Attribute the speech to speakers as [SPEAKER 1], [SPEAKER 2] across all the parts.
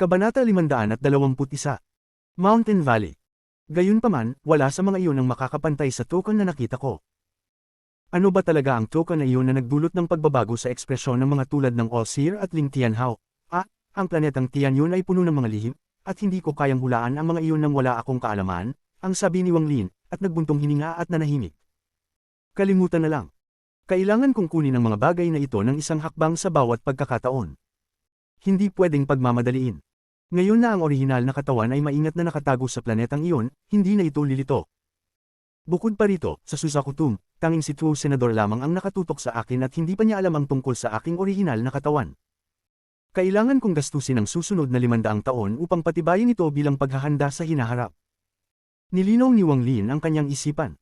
[SPEAKER 1] Kabanata 521. Mountain Valley. Gayunpaman, wala sa mga iyon ang makakapantay sa token na nakita ko. Ano ba talaga ang token na iyon na nagdulot ng pagbabago sa ekspresyon ng mga tulad ng All-Seer at Ling Tianhao? Ang planetang Tianyun ay puno ng mga lihim, at hindi ko kayang hulaan ang mga iyon nang wala akong kaalaman, ang sabi ni Wang Lin, at nagbuntong hininga at nanahimik. Kalimutan na lang. Kailangan kong kunin ang mga bagay na ito ng isang hakbang sa bawat pagkakataon. Hindi pwedeng pagmamadaliin. Ngayon na ang orihinal na katawan ay maingat na nakatago sa planetang iyon, hindi na ito lilito. Bukod pa rito, sa Susakutum, tanging si True Senador lamang ang nakatutok sa akin at hindi pa niya alam ang tungkol sa aking orihinal na katawan. Kailangan kong gastusin ang susunod na 500 taon upang patibayin ito bilang paghahanda sa hinaharap. Nilinaw ni Wang Lin ang kanyang isipan.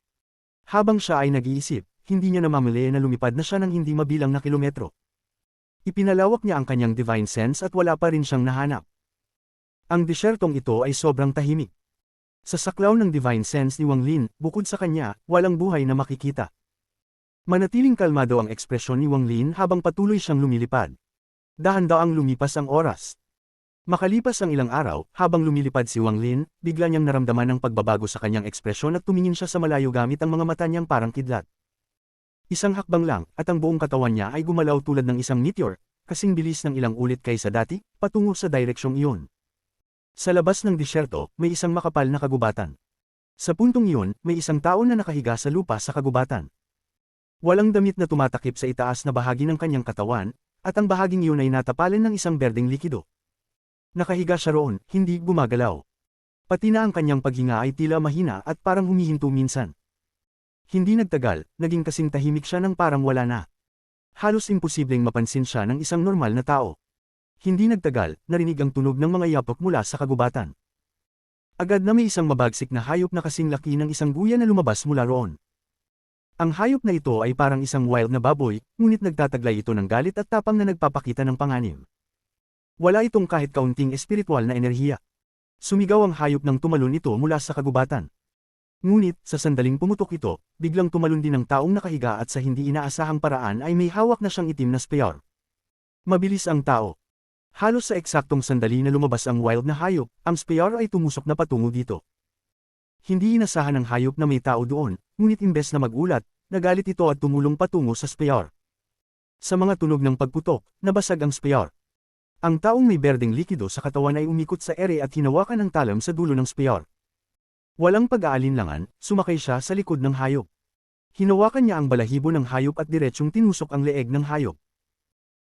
[SPEAKER 1] Habang siya ay nag-iisip, hindi niya namamili na lumipad na siya ng hindi mabilang na kilometro. Ipinalawak niya ang kanyang divine sense at wala pa rin siyang nahanap. Ang desyertong ito ay sobrang tahimik. Sa saklaw ng divine sense ni Wang Lin, bukod sa kanya, walang buhay na makikita. Manatiling kalmado ang ekspresyon ni Wang Lin habang patuloy siyang lumilipad. Dahan-daang lumipas ang oras. Makalipas ang ilang araw, habang lumilipad si Wang Lin, bigla niyang naramdaman ang pagbabago sa kanyang ekspresyon at tumingin siya sa malayo gamit ang mga mata niyang parang kidlat. Isang hakbang lang, at ang buong katawan niya ay gumalaw tulad ng isang meteor, kasing bilis ng ilang ulit kaysa dati, patungo sa direksyong iyon. Sa labas ng disyerto, may isang makapal na kagubatan. Sa puntong iyon, may isang tao na nakahiga sa lupa sa kagubatan. Walang damit na tumatakip sa itaas na bahagi ng kanyang katawan, at ang bahaging iyon ay natapalan ng isang berdeng likido. Nakahiga siya roon, hindi gumagalaw. Pati na ang kanyang paghinga ay tila mahina at parang humihinto minsan. Hindi nagtagal, naging kasing tahimik siya nang parang wala na. Halos imposibleng mapansin siya ng isang normal na tao. Hindi nagtagal, narinig ang tunog ng mga yapok mula sa kagubatan. Agad na may isang mabagsik na hayop na kasing laki ng isang guya na lumabas mula roon. Ang hayop na ito ay parang isang wild na baboy, ngunit nagtataglay ito ng galit at tapang na nagpapakita ng panganib. Wala itong kahit kaunting espiritual na enerhiya. Sumigaw ang hayop nang tumalon ito mula sa kagubatan. Ngunit, sa sandaling pumutok ito, biglang tumalon din ang taong nakahiga at sa hindi inaasahang paraan ay may hawak na siyang itim na spear. Mabilis ang tao. Halos sa eksaktong sandali na lumabas ang wild na hayop, ang spear ay tumusok na patungo dito. Hindi inasahan ng hayop na may tao doon, ngunit imbes na magulat, nagalit ito at tumulong patungo sa spear. Sa mga tunog ng pagputok, nabasag ang spear. Ang taong may berdeng likido sa katawan ay umikot sa ere at hinawakan ang talam sa dulo ng spear. Walang pag-aalinlangan, sumakay siya sa likod ng hayop. Hinawakan niya ang balahibo ng hayop at diretsyong tinusok ang leeg ng hayop.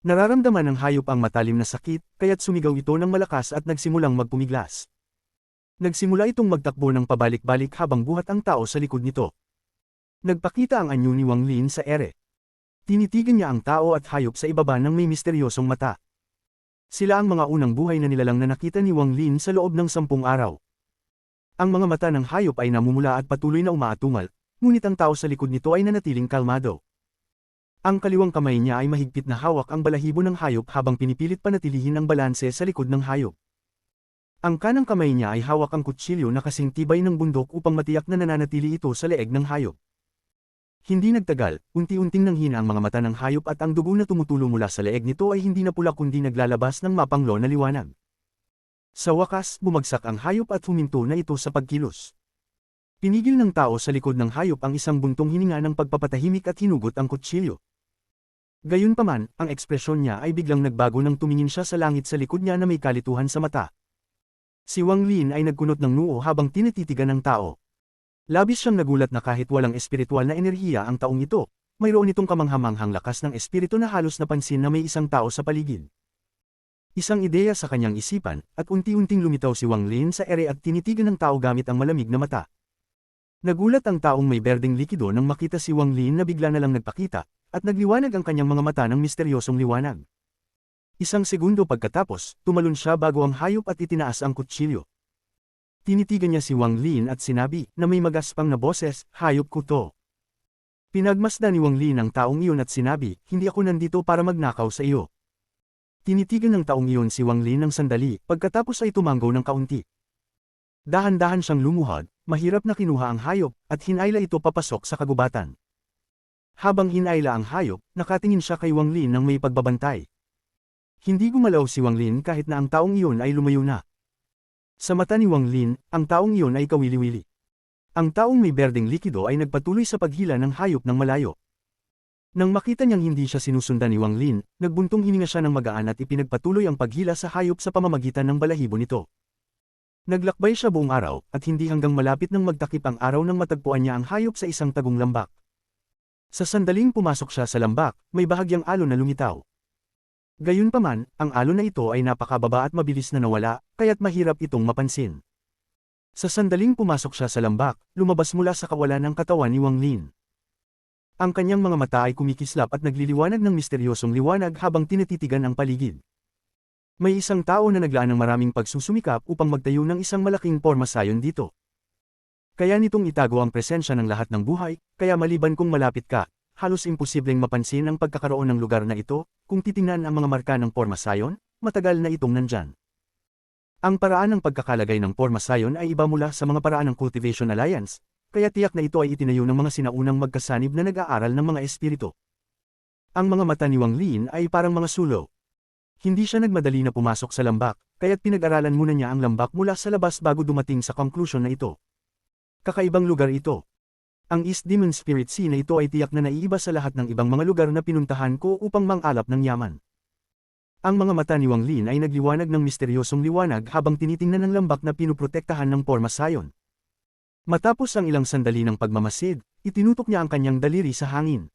[SPEAKER 1] Nararamdaman ng hayop ang matalim na sakit, kaya't sumigaw ito ng malakas at nagsimulang magpumiglas. Nagsimula itong magtakbo ng pabalik-balik habang buhat ang tao sa likod nito. Nagpakita ang anyo ni Wang Lin sa ere. Tinitigan niya ang tao at hayop sa ibaba ng may misteryosong mata. Sila ang mga unang buhay na nilalang na nakita ni Wang Lin sa loob ng 10 araw. Ang mga mata ng hayop ay namumula at patuloy na umaatungal, ngunit ang tao sa likod nito ay nanatiling kalmado. Ang kaliwang kamay niya ay mahigpit na hawak ang balahibo ng hayop habang pinipilit panatilihin ang balanse sa likod ng hayop. Ang kanang kamay niya ay hawak ang kutsilyo na kasing tibay ng bundok upang matiyak na nananatili ito sa leeg ng hayop. Hindi nagtagal, unti-unting nanghina ang mga mata ng hayop at ang dugo na tumutulo mula sa leeg nito ay hindi na pula kundi naglalabas ng mapanglo na liwanag. Sa wakas, bumagsak ang hayop at huminto na ito sa pagkilos. Pinigil ng tao sa likod ng hayop ang isang buntong hininga ng pagpapatahimik at hinugot ang kutsilyo. Gayunpaman, ang ekspresyon niya ay biglang nagbago nang tumingin siya sa langit sa likod niya na may kalituhan sa mata. Si Wang Lin ay nagkunot ng noo habang tinititigan ng tao. Labis siyang nagulat na kahit walang espiritual na enerhiya ang taong ito, mayroon itong kamanghamanghang lakas ng espiritu na halos napansin na may isang tao sa paligid. Isang ideya sa kanyang isipan, at unti-unting lumitaw si Wang Lin sa ere at tinitigan ng tao gamit ang malamig na mata. Nagulat ang taong may berdeng likido nang makita si Wang Lin na bigla na lang nagpakita, at nagliwanag ang kanyang mga mata ng misteryosong liwanag. Isang segundo pagkatapos, tumalon siya bago ang hayop at itinaas ang kutsilyo. Tinitigan niya si Wang Lin at sinabi, na may magaspang na boses, hayop ko to. Pinagmasdan ni Wang Lin ang taong iyon at sinabi, hindi ako nandito para magnakaw sa iyo. Tinitigan ng taong iyon si Wang Lin ng sandali, pagkatapos ay tumanggaw ng kaunti. Dahan-dahan siyang lumuhod, mahirap na kinuha ang hayop, at hinayla ito papasok sa kagubatan. Habang hinayla ang hayop, nakatingin siya kay Wang Lin ng may pagbabantay. Hindi gumalaw si Wang Lin kahit na ang taong iyon ay lumayo na. Sa mata ni Wang Lin, ang taong iyon ay kawili-wili. Ang taong may berdeng likido ay nagpatuloy sa paghila ng hayop ng malayo. Nang makita niyang hindi siya sinusundan ni Wang Lin, nagbuntong hininga siya ng magaan at ipinagpatuloy ang paghila sa hayop sa pamamagitan ng balahibo nito. Naglakbay siya buong araw, at hindi hanggang malapit nang magtakip ang araw nang matagpuan niya ang hayop sa isang tagong lambak. Sa sandaling pumasok siya sa lambak, may bahagyang alon na lumitaw. Gayunpaman, ang alon na ito ay napakababa at mabilis na nawala, kaya't mahirap itong mapansin. Sa sandaling pumasok siya sa lambak, lumabas mula sa kawalan ng katawan ni Wang Lin. Ang kanyang mga mata ay kumikislap at nagliliwanag ng misteryosong liwanag habang tinititigan ang paligid. May isang tao na naglaan ng maraming pagsusumikap upang magtayo ng isang malaking pormasayon dito. Kaya nitong itago ang presensya ng lahat ng buhay, kaya maliban kung malapit ka, halos imposibleng mapansin ang pagkakaroon ng lugar na ito. Kung titingnan ang mga marka ng pormasayon, matagal na itong nandyan. Ang paraan ng pagkakalagay ng pormasayon ay iba mula sa mga paraan ng Cultivation Alliance, kaya tiyak na ito ay itinayo ng mga sinaunang magkasanib na nag-aaral ng mga espiritu. Ang mga mata ni Wang Lin ay parang mga sulo. Hindi siya nagmadali na pumasok sa lambak, kaya't pinag-aralan muna niya ang lambak mula sa labas bago dumating sa conclusion na ito. Kakaibang lugar ito. Ang East Demon Spirit Sea na ito ay tiyak na naiiba sa lahat ng ibang mga lugar na pinuntahan ko upang mangalap ng yaman. Ang mga mata ni Wang Lin ay nagliwanag ng misteryosong liwanag habang tinitingnan ng lambak na pinuprotektahan ng pormasayon. Matapos ang ilang sandali ng pagmamasid, itinutok niya ang kanyang daliri sa hangin.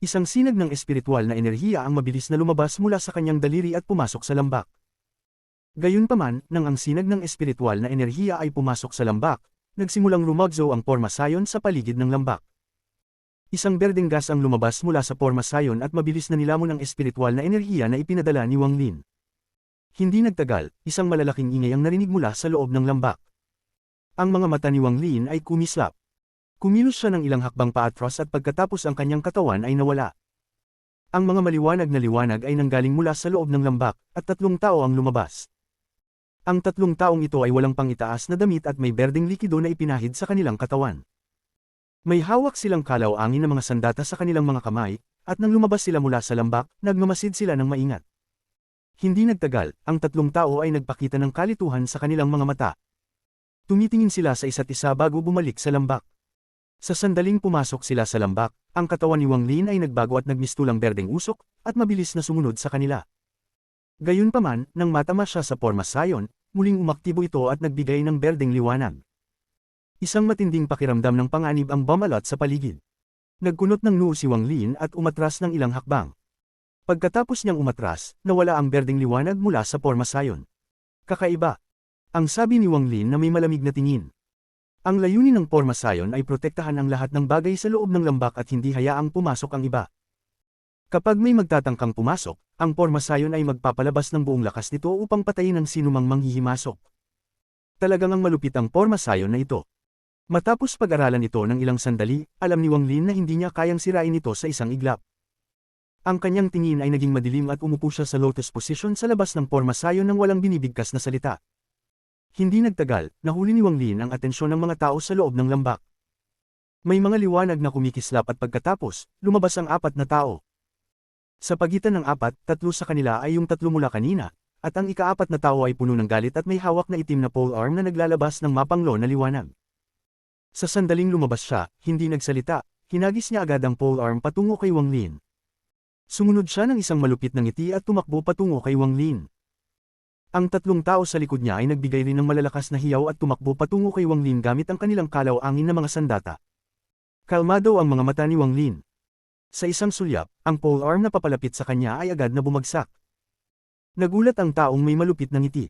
[SPEAKER 1] Isang sinag ng espiritual na enerhiya ang mabilis na lumabas mula sa kanyang daliri at pumasok sa lambak. Gayunpaman, nang ang sinag ng espiritual na enerhiya ay pumasok sa lambak, nagsimulang lumagzo ang pormasayon sa paligid ng lambak. Isang berdeng gas ang lumabas mula sa pormasayon at mabilis na nilamon ang espiritual na enerhiya na ipinadala ni Wang Lin. Hindi nagtagal, isang malalaking ingay ang narinig mula sa loob ng lambak. Ang mga mata ni Wang Lin ay kumislap. Kumilos siya ng ilang hakbang paatras at pagkatapos ang kanyang katawan ay nawala. Ang mga maliwanag na liwanag ay nanggaling mula sa loob ng lambak, at 3 tao ang lumabas. Ang 3 taong ito ay walang pangitaas na damit at may berdeng likido na ipinahid sa kanilang katawan. May hawak silang kalaw-angin na mga sandata sa kanilang mga kamay, at nang lumabas sila mula sa lambak, nagmamasid sila ng maingat. Hindi nagtagal, ang 3 tao ay nagpakita ng kalituhan sa kanilang mga mata. Tumitingin sila sa isa't isa bago bumalik sa lambak. Sa sandaling pumasok sila sa lambak, ang katawan ni Wang Lin ay nagbago at nagmistulang berdeng usok, at mabilis na sumunod sa kanila. Gayunpaman, nang matama siya sa pormasayon, muling umaktibo ito at nagbigay ng berdeng liwanag. Isang matinding pakiramdam ng panganib ang bumalot sa paligid. Nagkunot ng noo si Wang Lin at umatras ng ilang hakbang. Pagkatapos niyang umatras, nawala ang berdeng liwanag mula sa pormasayon. Kakaiba. Ang sabi ni Wang Lin na may malamig na tingin. Ang layunin ng pormasayon ay protektahan ang lahat ng bagay sa loob ng lambak at hindi hayaang pumasok ang iba. Kapag may magtatangkang pumasok, ang pormasayon ay magpapalabas ng buong lakas nito upang patayin ang sinumang manghihimasok. Talagang ang malupit ang pormasayon na ito. Matapos pag-aralan ito ng ilang sandali, alam ni Wang Lin na hindi niya kayang sirain ito sa isang iglap. Ang kanyang tingin ay naging madilim at umupo siya sa lotus position sa labas ng pormasayon nang walang binibigkas na salita. Hindi nagtagal, nahuli ni Wang Lin ang atensyon ng mga tao sa loob ng lambak. May mga liwanag na kumikislap at pagkatapos, lumabas ang 4 na tao. Sa pagitan ng 4, 3 sa kanila ay yung 3 mula kanina, at ang ika-4 na tao ay puno ng galit at may hawak na itim na polearm na naglalabas ng mapanglo na liwanag. Sa sandaling lumabas siya, hindi nagsalita, hinagis niya agad ang polearm patungo kay Wang Lin. Sumunod siya ng isang malupit na ngiti at tumakbo patungo kay Wang Lin. Ang 3 tao sa likod niya ay nagbigay rin ng malalakas na hiyaw at tumakbo patungo kay Wang Lin gamit ang kanilang kalaw-angin na mga sandata. Kalmado ang mga mata ni Wang Lin. Sa isang sulyap, ang polearm na papalapit sa kanya ay agad na bumagsak. Nagulat ang taong may malupit na ngiti.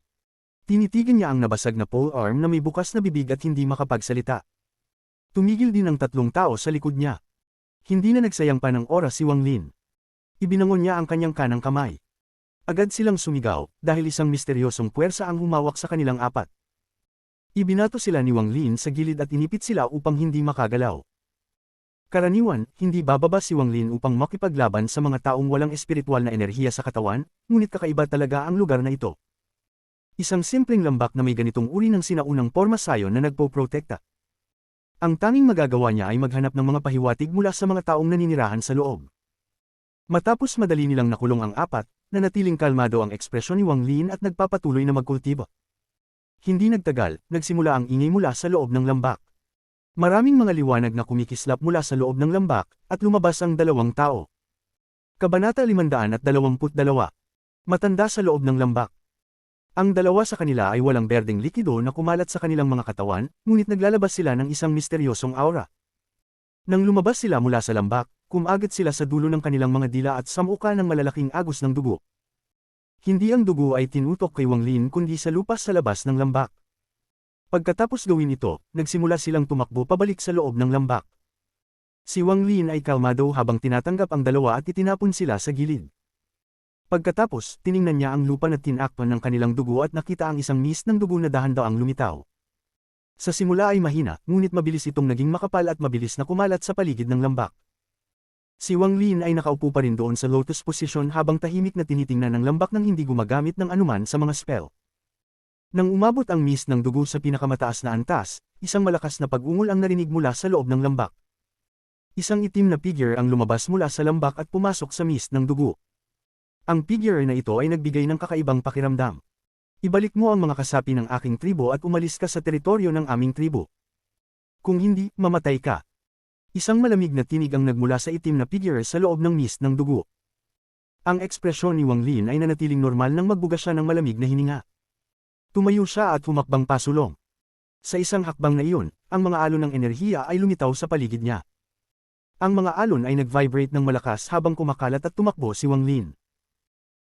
[SPEAKER 1] Tinitigan niya ang nabasag na polearm na may bukas na bibig at hindi makapagsalita. Tumigil din ang 3 tao sa likod niya. Hindi na nagsayang pa ng oras si Wang Lin. Ibinangon niya ang kanyang kanang kamay. Agad silang sumigaw, dahil isang misteryosong puwersa ang humawak sa kanilang 4. Ibinato sila ni Wang Lin sa gilid at inipit sila upang hindi makagalaw. Karaniwan, hindi bababa si Wang Lin upang makipaglaban sa mga taong walang espiritual na enerhiya sa katawan, ngunit kakaiba talaga ang lugar na ito. Isang simpleng lambak na may ganitong uri ng sinaunang pormasayon na nagpoprotekta. Ang tanging magagawa niya ay maghanap ng mga pahiwatig mula sa mga taong naninirahan sa loob. Matapos madali nilang nakulong ang 4, nanatiling kalmado ang ekspresyon ni Wang Lin at nagpapatuloy na magkultibo. Hindi nagtagal, nagsimula ang ingay mula sa loob ng lambak. Maraming mga liwanag na kumikislap mula sa loob ng lambak, at lumabas ang dalawang tao. Kabanata 522. Matanda sa loob ng lambak. Ang dalawa sa kanila ay walang berdeng likido na kumalat sa kanilang mga katawan, ngunit naglalabas sila ng isang misteryosong aura. Nang lumabas sila mula sa lambak, kumagad sila sa dulo ng kanilang mga dila at samuka ng malalaking agos ng dugo. Hindi ang dugo ay tinutok kay Wang Lin kundi sa lupa sa labas ng lambak. Pagkatapos gawin ito, nagsimula silang tumakbo pabalik sa loob ng lambak. Si Wang Lin ay kalmado habang tinatanggap ang dalawa at itinapon sila sa gilid. Pagkatapos, tiningnan niya ang lupa na tinakpan ng kanilang dugo at nakita ang isang mist ng dugo na dahan-daang lumitaw. Sa simula ay mahina, ngunit mabilis itong naging makapal at mabilis na kumalat sa paligid ng lambak. Si Wang Lin ay nakaupo pa rin doon sa lotus position habang tahimik na tinitingnan ng lambak nang hindi gumagamit ng anuman sa mga spell. Nang umabot ang mist ng dugo sa pinakamataas na antas, isang malakas na pag-ungol ang narinig mula sa loob ng lambak. Isang itim na figure ang lumabas mula sa lambak at pumasok sa mist ng dugo. Ang figure na ito ay nagbigay ng kakaibang pakiramdam. Ibalik mo ang mga kasapi ng aking tribo at umalis ka sa teritoryo ng aming tribo. Kung hindi, mamatay ka. Isang malamig na tinig ang nagmula sa itim na figure sa loob ng mist ng dugo. Ang ekspresyon ni Wang Lin ay nanatiling normal nang magbuga siya ng malamig na hininga. Tumayo siya at humakbang pasulong. Sa isang hakbang na iyon, ang mga alon ng enerhiya ay lumitaw sa paligid niya. Ang mga alon ay nag-vibrate ng malakas habang kumakalat at tumakbo si Wang Lin.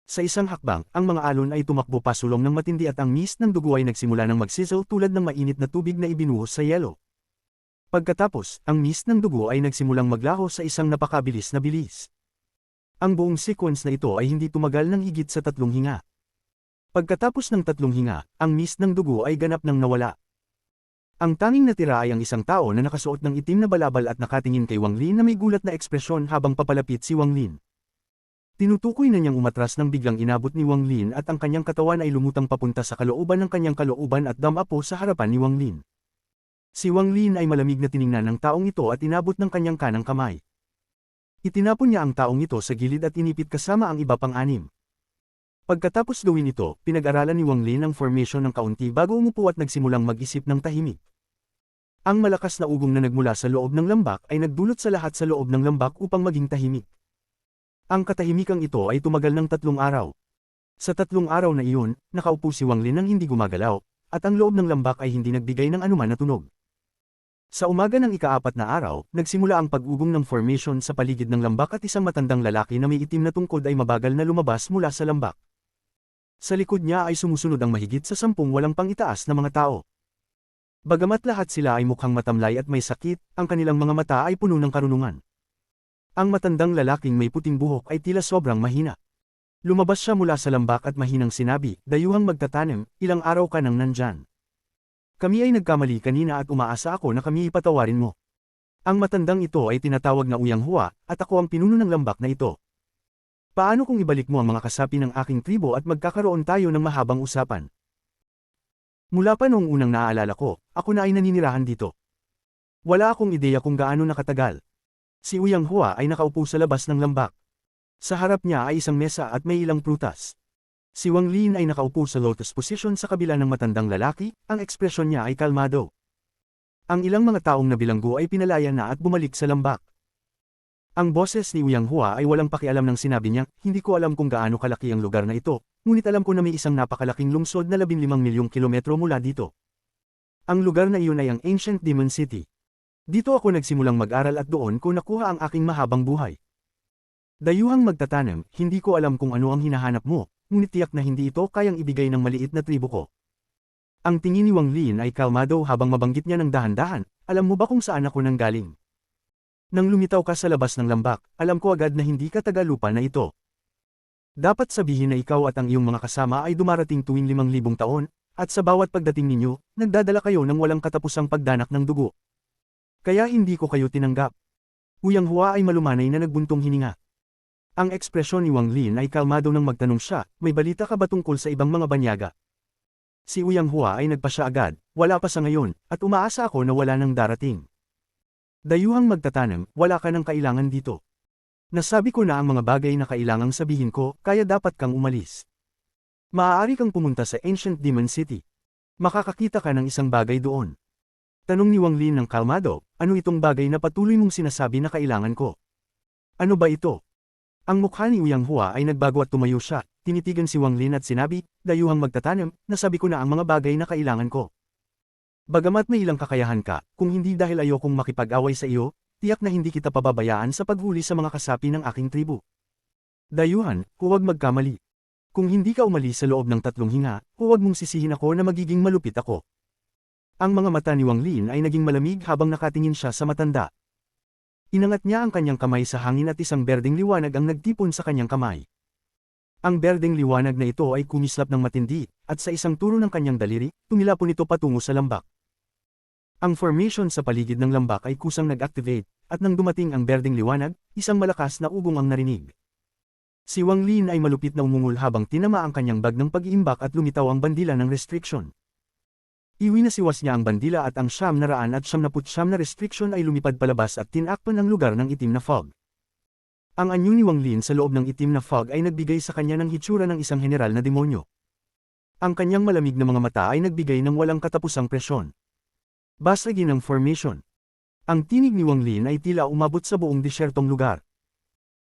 [SPEAKER 1] Sa isang hakbang, ang mga alon ay tumakbo pasulong ng matindi at ang mist ng dugo ay nagsimula ng mag-sizzle tulad ng mainit na tubig na ibinuhos sa yelo. Pagkatapos, ang mist ng dugo ay nagsimulang maglaho sa isang napakabilis na bilis. Ang buong sequence na ito ay hindi tumagal ng higit sa 3 hinga. Pagkatapos ng 3 hinga, ang mist ng dugo ay ganap nang nawala. Ang tanging natira ay ang isang tao na nakasuot ng itim na balabal at nakatingin kay Wang Lin na may gulat na ekspresyon habang papalapit si Wang Lin. Tinutukoy na niyang umatras nang biglang inabot ni Wang Lin at ang kanyang katawan ay lumutang papunta sa kalooban ng kanyang kalooban at damapo sa harapan ni Wang Lin. Si Wang Lin ay malamig na tiningnan ng taong ito at inabot ng kanyang kanang kamay. Itinapon niya ang taong ito sa gilid at inipit kasama ang iba pang 6. Pagkatapos gawin ito, pinag-aralan ni Wang Lin ang formation ng kaunti bago umupo at nagsimulang mag-isip ng tahimik. Ang malakas na ugong na nagmula sa loob ng lambak ay nagdulot sa lahat sa loob ng lambak upang maging tahimik. Ang katahimikang ito ay tumagal ng 3 araw. Sa 3 araw na iyon, nakaupo si Wang Lin nang hindi gumagalaw, at ang loob ng lambak ay hindi nagbigay ng anuman na tunog. Sa umaga ng ika-4 na araw, nagsimula ang pag-ugong ng formation sa paligid ng lambak at isang matandang lalaki na may itim na tungkod ay mabagal na lumabas mula sa lambak. Sa likod niya ay sumusunod ang mahigit sa 10 walang pang-itaas na mga tao. Bagamat lahat sila ay mukhang matamlay at may sakit, ang kanilang mga mata ay puno ng karunungan. Ang matandang lalaking may puting buhok ay tila sobrang mahina. Lumabas siya mula sa lambak at mahinang sinabi, "Dayuhang magtatanim, ilang araw ka nang nandyan. Kami ay nagkamali kanina at umaasa ako na kami ipatawarin mo." Ang matandang ito ay tinatawag na Uyang Hua, at ako ang pinuno ng lambak na ito. Paano kung ibalik mo ang mga kasapi ng aking tribo at magkakaroon tayo ng mahabang usapan? Mula pa noong unang naaalala ko, ako na ay naninirahan dito. Wala akong ideya kung gaano nakatagal. Si Uyang Hua ay nakaupo sa labas ng lambak. Sa harap niya ay isang mesa at may ilang prutas. Si Wang Lin ay nakaupo sa lotus position sa kabila ng matandang lalaki, ang ekspresyon niya ay kalmado. Ang ilang mga taong nabilanggo ay pinalaya na at bumalik sa lambak. Ang boses ni Uyang Hua ay walang pakialam nang sinabi niya, "Hindi ko alam kung gaano kalaki ang lugar na ito, ngunit alam ko na may isang napakalaking lungsod na 15 milyong kilometro mula dito. Ang lugar na iyon ay ang Ancient Demon City. Dito ako nagsimulang mag-aral at doon ko nakuha ang aking mahabang buhay. Dayuhang magtatanim, hindi ko alam kung ano ang hinahanap mo, ngunit tiyak na hindi ito kayang ibigay ng maliit na tribo ko." Ang tingin ni Wang Lin ay kalmado habang mabanggit niya ng dahan-dahan, "Alam mo ba kung saan ako nanggaling? Nang lumitaw ka sa labas ng lambak, alam ko agad na hindi ka taga-lupa na ito. Dapat sabihin na ikaw at ang iyong mga kasama ay dumarating tuwing 5,000 taon, at sa bawat pagdating ninyo, nagdadala kayo ng walang katapusang pagdanak ng dugo. Kaya hindi ko kayo tinanggap." Uyang Hua ay malumanay na nagbuntong hininga. Ang ekspresyon ni Wang Lin ay kalmado nang magtanong siya, "May balita ka ba tungkol sa ibang mga banyaga?" Si Uyang Hua ay nagpasya agad, "Wala pa sa ngayon, at umaasa ako na wala nang darating. Dayuhang magtatanim, wala ka ng kailangan dito." Nasabi ko na ang mga bagay na kailangang sabihin ko, kaya dapat kang umalis. Maaari kang pumunta sa Ancient Demon City. Makakakita ka ng isang bagay doon. Tanong ni Wang Lin ng kalmado, ano itong bagay na patuloy mong sinasabi na kailangan ko? Ano ba ito? Ang mukha ni Uyang Hua ay nagbago at tumayo siya, tinitigan si Wang Lin at sinabi, dayuhang magtatanim, nasabi ko na ang mga bagay na kailangan ko. Bagamat may ilang kakayahan ka, kung hindi dahil ayokong makipag-away sa iyo, tiyak na hindi kita pababayaan sa paghuli sa mga kasapi ng aking tribu. Dayuhan, huwag magkamali. Kung hindi ka umalis sa loob ng 3 hinga, huwag mong sisihin ako na magiging malupit ako. Ang mga mata ni Wang Lin ay naging malamig habang nakatingin siya sa matanda. Inangat niya ang kanyang kamay sa hangin at isang berdeng liwanag ang nagtipon sa kanyang kamay. Ang berdeng liwanag na ito ay kumislap ng matindi, at sa isang turo ng kanyang daliri, tumilapon ito patungo sa lambak. Ang formation sa paligid ng lambak ay kusang nag-activate, at nang dumating ang berdeng liwanag, isang malakas na ugong ang narinig. Si Wang Lin ay malupit na umungol habang tinama ang kanyang bag ng pag-iimbak at lumitaw ang bandila ng restriction. Iwinasiwas niya ang bandila at ang 999 na restriction ay lumipad palabas at tinakpan ang lugar ng itim na fog. Ang anyo ni Wang Lin sa loob ng itim na fog ay nagbigay sa kanya ng hitsura ng isang general na demonyo. Ang kanyang malamig na mga mata ay nagbigay ng walang katapusang presyon. Basagin ang formation. Ang tinig ni Wang Lin ay tila umabot sa buong disyertong lugar.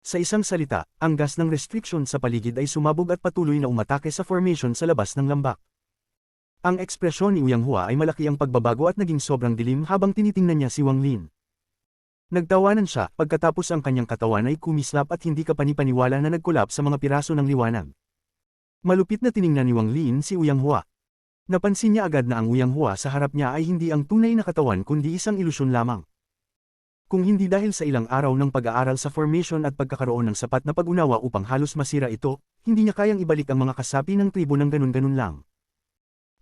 [SPEAKER 1] Sa isang salita, ang gas ng restriction sa paligid ay sumabog at patuloy na umatake sa formation sa labas ng lambak. Ang ekspresyon ni Uyang Hua ay malaki ang pagbabago at naging sobrang dilim habang tinitingnan niya si Wang Lin. Nagtawanan siya, pagkatapos ang kanyang katawan ay kumislap at hindi ka panipaniwala na nagkulap sa mga piraso ng liwanag. Malupit na tiningnan ni Wang Lin si Uyang Hua. Napansin niya agad na ang Uyang Hua sa harap niya ay hindi ang tunay na katawan kundi isang ilusyon lamang. Kung hindi dahil sa ilang araw ng pag-aaral sa formation at pagkakaroon ng sapat na pag-unawa upang halos masira ito, hindi niya kayang ibalik ang mga kasapi ng tribo ng ganun-ganun lang.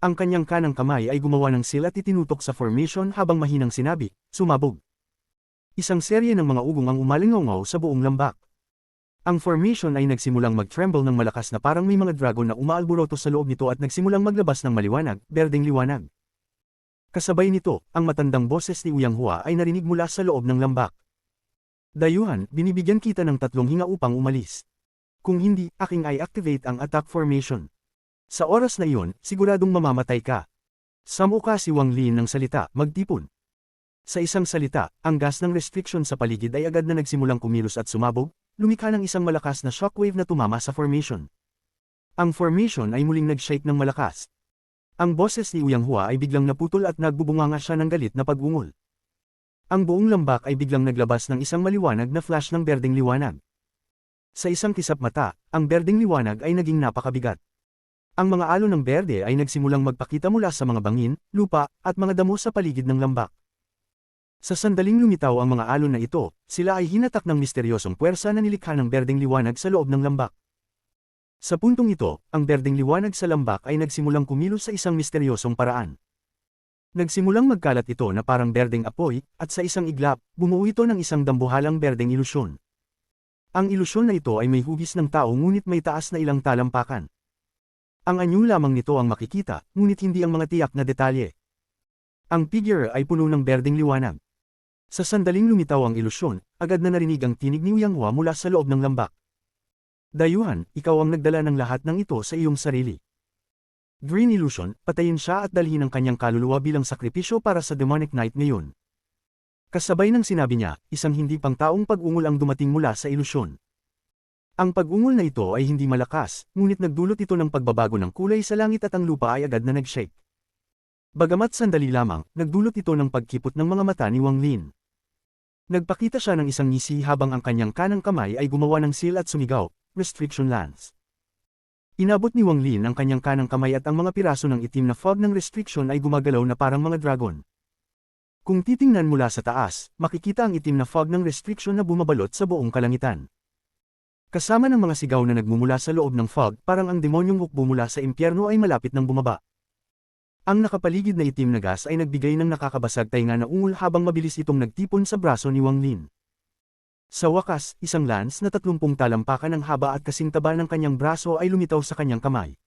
[SPEAKER 1] Ang kanyang kanang kamay ay gumawa ng seal at itinutok sa formation habang mahinang sinabi, sumabog. Isang serye ng mga ugong ang umalingaw sa buong lambak. Ang formation ay nagsimulang mag-tremble ng malakas na parang may mga dragon na umaalboroto sa loob nito at nagsimulang maglabas ng maliwanag, berdeng liwanag. Kasabay nito, ang matandang boses ni Uyang Hua ay narinig mula sa loob ng lambak. Dayuhan, binibigyan kita ng 3 hinga upang umalis. Kung hindi, aking i-activate ang attack formation. Sa oras na iyon, siguradong mamamatay ka. Samuka si Wang Lin ng salita, magtipon. Sa isang salita, ang gas ng restriction sa paligid ay agad na nagsimulang kumilos at sumabog, lumikha ng isang malakas na shockwave na tumama sa formation. Ang formation ay muling nag-shake ng malakas. Ang boses ni Uyang Hua ay biglang naputol at nagbubunganga siya ng galit na pag-ungol. Ang buong lambak ay biglang naglabas ng isang maliwanag na flash ng berdeng liwanag. Sa isang kisap mata, ang berdeng liwanag ay naging napakabigat. Ang mga alon ng berde ay nagsimulang magpakita mula sa mga bangin, lupa, at mga damo sa paligid ng lambak. Sa sandaling lumitaw ang mga alon na ito, sila ay hinatak ng misteryosong puwersa na nilikha ng berdeng liwanag sa loob ng lambak. Sa puntong ito, ang berdeng liwanag sa lambak ay nagsimulang kumilos sa isang misteryosong paraan. Nagsimulang magkalat ito na parang berdeng apoy, at sa isang iglap, bumuo ito ng isang dambuhalang berdeng ilusyon. Ang ilusyon na ito ay may hugis ng tao ngunit may taas na ilang talampakan. Ang anyo lamang nito ang makikita, ngunit hindi ang mga tiyak na detalye. Ang figure ay puno ng berdeng liwanag. Sa sandaling lumitaw ang ilusyon, agad na narinig ang tinig ni Uyang Hua mula sa loob ng lambak. Dayuhan, ikaw ang nagdala ng lahat ng ito sa iyong sarili. Green Illusion, patayin siya at dalhin ang kanyang kaluluwa bilang sakripisyo para sa Demonic Knight ngayon. Kasabay ng sinabi niya, isang hindi pang taong pag-ungol ang dumating mula sa ilusyon. Ang pag-ungol na ito ay hindi malakas, ngunit nagdulot ito ng pagbabago ng kulay sa langit at ang lupa ay agad na nag-shake. Bagamat sandali lamang, nagdulot ito ng pagkipot ng mga mata ni Wang Lin. Nagpakita siya ng isang ngisi habang ang kanyang kanang kamay ay gumawa ng seal at sumigaw, Restriction Lance. Inabot ni Wang Lin ang kanyang kanang kamay at ang mga piraso ng itim na fog ng restriction ay gumagalaw na parang mga dragon. Kung titingnan mula sa taas, makikita ang itim na fog ng restriction na bumabalot sa buong kalangitan. Kasama ng mga sigaw na nagmumula sa loob ng fog, parang ang demonyong hukbo mula sa impyerno ay malapit ng bumaba. Ang nakapaligid na itim na gas ay nagbigay ng nakakabasag tainga na ungol habang mabilis itong nagtipon sa braso ni Wang Lin. Sa wakas, isang lance na 30 talampakan ang haba at kasing taba ng kanyang braso ay lumitaw sa kanyang kamay.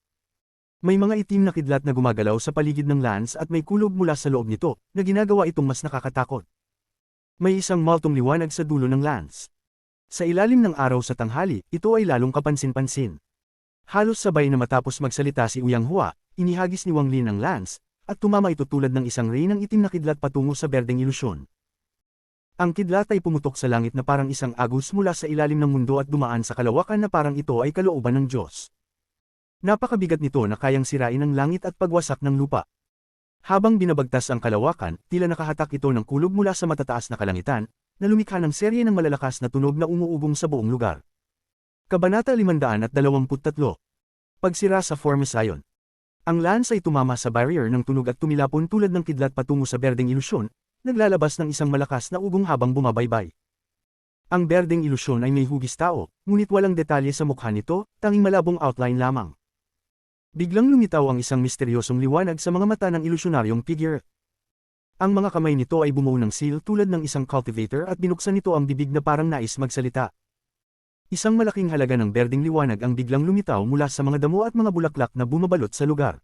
[SPEAKER 1] May mga itim na kidlat na gumagalaw sa paligid ng lance at may kulob mula sa loob nito, na ginagawa itong mas nakakatakot. May isang maltong liwanag sa dulo ng lance. Sa ilalim ng araw sa tanghali, ito ay lalong kapansin-pansin. Halos sabay na matapos magsalita si Uyang Hua, inihagis ni Wang Lin ang lance, at tumama ito tulad ng isang ray ng itim na kidlat patungo sa berdeng ilusyon. Ang kidlat ay pumutok sa langit na parang isang agos mula sa ilalim ng mundo at dumaan sa kalawakan na parang ito ay kalooban ng Diyos. Napakabigat nito na kayang sirain ang langit at pagwasak ng lupa. Habang binabagtas ang kalawakan, tila nakahatak ito ng kulog mula sa matataas na kalangitan, na lumikha ng serye ng malalakas na tunog na umuugong sa buong lugar. Kabanata 523. Pagsira sa Formation. Ang lance ay tumama sa barrier ng tunog at tumilapon tulad ng kidlat patungo sa berdeng ilusyon, naglalabas ng isang malakas na ugong habang bumabaybay. Ang berdeng ilusyon ay may hugis tao, ngunit walang detalye sa mukha nito, tanging malabong outline lamang. Biglang lumitaw ang isang misteryosong liwanag sa mga mata ng ilusyonaryong figure. Ang mga kamay nito ay bumuo ng seal tulad ng isang cultivator at binuksan nito ang bibig na parang nais magsalita. Isang malaking halaga ng berdeng liwanag ang biglang lumitaw mula sa mga damo at mga bulaklak na bumabalot sa lugar.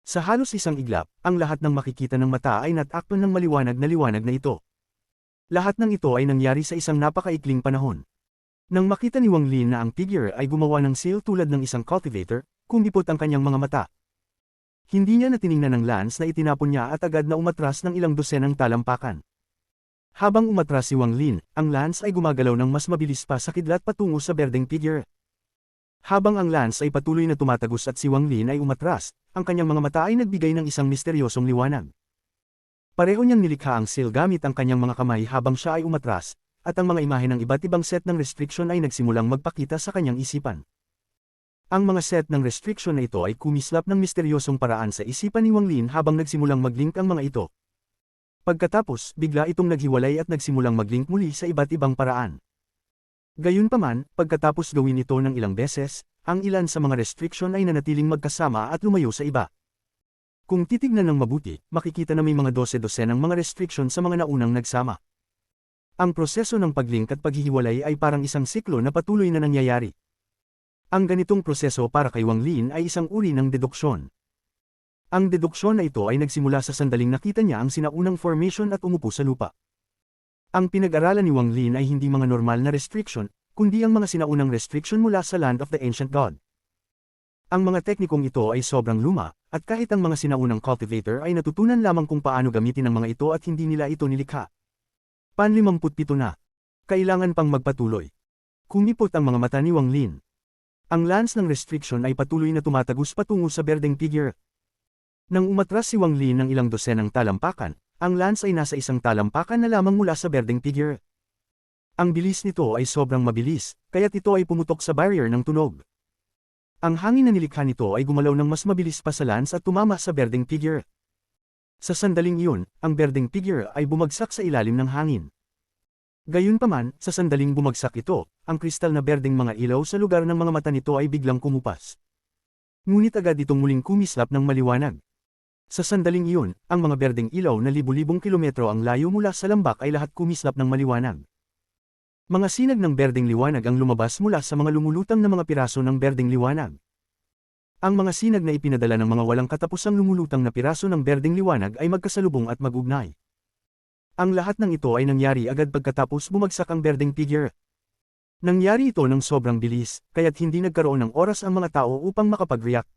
[SPEAKER 1] Sa halos isang iglap, ang lahat ng makikita ng mata ay natakpan ng maliwanag na liwanag na ito. Lahat ng ito ay nangyari sa isang napakaikling panahon. Nang makita ni Wang Lin na ang figure ay gumawa ng seal tulad ng isang cultivator, kumipot ang kanyang mga mata. Hindi niya natiningnan ang lance na itinapon niya at agad na umatras ng ilang dosenang talampakan. Habang umatras si Wang Lin, ang lance ay gumagalaw ng mas mabilis pa sa kidlat patungo sa berdeng figure. Habang ang lance ay patuloy na tumatagos at si Wang Lin ay umatras, ang kanyang mga mata ay nagbigay ng isang misteryosong liwanag. Pareho niyang nilikha ang seal gamit ang kanyang mga kamay habang siya ay umatras, at ang mga imahe ng iba't ibang set ng restriction ay nagsimulang magpakita sa kanyang isipan. Ang mga set ng restriction na ito ay kumislap ng misteryosong paraan sa isipan ni Wang Lin habang nagsimulang mag-link ang mga ito. Pagkatapos, bigla itong naghiwalay at nagsimulang mag-link muli sa iba't ibang paraan. Gayunpaman, pagkatapos gawin ito ng ilang beses, ang ilan sa mga restriction ay nanatiling magkasama at lumayo sa iba. Kung titignan ng mabuti, makikita na may mga 12 ng mga restriction sa mga naunang nagsama. Ang proseso ng paglink at paghihiwalay ay parang isang siklo na patuloy na nangyayari. Ang ganitong proseso para kay Wang Lin ay isang uri ng deduksyon. Ang deduksyon na ito ay nagsimula sa sandaling nakita niya ang sinaunang formation at umupo sa lupa. Ang pinag-aralan ni Wang Lin ay hindi mga normal na restriction, kundi ang mga sinaunang restriction mula sa Land of the Ancient God. Ang mga teknikong ito ay sobrang luma, at kahit ang mga sinaunang cultivator ay natutunan lamang kung paano gamitin ang mga ito at hindi nila ito nilikha. Pan-57 na. Kailangan pang magpatuloy. Kumipot ang mga mata ni Wang Lin. Ang lance ng restriction ay patuloy na tumatagos patungo sa berdeng figure. Nang umatras si Wang Lin ng ilang dosenang talampakan, ang lance ay nasa isang talampakan na lamang mula sa berdeng figure. Ang bilis nito ay sobrang mabilis, kaya't ito ay pumutok sa barrier ng tunog. Ang hangin na nilikha nito ay gumalaw ng mas mabilis pa sa lance at tumama sa berdeng figure. Sa sandaling iyon, ang berdeng figure ay bumagsak sa ilalim ng hangin. Gayunpaman, sa sandaling bumagsak ito, ang kristal na berdeng mga ilaw sa lugar ng mga mata nito ay biglang kumupas. Ngunit agad itong muling kumislap ng maliwanag. Sa sandaling iyon, ang mga berdeng ilaw na libu-libong kilometro ang layo mula sa lambak ay lahat kumislap ng maliwanag. Mga sinag ng berdeng liwanag ang lumabas mula sa mga lumulutang na mga piraso ng berdeng liwanag. Ang mga sinag na ipinadala ng mga walang katapusang lumulutang na piraso ng berdeng liwanag ay magkasalubong at mag-ugnay. Ang lahat ng ito ay nangyari agad pagkatapos bumagsak ang berdeng figure. Nangyari ito ng sobrang bilis, kaya't hindi nagkaroon ng oras ang mga tao upang makapag-react.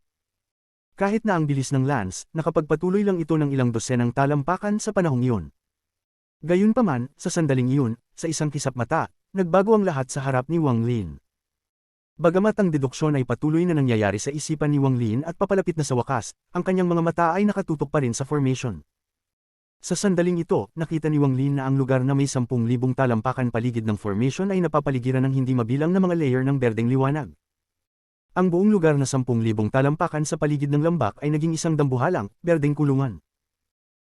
[SPEAKER 1] Kahit na ang bilis ng lance, nakapagpatuloy lang ito ng ilang dosenang talampakan sa panahong iyon. Gayunpaman, sa sandaling iyon, sa isang kisap mata, nagbago ang lahat sa harap ni Wang Lin. Bagamat ang deduksyon ay patuloy na nangyayari sa isipan ni Wang Lin at papalapit na sa wakas, ang kanyang mga mata ay nakatutok pa rin sa formation. Sa sandaling ito, nakita ni Wang Lin na ang lugar na may 10,000 talampakan paligid ng formation ay napapaligiran ng hindi mabilang na mga layer ng berdeng liwanag. Ang buong lugar na 10,000 talampakan sa paligid ng lambak ay naging isang dambuhalang, berdeng kulungan.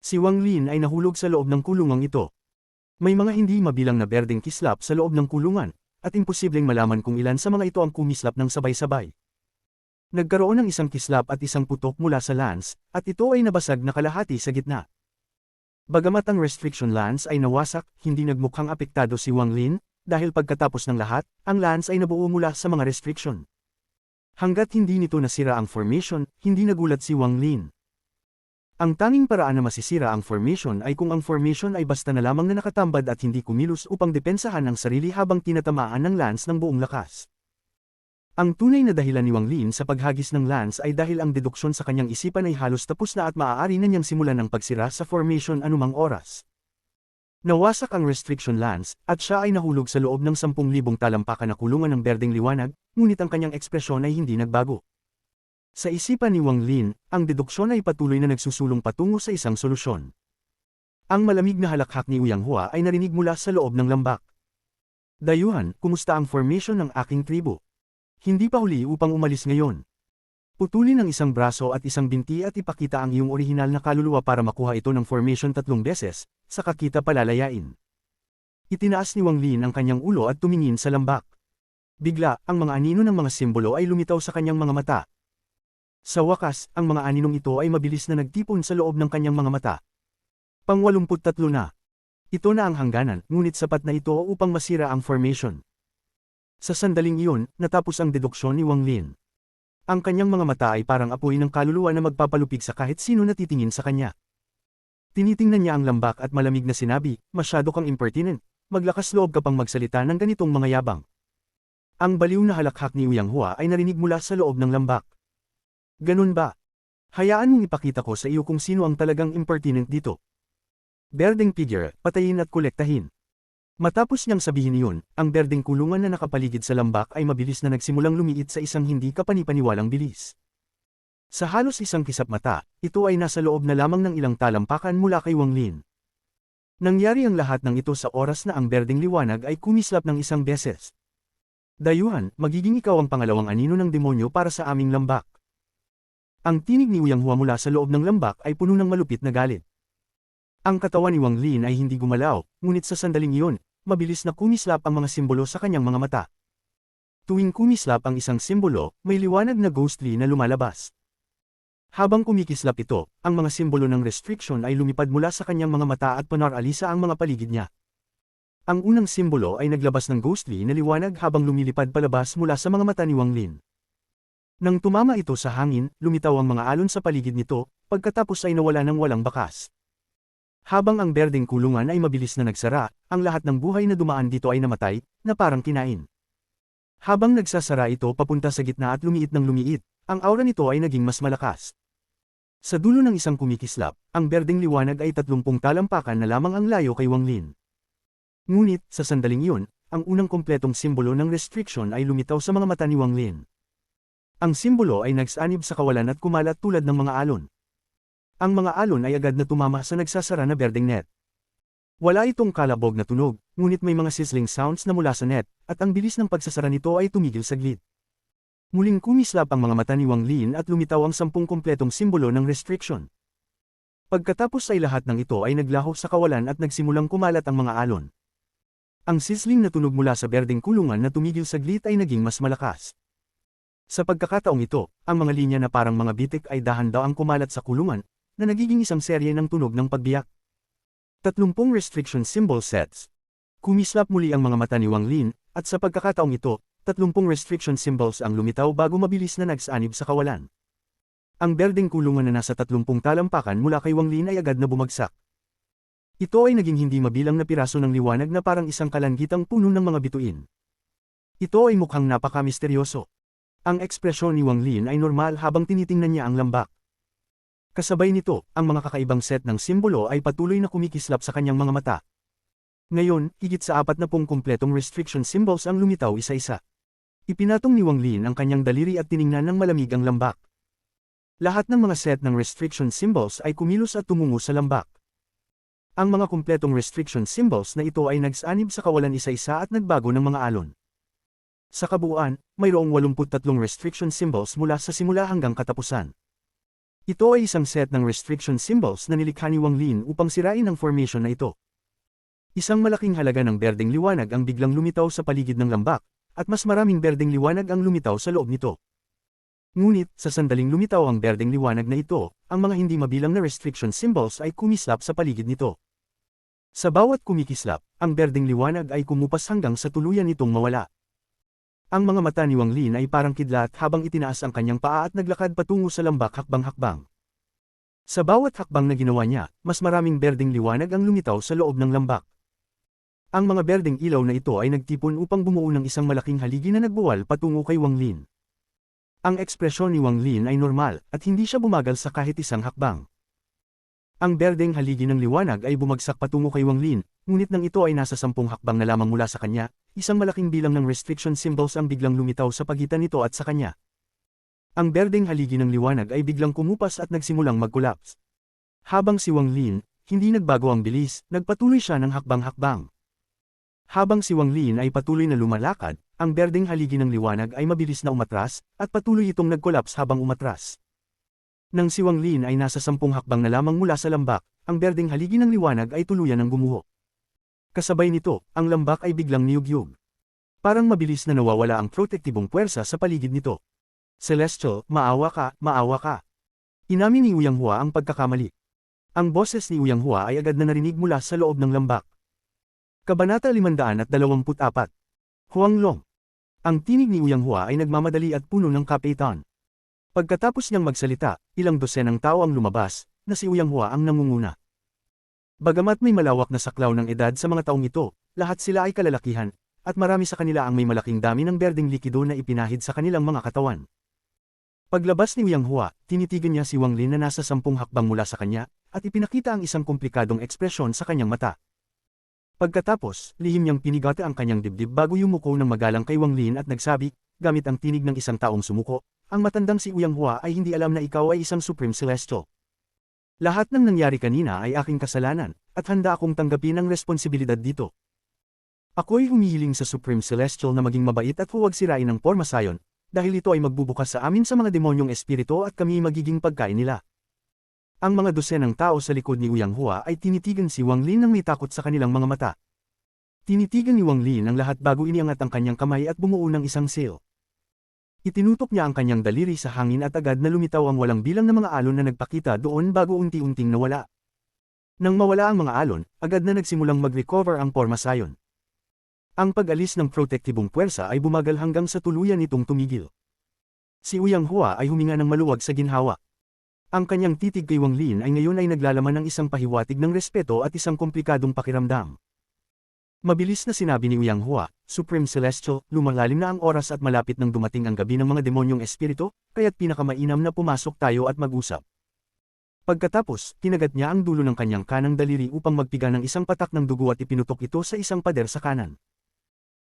[SPEAKER 1] Si Wang Lin ay nahulog sa loob ng kulungang ito. May mga hindi mabilang na berdeng kislap sa loob ng kulungan, at imposibleng malaman kung ilan sa mga ito ang kumislap ng sabay-sabay. Nagkaroon ng isang kislap at isang putok mula sa lance, at ito ay nabasag na kalahati sa gitna. Bagamat ang restriction lance ay nawasak, hindi nagmukhang apektado si Wang Lin, dahil pagkatapos ng lahat, ang lance ay nabuo mula sa mga restriction. Hanggat hindi nito nasira ang formation, hindi nagulat si Wang Lin. Ang tanging paraan na masisira ang formation ay kung ang formation ay basta na lamang na nakatambad at hindi kumilos upang depensahan ang sarili habang tinatamaan ng lance ng buong lakas. Ang tunay na dahilan ni Wang Lin sa paghagis ng lance ay dahil ang deduksyon sa kanyang isipan ay halos tapos na at maaari na niyang simulan ang pagsira sa formation anumang oras. Nawasak ang restriction lance, at siya ay nahulog sa loob ng 10,000 talampakan na kulungan ng berdeng liwanag, ngunit ang kanyang ekspresyon ay hindi nagbago. Sa isipan ni Wang Lin, ang deduksyon ay patuloy na nagsusulong patungo sa isang solusyon. Ang malamig na halakhak ni Uyang Hua ay narinig mula sa loob ng lambak. "Dayuhan, kumusta ang formation ng aking tribo? Hindi pa huli upang umalis ngayon. Putulin ang isang braso at isang binti at ipakita ang iyong orihinal na kaluluwa para makuha ito ng formation 3 beses, saka kita palalayain." Itinaas ni Wang Lin ang kanyang ulo at tumingin sa lambak. Bigla, ang mga anino ng mga simbolo ay lumitaw sa kanyang mga mata. Sa wakas, ang mga aninong ito ay mabilis na nagtipon sa loob ng kanyang mga mata. Pang-83 na. Ito na ang hangganan, ngunit sapat na ito upang masira ang formation. Sa sandaling iyon, natapos ang deduksyon ni Wang Lin. Ang kanyang mga mata ay parang apoy ng kaluluwa na magpapalupig sa kahit sino na titingin sa kanya. Tinitingnan niya ang lambak at malamig na sinabi, "Masyado kang impertinent, maglakas loob ka pang magsalita ng ganitong mga yabang." Ang baliw na halakhak ni Uyang Hua ay narinig mula sa loob ng lambak. "Ganun ba? Hayaan mong ipakita ko sa iyo kung sino ang talagang impertinent dito. Berdeng figure, patayin at kolektahin." Matapos niyang sabihin iyon, ang berdeng kulungan na nakapaligid sa lambak ay mabilis na nagsimulang lumiit sa isang hindi kapanipaniwalang bilis. Sa halos isang kisap mata, ito ay nasa loob na lamang ng ilang talampakan mula kay Wang Lin. Nangyari ang lahat ng ito sa oras na ang berdeng liwanag ay kumislap ng isang beses. "Dayuhan, magiging ikaw ang pangalawang anino ng demonyo para sa aming lambak." Ang tinig ni Uyang Hua mula sa loob ng lambak ay puno ng malupit na galit. Ang katawan ni Wang Lin ay hindi gumalaw, ngunit sa sandaling iyon, mabilis na kumislap ang mga simbolo sa kanyang mga mata. Tuwing kumislap ang isang simbolo, may liwanag na ghostly na lumalabas. Habang kumikislap ito, ang mga simbolo ng restriction ay lumipad mula sa kanyang mga mata at panaralisa ang mga paligid niya. Ang unang simbolo ay naglabas ng ghostly na liwanag habang lumilipad palabas mula sa mga mata ni Wang Lin. Nang tumama ito sa hangin, lumitaw ang mga alon sa paligid nito, pagkatapos ay nawala ng walang bakas. Habang ang berdeng kulungan ay mabilis na nagsara, ang lahat ng buhay na dumaan dito ay namatay, na parang kinain. Habang nagsasara ito papunta sa gitna at lumiit ng lumiit, ang aura nito ay naging mas malakas. Sa dulo ng isang kumikislap, ang berdeng liwanag ay 30 talampakan na lamang ang layo kay Wang Lin. Ngunit, sa sandaling iyon, ang unang kompletong simbolo ng restriction ay lumitaw sa mga mata ni Wang Lin. Ang simbolo ay nagsanib sa kawalan at kumalat tulad ng mga alon. Ang mga alon ay agad na tumama sa nagsasara na berdeng net. Wala itong kalabog na tunog, ngunit may mga sizzling sounds na mula sa net, at ang bilis ng pagsasara nito ay tumigil saglit. Muling kumislap ang mga mata ni Wang Lin at lumitaw ang 10 kompletong simbolo ng restriction. Pagkatapos ay lahat ng ito ay naglaho sa kawalan at nagsimulang kumalat ang mga alon. Ang sizzling na tunog mula sa berdeng kulungan na tumigil saglit ay naging mas malakas. Sa pagkakataong ito, ang mga linya na parang mga bitik ay dahan-daang kumalat sa kulungan, na nagiging isang serye ng tunog ng pagbiyak. 30 restriction symbol sets. Kumislap muli ang mga mata ni Wang Lin, at sa pagkakataong ito, 30 restriction symbols ang lumitaw bago mabilis na nagsanib sa kawalan. Ang berdeng kulungan na nasa 30 talampakan mula kay Wang Lin ay agad na bumagsak. Ito ay naging hindi mabilang na piraso ng liwanag na parang isang kalanggitang puno ng mga bituin. Ito ay mukhang napaka-misteryoso. Ang ekspresyon ni Wang Lin ay normal habang tinitingnan niya ang lambak. Kasabay nito, ang mga kakaibang set ng simbolo ay patuloy na kumikislap sa kanyang mga mata. Ngayon, higit sa 40 kumpletong restriction symbols ang lumitaw isa-isa. Ipinatong ni Wang Lin ang kanyang daliri at tiningnan ng malamig ang lambak. Lahat ng mga set ng restriction symbols ay kumilos at tumungo sa lambak. Ang mga kumpletong restriction symbols na ito ay nagsanib sa kawalan isa-isa at nagbago ng mga alon. Sa kabuuan, mayroong 83 restriction symbols mula sa simula hanggang katapusan. Ito ay isang set ng restriction symbols na nilikha ni Wang Lin upang sirain ang formation na ito. Isang malaking halaga ng berdeng liwanag ang biglang lumitaw sa paligid ng lambak, at mas maraming berdeng liwanag ang lumitaw sa loob nito. Ngunit, sa sandaling lumitaw ang berdeng liwanag na ito, ang mga hindi mabilang na restriction symbols ay kumislap sa paligid nito. Sa bawat kumikislap, ang berdeng liwanag ay kumupas hanggang sa tuluyan nitong mawala. Ang mga mata ni Wang Lin ay parang kidlat habang itinaas ang kanyang paa at naglakad patungo sa lambak hakbang-hakbang. Sa bawat hakbang na ginawa niya, mas maraming berdeng liwanag ang lumitaw sa loob ng lambak. Ang mga berdeng ilaw na ito ay nagtipon upang bumuo ng isang malaking haligi na nagbuwal patungo kay Wang Lin. Ang ekspresyon ni Wang Lin ay normal, at hindi siya bumagal sa kahit isang hakbang. Ang berdeng haligi ng liwanag ay bumagsak patungo kay Wang Lin, ngunit nang ito ay nasa 10 hakbang na lamang mula sa kanya, isang malaking bilang ng restriction symbols ang biglang lumitaw sa pagitan nito at sa kanya. Ang berdeng haligi ng liwanag ay biglang kumupas at nagsimulang mag-collapse. Habang si Wang Lin, hindi nagbago ang bilis, nagpatuloy siya ng hakbang-hakbang. Habang si Wang Lin ay patuloy na lumalakad, ang berdeng haligi ng liwanag ay mabilis na umatras, at patuloy itong nag-collapse habang umatras. Nang si Wang Lin ay nasa 10 hakbang na lamang mula sa lambak, ang berdeng haligi ng liwanag ay tuluyan ng gumuho. Kasabay nito, ang lambak ay biglang niyugyug. Parang mabilis na nawawala ang protektibong puwersa sa paligid nito. Celestial, maawa ka, maawa ka. Inamin ni Uyang Hua ang pagkakamali. Ang boses ni Uyang Hua ay agad na narinig mula sa loob ng lambak. Kabanata 524. Huang Long. Ang tinig ni Uyang Hua ay nagmamadali at puno ng kapitan. Pagkatapos niyang magsalita, ilang dosenang tao ang lumabas, na si Uyang Hua ang nangunguna. Bagamat may malawak na saklaw ng edad sa mga taong ito, lahat sila ay kalalakihan, at marami sa kanila ang may malaking dami ng berdeng likido na ipinahid sa kanilang mga katawan. Paglabas ni Uyang Hua, tinitigan niya si Wang Lin na nasa 10 hakbang mula sa kanya, at ipinakita ang isang komplikadong ekspresyon sa kanyang mata. Pagkatapos, lihim niyang pinigate ang kanyang dibdib bago yumuko ng magalang kay Wang Lin at nagsabi, gamit ang tinig ng isang taong sumuko, ang matandang si Uyang Hua ay hindi alam na ikaw ay isang Supreme Celestial. Lahat ng nangyari kanina ay aking kasalanan, at handa akong tanggapin ang responsibilidad dito. Ako'y humihiling sa Supreme Celestial na maging mabait at huwag sirain ang Forma Sion, dahil ito ay magbubukas sa amin sa mga demonyong espiritu at kami magiging pagkain nila. Ang mga dosenang tao sa likod ni Uyang Hua ay tinitigan si Wang Lin nang may takot sa kanilang mga mata. Tinitigan ni Wang Lin ang lahat bago iniangat ang kanyang kamay at bumuo ng isang seal. Itinutok niya ang kanyang daliri sa hangin at agad na lumitaw ang walang bilang na mga alon na nagpakita doon bago unti-unting nawala. Nang mawala ang mga alon, agad na nagsimulang mag-recover ang Forma Sion. Ang pag-alis ng protektibong puwersa ay bumagal hanggang sa tuluyan nitong tumigil. Si Uyang Hua ay huminga ng maluwag sa ginhawa. Ang kanyang titig kay Wang Lin ay ngayon ay naglalaman ng isang pahiwatig ng respeto at isang komplikadong pakiramdam. Mabilis na sinabi ni Uyang Hua, Supreme Celestial, lumalalim na ang oras at malapit nang dumating ang gabi ng mga demonyong espiritu, kaya't pinakamainam na pumasok tayo at mag-usap. Pagkatapos, kinagat niya ang dulo ng kanyang kanang daliri upang magpiga ng isang patak ng dugo at ipinutok ito sa isang pader sa kanan.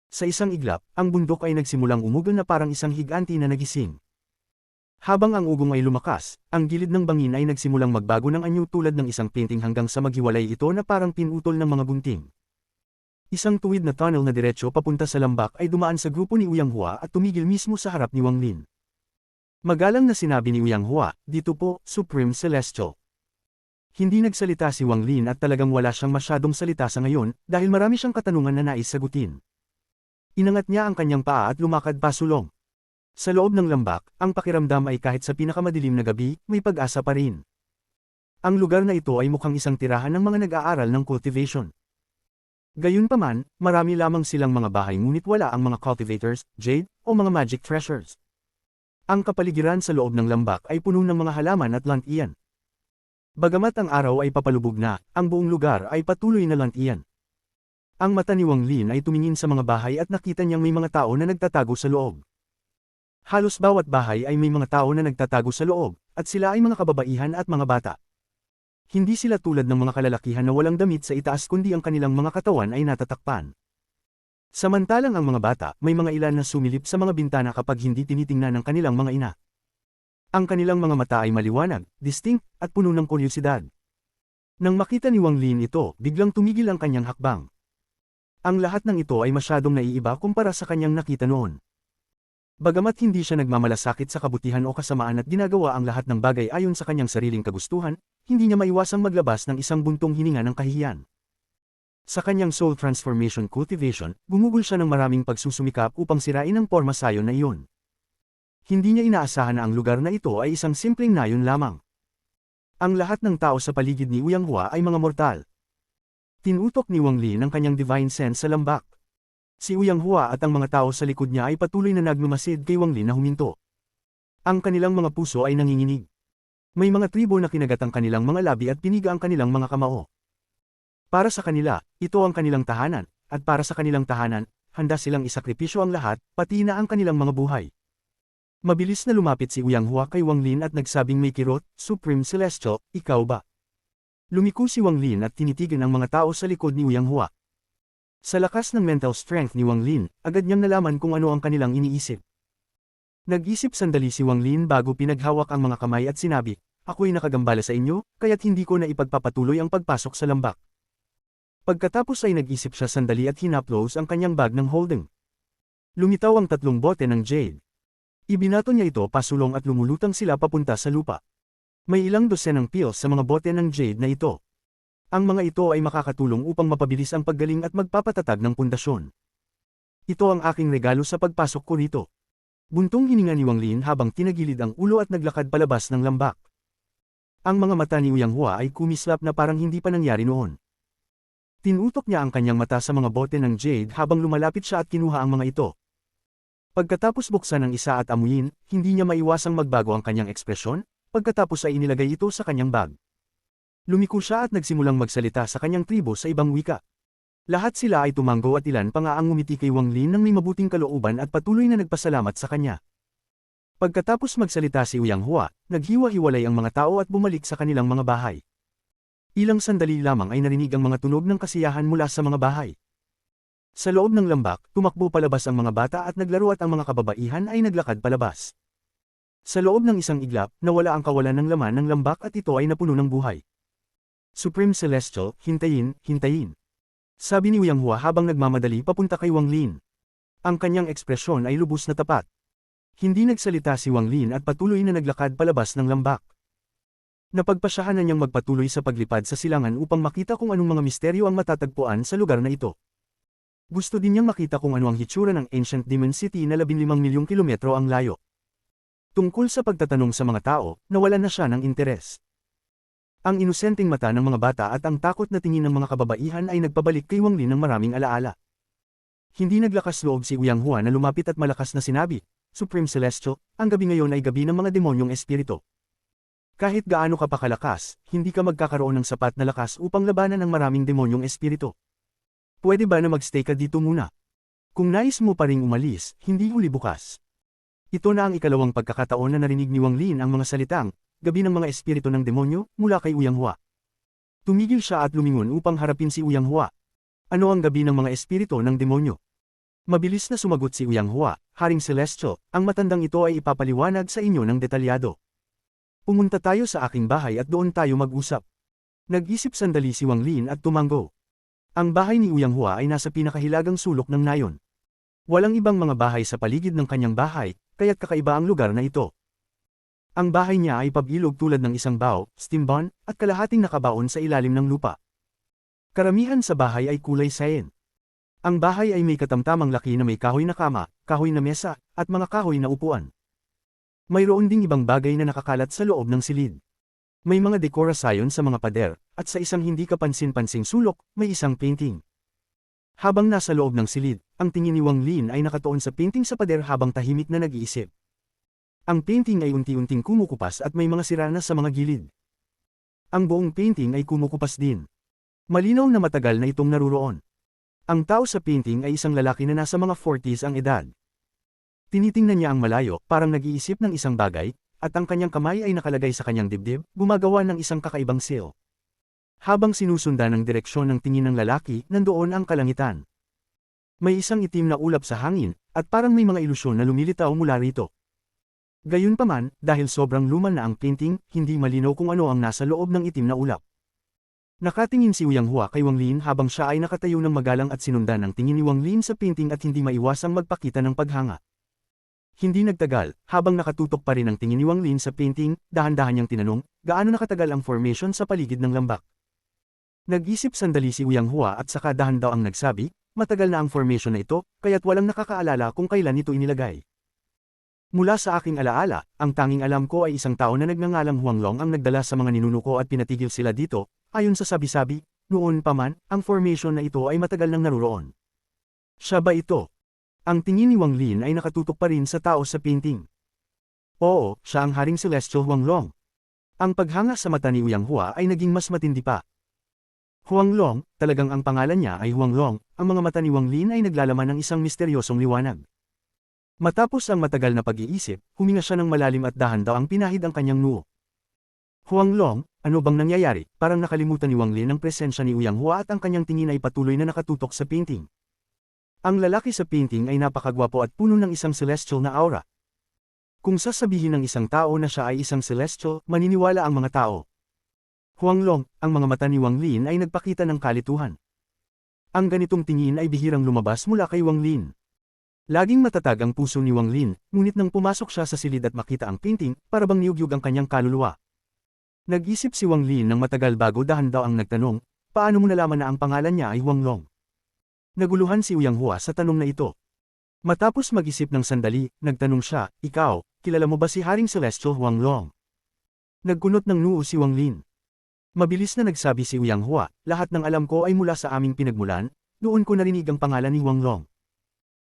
[SPEAKER 1] Sa isang iglap, ang bundok ay nagsimulang umugal na parang isang higanti na nagising. Habang ang ugong ay lumakas, ang gilid ng bangin ay nagsimulang magbago ng anyo tulad ng isang painting hanggang sa maghiwalay ito na parang pinutol ng mga gunting. Isang tuwid na tunnel na diretsyo papunta sa lambak ay dumaan sa grupo ni Uyang Hua at tumigil mismo sa harap ni Wang Lin. Magalang na sinabi ni Uyang Hua, dito po, Supreme Celestial. Hindi nagsalita si Wang Lin at talagang wala siyang masyadong salita sa ngayon dahil marami siyang katanungan na nais sagutin. Inangat niya ang kanyang paa at lumakad pasulong. Sa loob ng lambak, ang pakiramdam ay kahit sa pinakamadilim na gabi, may pag-asa pa rin. Ang lugar na ito ay mukhang isang tirahan ng mga nag-aaral ng cultivation. Gayunpaman, marami lamang silang mga bahay ngunit wala ang mga cultivators, jade, o mga magic treasures. Ang kapaligiran sa loob ng lambak ay puno ng mga halaman at lantian. Bagamat ang araw ay papalubog na, ang buong lugar ay patuloy na lantian. Ang mata ni Wang Lin ay tumingin sa mga bahay at nakita niyang may mga tao na nagtatago sa loob. Halos bawat bahay ay may mga tao na nagtatago sa loob, at sila ay mga kababaihan at mga bata. Hindi sila tulad ng mga kalalakihan na walang damit sa itaas kundi ang kanilang mga katawan ay natatakpan. Samantalang ang mga bata, may mga ilan na sumilip sa mga bintana kapag hindi tinitingnan ng kanilang mga ina. Ang kanilang mga mata ay maliwanag, distinct, at puno ng kuryosidad. Nang makita ni Wang Lin ito, biglang tumigil ang kanyang hakbang. Ang lahat ng ito ay masyadong naiiba kumpara sa kanyang nakita noon. Bagamat hindi siya nagmamalasakit sa kabutihan o kasamaan at ginagawa ang lahat ng bagay ayon sa kanyang sariling kagustuhan, hindi niya maiwasang maglabas ng isang buntong hininga ng kahihiyan. Sa kanyang soul transformation cultivation, gumugol siya ng maraming pagsusumikap upang sirain ang Forma Sion na iyon. Hindi niya inaasahan na ang lugar na ito ay isang simpleng nayon lamang. Ang lahat ng tao sa paligid ni Uyang Hua ay mga mortal. Tinutok ni Wang Lin ang kanyang divine sense sa lambak. Si Uyang Hua at ang mga tao sa likod niya ay patuloy na nagmamasid kay Wang Lin na huminto. Ang kanilang mga puso ay nanginginig. May mga tribo na kinagat ang kanilang mga labi at piniga ang kanilang mga kamao. Para sa kanila, ito ang kanilang tahanan, at para sa kanilang tahanan, handa silang isakripisyo ang lahat, pati na ang kanilang mga buhay. Mabilis na lumapit si Uyang Hua kay Wang Lin at nagsabing may kirot, Supreme Celestial, ikaw ba? Lumiko si Wang Lin at tinitigan ang mga tao sa likod ni Uyang Hua. Sa lakas ng mental strength ni Wang Lin, agad niyang nalaman kung ano ang kanilang iniisip. Nag-isip sandali si Wang Lin bago pinaghawak ang mga kamay at sinabi, ako'y nakagambala sa inyo, kaya't hindi ko na ipagpapatuloy ang pagpasok sa lambak. Pagkatapos ay nag-isip siya sandali at hinaplos ang kanyang bag ng holding. Lumitaw ang 3 bote ng jade. Ibinato niya ito pasulong at lumulutang sila papunta sa lupa. May ilang dosenang pills sa mga bote ng jade na ito. Ang mga ito ay makakatulong upang mapabilis ang paggaling at magpapatatag ng pundasyon. Ito ang aking regalo sa pagpasok ko rito. Buntong hininga ni Wang Lin habang tinagilid ang ulo at naglakad palabas ng lambak. Ang mga mata ni Uyang Hua ay kumislap na parang hindi pa nangyari noon. Tinutok niya ang kanyang mata sa mga bote ng jade habang lumalapit siya at kinuha ang mga ito. Pagkatapos buksan ang isa at amuyin, hindi niya maiwasang magbago ang kanyang ekspresyon, pagkatapos ay inilagay ito sa kanyang bag. Lumiko siya at nagsimulang magsalita sa kanyang tribo sa ibang wika. Lahat sila ay tumanggo at ilan pa nga ang ngumiti kay Wang Lin ng may mabuting kalooban at patuloy na nagpasalamat sa kanya. Pagkatapos magsalita si Uyang Hua, naghiwa-hiwalay ang mga tao at bumalik sa kanilang mga bahay. Ilang sandali lamang ay narinig ang mga tunog ng kasiyahan mula sa mga bahay. Sa loob ng lambak, tumakbo palabas ang mga bata at naglaro at ang mga kababaihan ay naglakad palabas. Sa loob ng isang iglap, nawala ang kawalan ng laman ng lambak at ito ay napuno ng buhay. Supreme Celestial, hintayin, hintayin. Sabi ni Uyang Hua habang nagmamadali papunta kay Wang Lin. Ang kanyang ekspresyon ay lubos na tapat. Hindi nagsalita si Wang Lin at patuloy na naglakad palabas ng lambak. Napagpasyahan na niyang magpatuloy sa paglipad sa silangan upang makita kung anong mga misteryo ang matatagpuan sa lugar na ito. Gusto din niyang makita kung ano ang hitsura ng Ancient Demon City na 15 milyong kilometro ang layo. Tungkol sa pagtatanong sa mga tao, nawalan na siya ng interes. Ang inosenteng mata ng mga bata at ang takot na tingin ng mga kababaihan ay nagpabalik kay Wang Lin ng maraming alaala. Hindi naglakas loob si Uyang Hua na lumapit at malakas na sinabi, Supreme Celestial, ang gabi ngayon ay gabi ng mga demonyong espiritu. Kahit gaano ka pa kalakas, hindi ka magkakaroon ng sapat na lakas upang labanan ang maraming demonyong espiritu. Pwede ba na magstay ka dito muna? Kung nais mo pa ring umalis, hindi huli bukas. Ito na ang ikalawang pagkakataon na narinig ni Wang Lin ang mga salitang, gabi ng mga espiritu ng demonyo, mula kay Uyang Hua. Tumigil siya at lumingon upang harapin si Uyang Hua. Ano ang gabi ng mga espiritu ng demonyo? Mabilis na sumagot si Uyang Hua, Haring Celestial, ang matandang ito ay ipapaliwanag sa inyo ng detalyado. Pumunta tayo sa aking bahay at doon tayo mag-usap. Nag-isip sandali si Wang Lin at tumanggo. Ang bahay ni Uyang Hua ay nasa pinakahilagang sulok ng nayon. Walang ibang mga bahay sa paligid ng kanyang bahay, kaya't kakaiba ang lugar na ito. Ang bahay niya ay pabilog tulad ng isang bao, steam barn, at kalahating nakabaon sa ilalim ng lupa. Karamihan sa bahay ay kulay sayen. Ang bahay ay may katamtamang laki na may kahoy na kama, kahoy na mesa, at mga kahoy na upuan. Mayroon ding ibang bagay na nakakalat sa loob ng silid. May mga dekorasyon sa mga pader, at sa isang hindi kapansin-pansing sulok, may isang painting. Habang nasa loob ng silid, ang tingin ni Wang Lin ay nakatuon sa painting sa pader habang tahimik na nag-iisip. Ang painting ay unti-unting kumukupas at may mga sira na sa mga gilid. Ang buong painting ay kumukupas din. Malinaw na matagal na itong naruroon. Ang tao sa painting ay isang lalaki na nasa mga 40s ang edad. Tinitingnan niya ang malayo, parang nag-iisip ng isang bagay, at ang kanyang kamay ay nakalagay sa kanyang dibdib, gumagawa ng isang kakaibang seal. Habang sinusundan ang direksyon ng tingin ng lalaki, nandoon ang kalangitan. May isang itim na ulap sa hangin, at parang may mga ilusyon na lumilitaw mula rito. Gayunpaman, dahil sobrang luma na ang painting, hindi malinaw kung ano ang nasa loob ng itim na ulap. Nakatingin si Uyang Hua kay Wang Lin habang siya ay nakatayo ng magalang at sinundan ang tingin ni Wang Lin sa painting at hindi maiwasang magpakita ng paghanga. Hindi nagtagal, habang nakatutok pa rin ang tingin ni Wang Lin sa painting, dahan-dahan niyang tinanong, gaano nakatagal ang formation sa paligid ng lambak. Nag-isip sandali si Uyang Hua at saka dahan daw ang nagsabi, matagal na ang formation na ito, kaya't walang nakakaalala kung kailan ito inilagay. Mula sa aking alaala, ang tanging alam ko ay isang tao na nagngangalang Huanglong ang nagdala sa mga ninuno ko at pinatigil sila dito, ayon sa sabi-sabi, noon pa man, ang formation na ito ay matagal nang naruroon. Siya ba ito? Ang tingin ni Wang Lin ay nakatutok pa rin sa tao sa painting. Oo, siya ang Haring Celestial Huanglong. Ang paghanga sa mata ni Uyang Hua ay naging mas matindi pa. Huanglong, talagang ang pangalan niya ay Huanglong, ang mga mata ni Wang Lin ay naglalaman ng isang misteryosong liwanag. Matapos ang matagal na pag-iisip, huminga siya ng malalim at dahan-daw ang pinahid ang kanyang noo. Huanglong, ano bang nangyayari? Parang nakalimutan ni Wang Lin ang presensya ni Uyang Hua at ang kanyang tingin ay patuloy na nakatutok sa painting. Ang lalaki sa painting ay napakagwapo at puno ng isang celestial na aura. Kung sasabihin ng isang tao na siya ay isang celestial, maniniwala ang mga tao. Huanglong, ang mga mata ni Wang Lin ay nagpakita ng kalituhan. Ang ganitong tingin ay bihirang lumabas mula kay Wang Lin. Laging matatag ang puso ni Wang Lin, ngunit nang pumasok siya sa silid at makita ang painting, para bang niyugyug ang kanyang kaluluwa. Nag-isip si Wang Lin ng matagal bago dahan-daw ang nagtanong, paano mo nalaman na ang pangalan niya ay Huanglong? Naguluhan si Uyang Hua sa tanong na ito. Matapos mag-isip ng sandali, nagtanong siya, ikaw, kilala mo ba si Haring Celestial Huanglong? Nagkunot ng noo si Wang Lin. Mabilis na nagsabi si Uyang Hua, lahat ng alam ko ay mula sa aming pinagmulan, doon ko narinig ang pangalan ni Huanglong.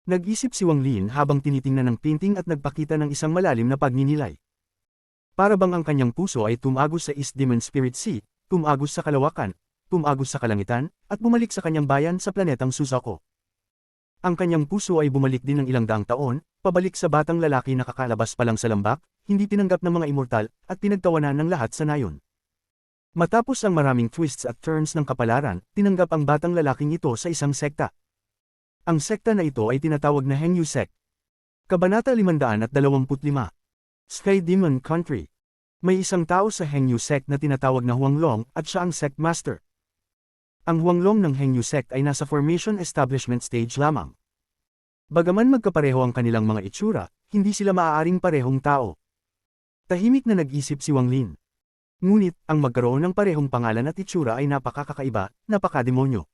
[SPEAKER 1] Nag-isip si Wang Lin habang tinitingnan ng painting at nagpakita ng isang malalim na pagninilay. Para bang ang kanyang puso ay tumagos sa East Demon Spirit Sea, tumagos sa kalawakan, tumagos sa kalangitan, at bumalik sa kanyang bayan sa planetang Suzaku. Ang kanyang puso ay bumalik din ng ilang daang taon, pabalik sa batang lalaki na kakalabas pa lang sa lambak, hindi tinanggap ng mga immortal, at pinagtawanan ng lahat sa nayon. Matapos ang maraming twists at turns ng kapalaran, tinanggap ang batang lalaking ito sa isang sekta. Ang sekta na ito ay tinatawag na Hengyu Sect. Kabanata 525. Sky Demon Country. May isang tao sa Hengyu Sect na tinatawag na Huanglong at siya ang Sect Master. Ang Huanglong ng Hengyu Sect ay nasa formation establishment stage lamang. Bagaman magkapareho ang kanilang mga itsura, hindi sila maaaring parehong tao. Tahimik na nag-isip si Wang Lin. Ngunit, ang magkaroon ng parehong pangalan at itsura ay napakakaiba, napakademonyo.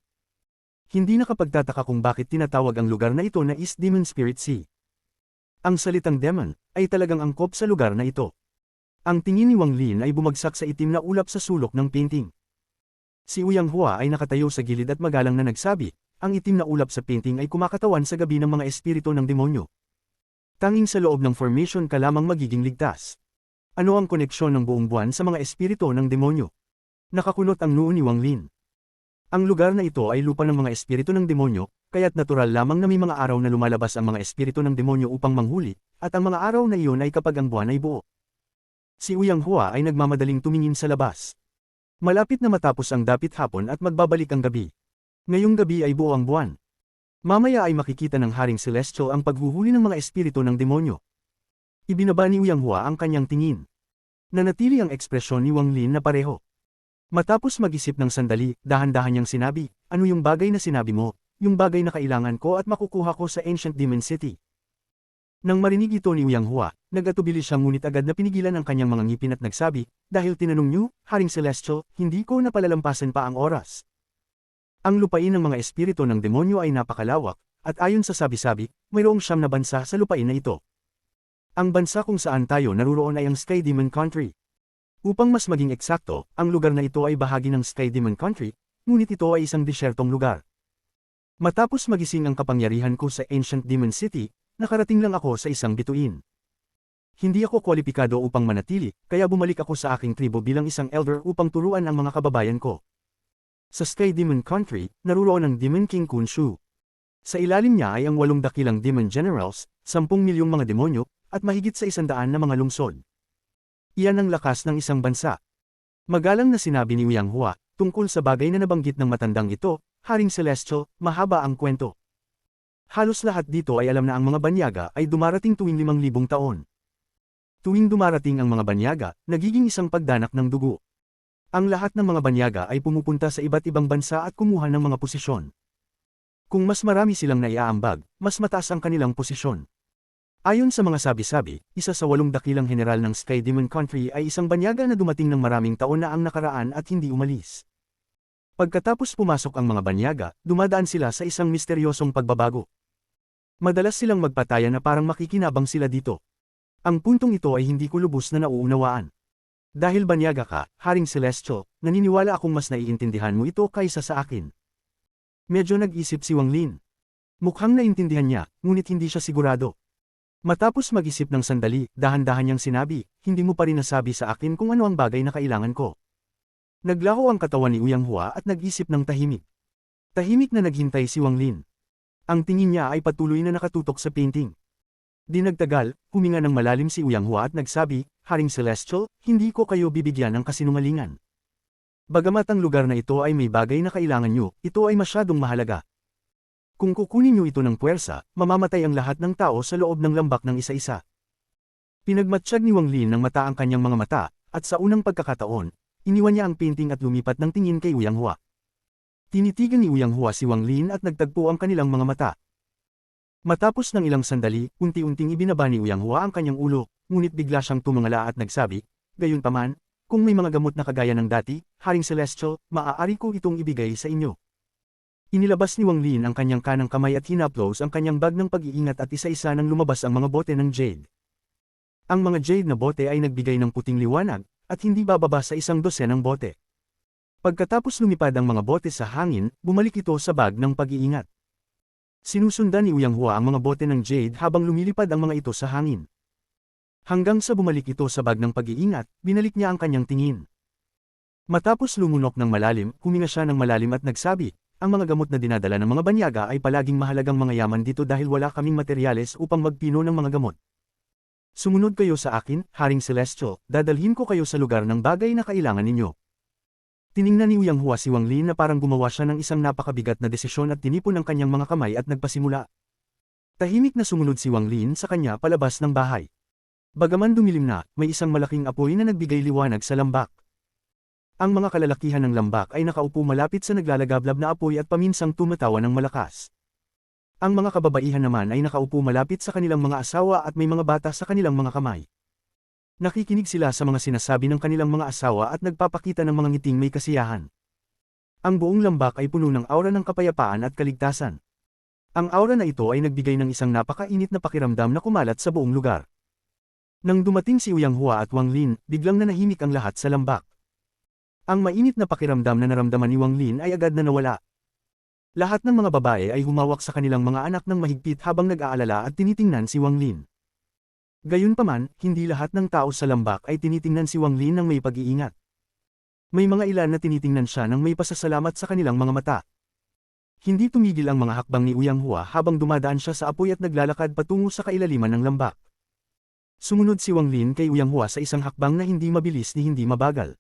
[SPEAKER 1] Hindi nakapagtataka kung bakit tinatawag ang lugar na ito na East Demon Spirit Sea. Ang salitang demon ay talagang angkop sa lugar na ito. Ang tingin ni Wang Lin ay bumagsak sa itim na ulap sa sulok ng painting. Si Uyang Hua ay nakatayo sa gilid at magalang na nagsabi, ang itim na ulap sa painting ay kumakatawan sa gabi ng mga espiritu ng demonyo. Tanging sa loob ng formation ka lamang magiging ligtas. Ano ang koneksyon ng buong buwan sa mga espiritu ng demonyo? Nakakunot ang noo ni Wang Lin. Ang lugar na ito ay lupa ng mga espiritu ng demonyo, kaya't natural lamang na may mga araw na lumalabas ang mga espiritu ng demonyo upang manghuli, at ang mga araw na iyon ay kapag ang buwan ay buo. Si Uyang Hua ay nagmamadaling tumingin sa labas. Malapit na matapos ang dapit hapon at magbabalik ang gabi. Ngayong gabi ay buo ang buwan. Mamaya ay makikita ng Haring Celestial ang paghuhuli ng mga espiritu ng demonyo. Ibinaba ni Uyang Hua ang kanyang tingin. Nanatili ang ekspresyon ni Wang Lin na pareho. Matapos mag-isip ng sandali, dahan-dahan niyang sinabi, ano yung bagay na sinabi mo, yung bagay na kailangan ko at makukuha ko sa Ancient Demon City. Nang marinig ito ni Uyang Hua, nag-atubili siya ngunit agad na pinigilan ang kanyang mga ngipin at nagsabi, dahil tinanong niyo, Haring Celestial, hindi ko napalalampasan pa ang oras. Ang lupain ng mga espiritu ng demonyo ay napakalawak, at ayon sa sabi-sabi, mayroong 9 na bansa sa lupain na ito. Ang bansa kung saan tayo naruroon ay ang Sky Demon Country. Upang mas maging eksakto, ang lugar na ito ay bahagi ng Sky Demon Country, ngunit ito ay isang disyertong lugar. Matapos magising ang kapangyarihan ko sa Ancient Demon City, nakarating lang ako sa isang bituin. Hindi ako kwalipikado upang manatili, kaya bumalik ako sa aking tribo bilang isang elder upang turuan ang mga kababayan ko. Sa Sky Demon Country, naruroon ang Demon King Khonshu. Sa ilalim niya ay ang 8 dakilang Demon Generals, 10 milyong mga demonyo, at mahigit sa 100 na mga lungsod. Iyan ang lakas ng isang bansa. Magalang na sinabi ni Uyang Hua, tungkol sa bagay na nabanggit ng matandang ito, Haring Celestial, mahaba ang kwento. Halos lahat dito ay alam na ang mga banyaga ay dumarating tuwing 5,000 taon. Tuwing dumarating ang mga banyaga, nagiging isang pagdanak ng dugo. Ang lahat ng mga banyaga ay pumupunta sa iba't ibang bansa at kumuha ng mga posisyon. Kung mas marami silang naiaambag, mas mataas ang kanilang posisyon. Ayon sa mga sabi-sabi, isa sa 8 dakilang general ng Sky Demon Country ay isang banyaga na dumating ng maraming taon na ang nakaraan at hindi umalis. Pagkatapos pumasok ang mga banyaga, dumadaan sila sa isang misteryosong pagbabago. Madalas silang magpataya na parang makikinabang sila dito. Ang puntong ito ay hindi ko lubos na nauunawaan. Dahil banyaga ka, Haring Celestial, naniniwala akong mas naiintindihan mo ito kaysa sa akin. Medyo nag-isip si Wang Lin. Mukhang naintindihan niya, ngunit hindi siya sigurado. Matapos mag-isip ng sandali, dahan-dahan niyang sinabi, hindi mo pa rin nasabi sa akin kung ano ang bagay na kailangan ko. Naglaho ang katawan ni Uyang Hua at nag-isip ng tahimik. Tahimik na naghintay si Wang Lin. Ang tingin niya ay patuloy na nakatutok sa painting. Di nagtagal, huminga ng malalim si Uyang Hua at nagsabi, Haring Celestial, hindi ko kayo bibigyan ng kasinungalingan. Bagamat ang lugar na ito ay may bagay na kailangan nyo, ito ay masyadong mahalaga. Kung kukunin nyo ito ng puwersa, mamamatay ang lahat ng tao sa loob ng lambak ng isa-isa. Pinagmatsyag ni Wang Lin ng mata ang kanyang mga mata, at sa unang pagkakataon, iniwan niya ang painting at lumipat ng tingin kay Uyang Hua. Tinitigan ni Uyang Hua si Wang Lin at nagtagpo ang kanilang mga mata. Matapos ng ilang sandali, unti-unting ibinaba ni Uyang Hua ang kanyang ulo, ngunit bigla siyang tumangala at nagsabi, Gayunpaman, kung may mga gamot na kagaya ng dati, Haring Celestial, maaari ko itong ibigay sa inyo. Inilabas ni Wang Lin ang kanyang kanang kamay at hinaplos ang kanyang bag ng pag-iingat at isa-isa nang lumabas ang mga bote ng jade. Ang mga jade na bote ay nagbigay ng puting liwanag, at hindi bababa sa 100 ng bote. Pagkatapos lumipad ang mga bote sa hangin, bumalik ito sa bag ng pag-iingat. Sinusundan ni Uyang Hua ang mga bote ng jade habang lumilipad ang mga ito sa hangin. Hanggang sa bumalik ito sa bag ng pag-iingat, binalik niya ang kanyang tingin. Matapos lumunok ng malalim, huminga siya ng malalim at nagsabi, ang mga gamot na dinadala ng mga banyaga ay palaging mahalagang mga yaman dito dahil wala kaming materyales upang magpino ng mga gamot. Sumunod kayo sa akin, Haring Celestial, dadalhin ko kayo sa lugar ng bagay na kailangan ninyo. Tiningnan ni Uyang Hua si Wang Lin na parang gumawa siya ng isang napakabigat na desisyon at tinipon ang kanyang mga kamay at nagpasimula. Tahimik na sumunod si Wang Lin sa kanya palabas ng bahay. Bagaman dumilim na, may isang malaking apoy na nagbigay liwanag sa lambak. Ang mga kalalakihan ng lambak ay nakaupo malapit sa naglalagablab na apoy at paminsang tumatawa ng malakas. Ang mga kababaihan naman ay nakaupo malapit sa kanilang mga asawa at may mga bata sa kanilang mga kamay. Nakikinig sila sa mga sinasabi ng kanilang mga asawa at nagpapakita ng mga ngiting may kasiyahan. Ang buong lambak ay puno ng aura ng kapayapaan at kaligtasan. Ang aura na ito ay nagbigay ng isang napakainit na pakiramdam na kumalat sa buong lugar. Nang dumating si Uyang Hua at Wang Lin, biglang nanahimik ang lahat sa lambak. Ang mainit na pakiramdam na naramdaman ni Wang Lin ay agad na nawala. Lahat ng mga babae ay humawak sa kanilang mga anak ng mahigpit habang nag-aalala at tinitingnan si Wang Lin. Gayunpaman, hindi lahat ng tao sa lambak ay tinitingnan si Wang Lin ng may pag-iingat. May mga ilan na tinitingnan siya ng may pasasalamat sa kanilang mga mata. Hindi tumigil ang mga hakbang ni Uyang Hua habang dumadaan siya sa apoy at naglalakad patungo sa kailaliman ng lambak. Sumunod si Wang Lin kay Uyang Hua sa isang hakbang na hindi mabilis ni hindi mabagal.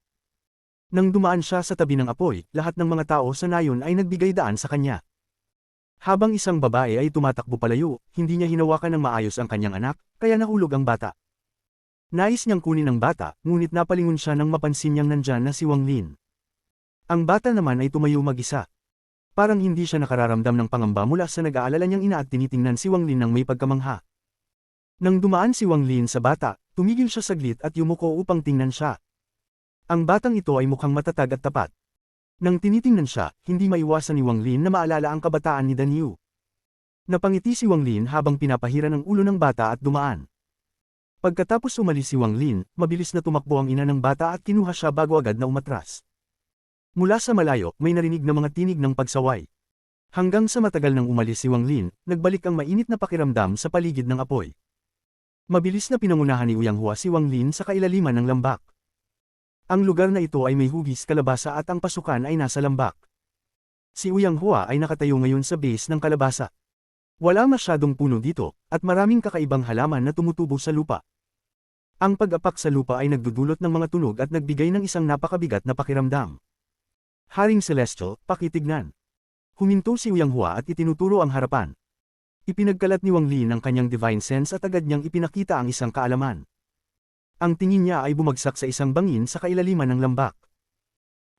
[SPEAKER 1] Nang dumaan siya sa tabi ng apoy, lahat ng mga tao sa nayon ay nagbigay daan sa kanya. Habang isang babae ay tumatakbo palayo, hindi niya hinawakan ng maayos ang kanyang anak, kaya nahulog ang bata. Nais niyang kunin ang bata, ngunit napalingon siya nang mapansin niyang nandyan na si Wang Lin. Ang bata naman ay tumayo mag-isa. Parang hindi siya nakararamdam ng pangamba mula sa nag-aalala niyang ina at tinitingnan si Wang Lin ng may pagkamangha. Nang dumaan si Wang Lin sa bata, tumigil siya saglit at yumuko upang tingnan siya. Ang batang ito ay mukhang matatag at tapat. Nang tinitingnan siya, hindi maiwasan ni Wang Lin na maalala ang kabataan ni Dan Yu. Napangiti si Wang Lin habang pinapahiran ang ulo ng bata at dumaan. Pagkatapos umalis si Wang Lin, mabilis na tumakbo ang ina ng bata at kinuha siya bago agad na umatras. Mula sa malayo, may narinig na mga tinig ng pagsaway. Hanggang sa matagal nang umalis si Wang Lin, nagbalik ang mainit na pakiramdam sa paligid ng apoy. Mabilis na pinangunahan ni Uyang Hua si Wang Lin sa kailaliman ng lambak. Ang lugar na ito ay may hugis kalabasa at ang pasukan ay nasa lambak. Si Uyang Hua ay nakatayo ngayon sa base ng kalabasa. Wala masyadong puno dito, at maraming kakaibang halaman na tumutubo sa lupa. Ang pag-apak sa lupa ay nagdudulot ng mga tunog at nagbigay ng isang napakabigat na pakiramdam. Haring Celestial, pakitignan. Huminto si Uyang Hua at itinuturo ang harapan. Ipinagkalat ni Wang Lin ang kanyang divine sense at agad niyang ipinakita ang isang kaalaman. Ang tingin niya ay bumagsak sa isang bangin sa kailaliman ng lambak.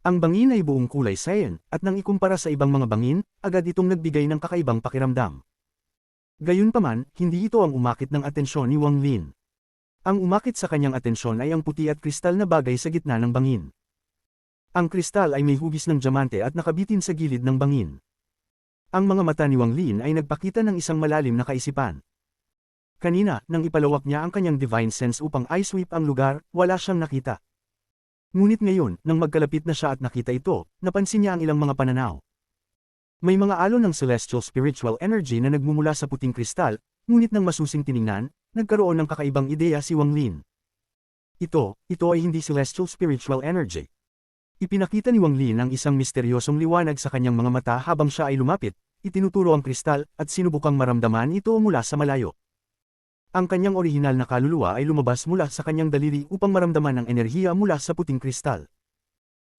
[SPEAKER 1] Ang bangin ay buong kulay cyan, at nang ikumpara sa ibang mga bangin, agad itong nagbigay ng kakaibang pakiramdam. Gayunpaman, hindi ito ang umakit ng atensyon ni Wang Lin. Ang umakit sa kanyang atensyon ay ang puti at kristal na bagay sa gitna ng bangin. Ang kristal ay may hugis ng diamante at nakabitin sa gilid ng bangin. Ang mga mata ni Wang Lin ay nagpakita ng isang malalim na kaisipan. Kanina, nang ipalawak niya ang kanyang divine sense upang eye-sweep ang lugar, wala siyang nakita. Ngunit ngayon, nang magkalapit na siya at nakita ito, napansin niya ang ilang mga pananaw. May mga alon ng celestial spiritual energy na nagmumula sa puting kristal, ngunit nang masusing tiningnan, nagkaroon ng kakaibang ideya si Wang Lin. Ito ay hindi celestial spiritual energy. Ipinakita ni Wang Lin ang isang misteryosong liwanag sa kanyang mga mata habang siya ay lumapit, itinuturo ang kristal, at sinubukang maramdaman ito mula sa malayo. Ang kanyang orihinal na kaluluwa ay lumabas mula sa kanyang daliri upang maramdaman ang enerhiya mula sa puting kristal.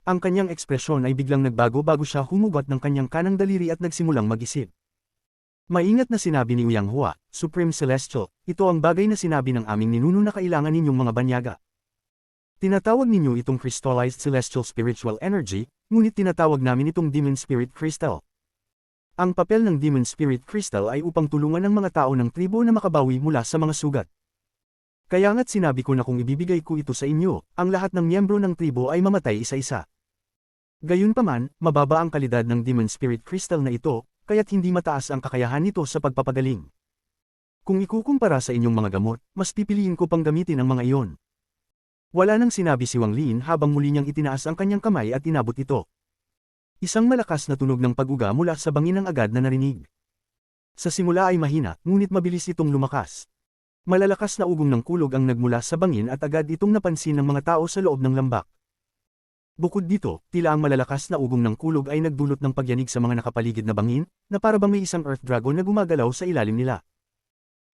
[SPEAKER 1] Ang kanyang ekspresyon ay biglang nagbago bago siya humugot ng kanyang kanang daliri at nagsimulang mag-isip. Maingat na sinabi ni Yang Hua, Supreme Celestial, ito ang bagay na sinabi ng aming ninuno na kailangan ninyong mga banyaga. Tinatawag ninyo itong crystallized celestial spiritual energy, ngunit tinatawag namin itong demon spirit crystal. Ang papel ng demon spirit crystal ay upang tulungan ang mga tao ng tribo na makabawi mula sa mga sugat. Kaya nga't sinabi ko na kung ibibigay ko ito sa inyo, ang lahat ng miyembro ng tribo ay mamatay isa-isa. Gayunpaman, mababa ang kalidad ng demon spirit crystal na ito, kaya't hindi mataas ang kakayahan nito sa pagpapagaling. Kung ikukumpara sa inyong mga gamot, mas pipiliin ko pang gamitin ang mga iyon. Wala nang sinabi si Wang Lin habang muli niyang itinaas ang kanyang kamay at inabot ito. Isang malakas na tunog ng pag-uga mula sa bangin ang agad na narinig. Sa simula ay mahina, ngunit mabilis itong lumakas. Malalakas na ugong ng kulog ang nagmula sa bangin at agad itong napansin ng mga tao sa loob ng lambak. Bukod dito, tila ang malalakas na ugong ng kulog ay nagdulot ng pagyanig sa mga nakapaligid na bangin, na para bang may isang earth dragon na gumagalaw sa ilalim nila.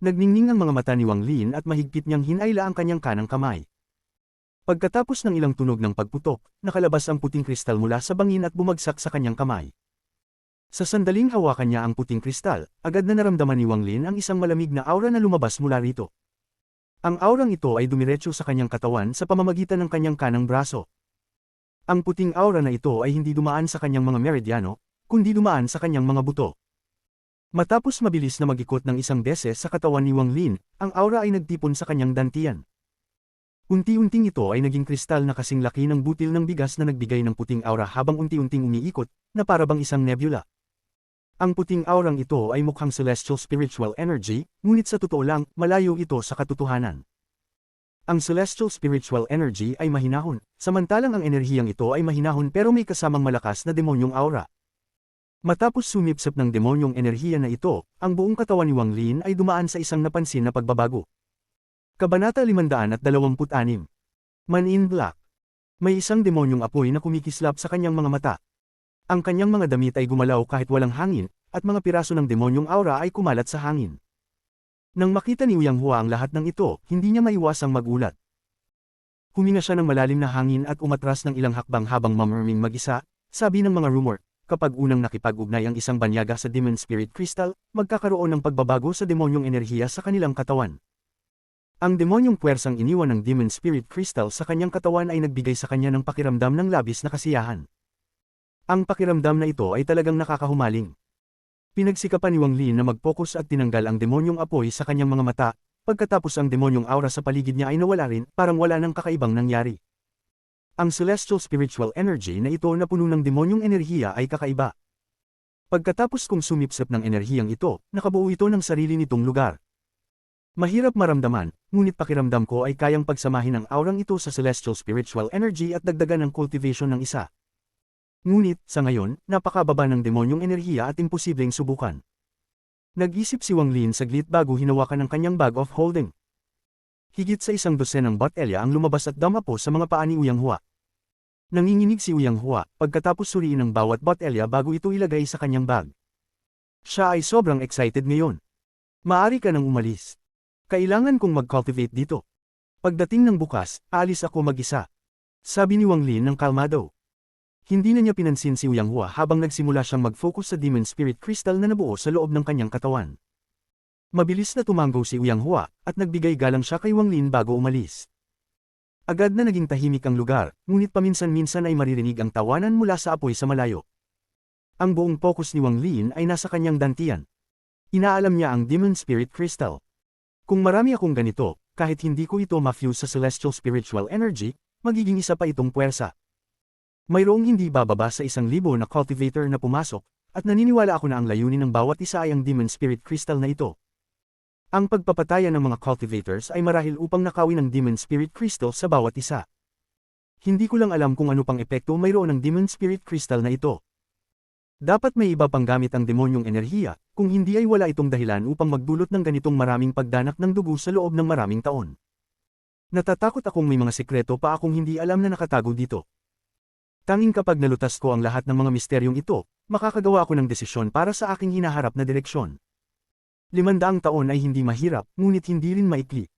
[SPEAKER 1] Nagningning ang mga mata ni Wang Lin at mahigpit niyang hinayla ang kanyang kanang kamay. Pagkatapos ng ilang tunog ng pagputok, nakalabas ang puting kristal mula sa bangin at bumagsak sa kanyang kamay. Sa sandaling hawakan niya ang puting kristal, agad na naramdaman ni Wang Lin ang isang malamig na aura na lumabas mula rito. Ang aurang ito ay dumiretso sa kanyang katawan sa pamamagitan ng kanyang kanang braso. Ang puting aura na ito ay hindi dumaan sa kanyang mga meridyano, kundi dumaan sa kanyang mga buto. Matapos mabilis na mag-ikot ng isang beses sa katawan ni Wang Lin, ang aura ay nagtipon sa kanyang dantian. Unti-unting ito ay naging kristal na kasing laki ng butil ng bigas na nagbigay ng puting aura habang unti-unting umiikot, na para bang isang nebula. Ang puting aurang ito ay mukhang celestial spiritual energy, ngunit sa totoo lang, malayo ito sa katotohanan. Ang celestial spiritual energy ay mahinahon, samantalang ang enerhiyang ito ay mahinahon pero may kasamang malakas na demonyong aura. Matapos sumipsip ng demonyong enerhiya na ito, ang buong katawan ni Wang Lin ay dumaan sa isang napansin na pagbabago. Kabanata 526. Man in Black. May isang demonyong apoy na kumikislap sa kanyang mga mata. Ang kanyang mga damit ay gumalaw kahit walang hangin, at mga piraso ng demonyong aura ay kumalat sa hangin. Nang makita ni Yang Hua ang lahat ng ito, hindi niya maiwasang magulat. Huminga siya ng malalim na hangin at umatras ng ilang hakbang habang mamurming mag-isa, sabi ng mga rumor, kapag unang nakipag-ugnay ang isang banyaga sa Demon Spirit Crystal, magkakaroon ng pagbabago sa demonyong enerhiya sa kanilang katawan. Ang demonyong puwersang iniwan ng Demon Spirit Crystal sa kanyang katawan ay nagbigay sa kanya ng pakiramdam ng labis na kasiyahan. Ang pakiramdam na ito ay talagang nakakahumaling. Pinagsikapan ni Wang Lin na mag-focus at tinanggal ang demonyong apoy sa kanyang mga mata, pagkatapos ang demonyong aura sa paligid niya ay nawala rin, parang wala nang kakaibang nangyari. Ang celestial spiritual energy na ito na puno ng demonyong enerhiya ay kakaiba. Pagkatapos kong sumipsip ng enerhiyang ito, nakabuo ito ng sarili nitong lugar. Mahirap maramdaman, ngunit pakiramdam ko ay kayang pagsamahin ang aurang ito sa celestial spiritual energy at dagdagan ang cultivation ng isa. Ngunit, sa ngayon, napakababa ng demonyong enerhiya at imposibleng subukan. Nag-isip si Wang Lin saglit bago hinawakan ang kanyang bag of holding. Higit sa 100 ng botelya ang lumabas at damapo sa mga paa ni Yang Hua. Nanginginig si Yang Hua, pagkatapos suriin ang bawat botelya bago ito ilagay sa kanyang bag. Siya ay sobrang excited ngayon. Maari ka nang umalis. Kailangan kong mag-cultivate dito. Pagdating ng bukas, aalis ako mag-isa. Sabi ni Wang Lin ng kalmado. Hindi na niya pinansin si Yang Hua habang nagsimula siyang mag-focus sa Demon Spirit Crystal na nabuo sa loob ng kanyang katawan. Mabilis na tumanggo si Yang Hua, at nagbigay galang siya kay Wang Lin bago umalis. Agad na naging tahimik ang lugar, ngunit paminsan-minsan ay maririnig ang tawanan mula sa apoy sa malayo. Ang buong focus ni Wang Lin ay nasa kanyang dantian. Inaalam niya ang Demon Spirit Crystal. Kung marami akong ganito, kahit hindi ko ito ma-fuse sa celestial spiritual energy, magiging isa pa itong puwersa. Mayroong hindi bababa sa 1,000 na cultivator na pumasok, at naniniwala ako na ang layunin ng bawat isa ay ang Demon Spirit Crystal na ito. Ang pagpapataya ng mga cultivators ay marahil upang nakawin ang Demon Spirit Crystal sa bawat isa. Hindi ko lang alam kung ano pang epekto mayroon ng Demon Spirit Crystal na ito. Dapat may iba pang gamit ang demonyong enerhiya, kung hindi ay wala itong dahilan upang magdulot ng ganitong maraming pagdanak ng dugo sa loob ng maraming taon. Natatakot akong may mga sikreto pa akong hindi alam na nakatago dito. Tanging kapag nalutas ko ang lahat ng mga misteryong ito, makakagawa ako ng desisyon para sa aking hinaharap na direksyon. 500 taon ay hindi mahirap, ngunit hindi rin maikli.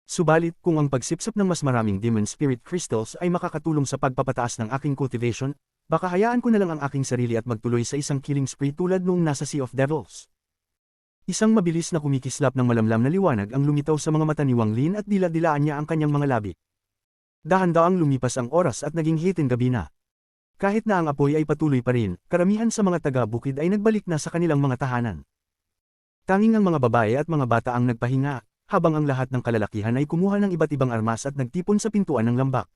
[SPEAKER 1] Subalit, kung ang pagsipsip ng mas maraming Demon Spirit Crystals ay makakatulong sa pagpapataas ng aking cultivation, baka hayaan ko na lang ang aking sarili at magtuloy sa isang killing spree tulad noong nasa Sea of Devils. Isang mabilis na kumikislap ng malamlam na liwanag ang lumitaw sa mga mata ni Wang Lin at dila-dilaan niya ang kanyang mga labi. Dahan-daang lumipas ang oras at naging hitin gabi na. Kahit na ang apoy ay patuloy pa rin, karamihan sa mga taga-bukid ay nagbalik na sa kanilang mga tahanan. Tanging ang mga babae at mga bata ang nagpahinga, habang ang lahat ng kalalakihan ay kumuha ng iba't ibang armas at nagtipon sa pintuan ng lambak.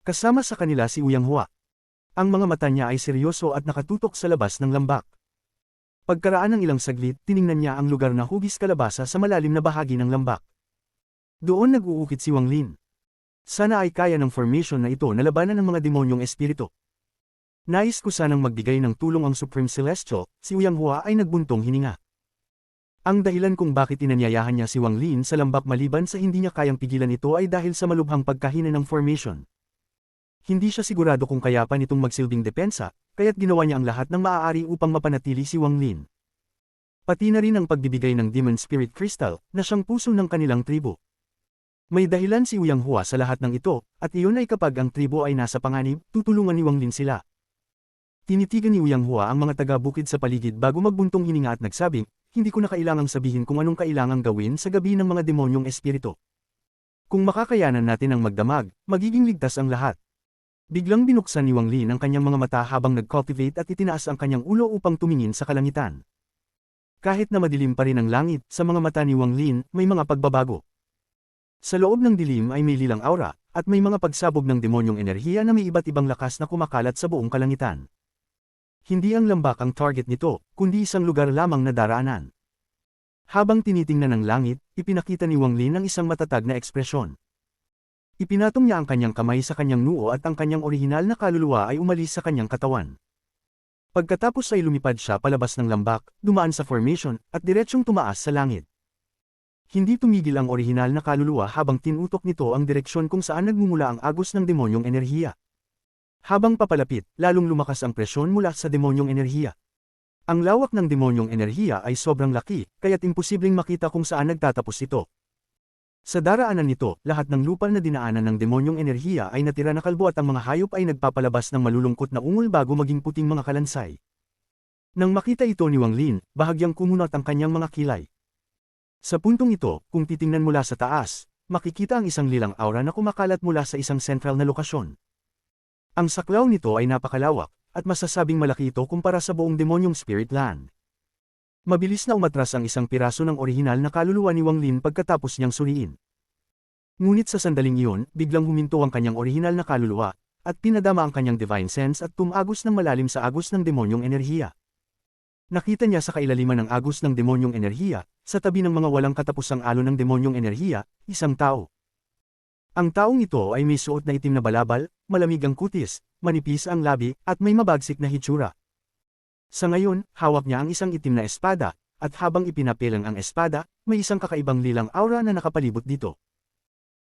[SPEAKER 1] Kasama sa kanila si Uyang Hua. Ang mga mata niya ay seryoso at nakatutok sa labas ng lambak. Pagkaraan ng ilang saglit, tiningnan niya ang lugar na hugis kalabasa sa malalim na bahagi ng lambak. Doon nag-uukit si Wang Lin. Sana ay kaya ng formation na ito na labanan ng mga demonyong espiritu. Nais ko sanang magbigay ng tulong ang Supreme Celestial, si Uyang Hua ay nagbuntong hininga. Ang dahilan kung bakit inanyayahan niya si Wang Lin sa lambak maliban sa hindi niya kayang pigilan ito ay dahil sa malubhang pagkahina ng formation. Hindi siya sigurado kung kaya pa nitong magsilbing depensa, kaya't ginawa niya ang lahat ng maaari upang mapanatili si Wang Lin. Pati na rin ang pagbibigay ng Demon Spirit Crystal, na siyang puso ng kanilang tribo. May dahilan si Uyang Hua sa lahat ng ito, at iyon ay kapag ang tribo ay nasa panganib, tutulungan ni Wang Lin sila. Tinitigan ni Uyang Hua ang mga taga-bukid sa paligid bago magbuntong hininga at nagsabing, hindi ko na kailangang sabihin kung anong kailangang gawin sa gabi ng mga demonyong espiritu. Kung makakayanan natin ang magdamag, magiging ligtas ang lahat. Biglang binuksan ni Wang Lin ang kanyang mga mata habang nag-cultivate at itinaas ang kanyang ulo upang tumingin sa kalangitan. Kahit na madilim pa rin ang langit, sa mga mata ni Wang Lin, may mga pagbabago. Sa loob ng dilim ay may lilang aura, at may mga pagsabog ng demonyong enerhiya na may iba't ibang lakas na kumakalat sa buong kalangitan. Hindi ang lambak ang target nito, kundi isang lugar lamang na daraanan. Habang tinitingnan ang langit, ipinakita ni Wang Lin ang isang matatag na ekspresyon. Ipinatong niya ang kanyang kamay sa kanyang noo at ang kanyang orihinal na kaluluwa ay umalis sa kanyang katawan. Pagkatapos ay lumipad siya palabas ng lambak, dumaan sa formation, at diretsyong tumaas sa langit. Hindi tumigil ang orihinal na kaluluwa habang tinutok nito ang direksyon kung saan nagmumula ang agos ng demonyong enerhiya. Habang papalapit, lalong lumakas ang presyon mula sa demonyong enerhiya. Ang lawak ng demonyong enerhiya ay sobrang laki, kaya't imposibleng makita kung saan nagtatapos ito. Sa daraanan nito, lahat ng lupal na dinaanan ng demonyong enerhiya ay natira na kalbo at ang mga hayop ay nagpapalabas ng malulungkot na ungol bago maging puting mga kalansay. Nang makita ito ni Wang Lin, bahagyang kumunat ang kanyang mga kilay. Sa puntong ito, kung titingnan mula sa taas, makikita ang isang lilang aura na kumakalat mula sa isang sentral na lokasyon. Ang saklaw nito ay napakalawak, at masasabing malaki ito kumpara sa buong demonyong spirit land. Mabilis na umatras ang isang piraso ng orihinal na kaluluwa ni Wang Lin pagkatapos niyang suriin. Ngunit sa sandaling iyon, biglang huminto ang kanyang orihinal na kaluluwa, at pinadama ang kanyang divine sense at tumagos ng malalim sa agos ng demonyong enerhiya. Nakita niya sa kailaliman ng agos ng demonyong enerhiya, sa tabi ng mga walang katapusang alon ng demonyong enerhiya, isang tao. Ang taong ito ay may suot na itim na balabal, malamig ang kutis, manipis ang labi, at may mabagsik na hitsura. Sa ngayon, hawak niya ang isang itim na espada, at habang ipinapilang ang espada, may isang kakaibang lilang aura na nakapalibot dito.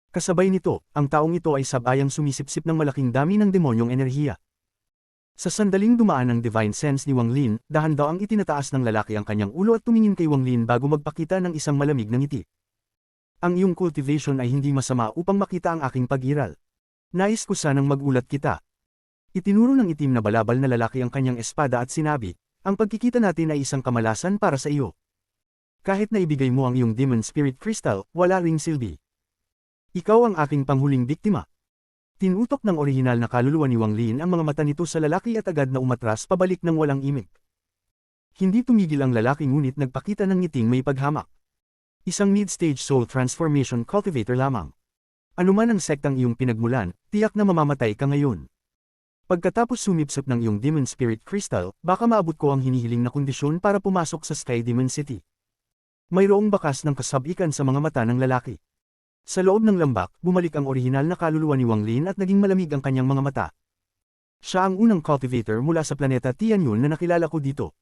[SPEAKER 1] Kasabay nito, ang taong ito ay sabayang sumisipsip ng malaking dami ng demonyong enerhiya. Sa sandaling dumaan ng divine sense ni Wang Lin, dahan-daang itinataas ng lalaki ang kanyang ulo at tumingin kay Wang Lin bago magpakita ng isang malamig na ngiti. Ang iyong cultivation ay hindi masama upang makita ang aking pag-iral. Nais ko sanang magulat kita. Itinuro ng itim na balabal na lalaki ang kanyang espada at sinabi, ang pagkikita natin ay isang kamalasan para sa iyo. Kahit na ibigay mo ang iyong Demon Spirit Crystal, wala ring silbi. Ikaw ang aking panghuling biktima. Tinutok ng orihinal na kaluluwa ni Wang Lin ang mga mata nito sa lalaki at agad na umatras pabalik ng walang imik. Hindi tumigil ang lalaki ngunit nagpakita ng ngiting may paghamak. Isang mid-stage soul transformation cultivator lamang. Anuman ang sektang iyong pinagmulan, tiyak na mamamatay ka ngayon. Pagkatapos sumipsip ng iyong Demon Spirit Crystal, baka maabot ko ang hinihiling na kondisyon para pumasok sa Sky Demon City. Mayroong bakas ng kasabikan sa mga mata ng lalaki. Sa loob ng lambak, bumalik ang orihinal na kaluluwa ni Wang Lin at naging malamig ang kanyang mga mata. Siya ang unang cultivator mula sa planeta Tianyun na nakilala ko dito.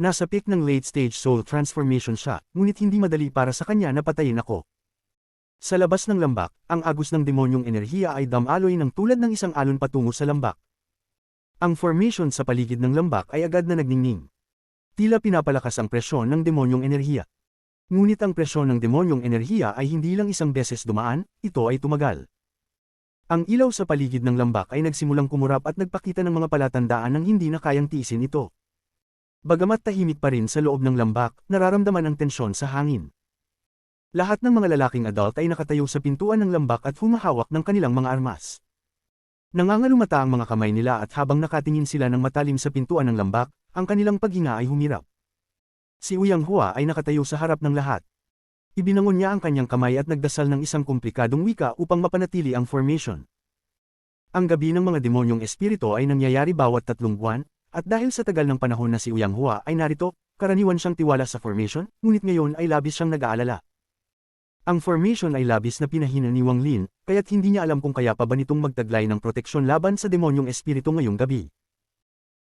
[SPEAKER 1] Nasa peak ng late-stage soul transformation siya, ngunit hindi madali para sa kanya na patayin ako. Sa labas ng lambak, ang agos ng demonyong enerhiya ay damaloy ng tulad ng isang alon patungo sa lambak. Ang formation sa paligid ng lambak ay agad na nagningning. Tila pinapalakas ang presyon ng demonyong enerhiya. Ngunit ang presyon ng demonyong enerhiya ay hindi lang isang beses dumaan, ito ay tumagal. Ang ilaw sa paligid ng lambak ay nagsimulang kumurap at nagpakita ng mga palatandaan ng hindi na kayang tiisin ito. Bagamat tahimik pa rin sa loob ng lambak, nararamdaman ang tensyon sa hangin. Lahat ng mga lalaking adult ay nakatayo sa pintuan ng lambak at humahawak ng kanilang mga armas. Nangangalumata ang mga kamay nila at habang nakatingin sila ng matalim sa pintuan ng lambak, ang kanilang paghinga ay humirap. Si Uyang Hua ay nakatayo sa harap ng lahat. Ibinangon niya ang kanyang kamay at nagdasal ng isang komplikadong wika upang mapanatili ang formation. Ang gabi ng mga demonyong espiritu ay nangyayari bawat 3 buwan, at dahil sa tagal ng panahon na si Uyang Hua ay narito, karaniwan siyang tiwala sa formation, ngunit ngayon ay labis siyang nag-aalala. Ang formation ay labis na pinahina ni Wang Lin, kaya't hindi niya alam kung kaya pa ba nitong magtaglay ng proteksyon laban sa demonyong espiritu ngayong gabi.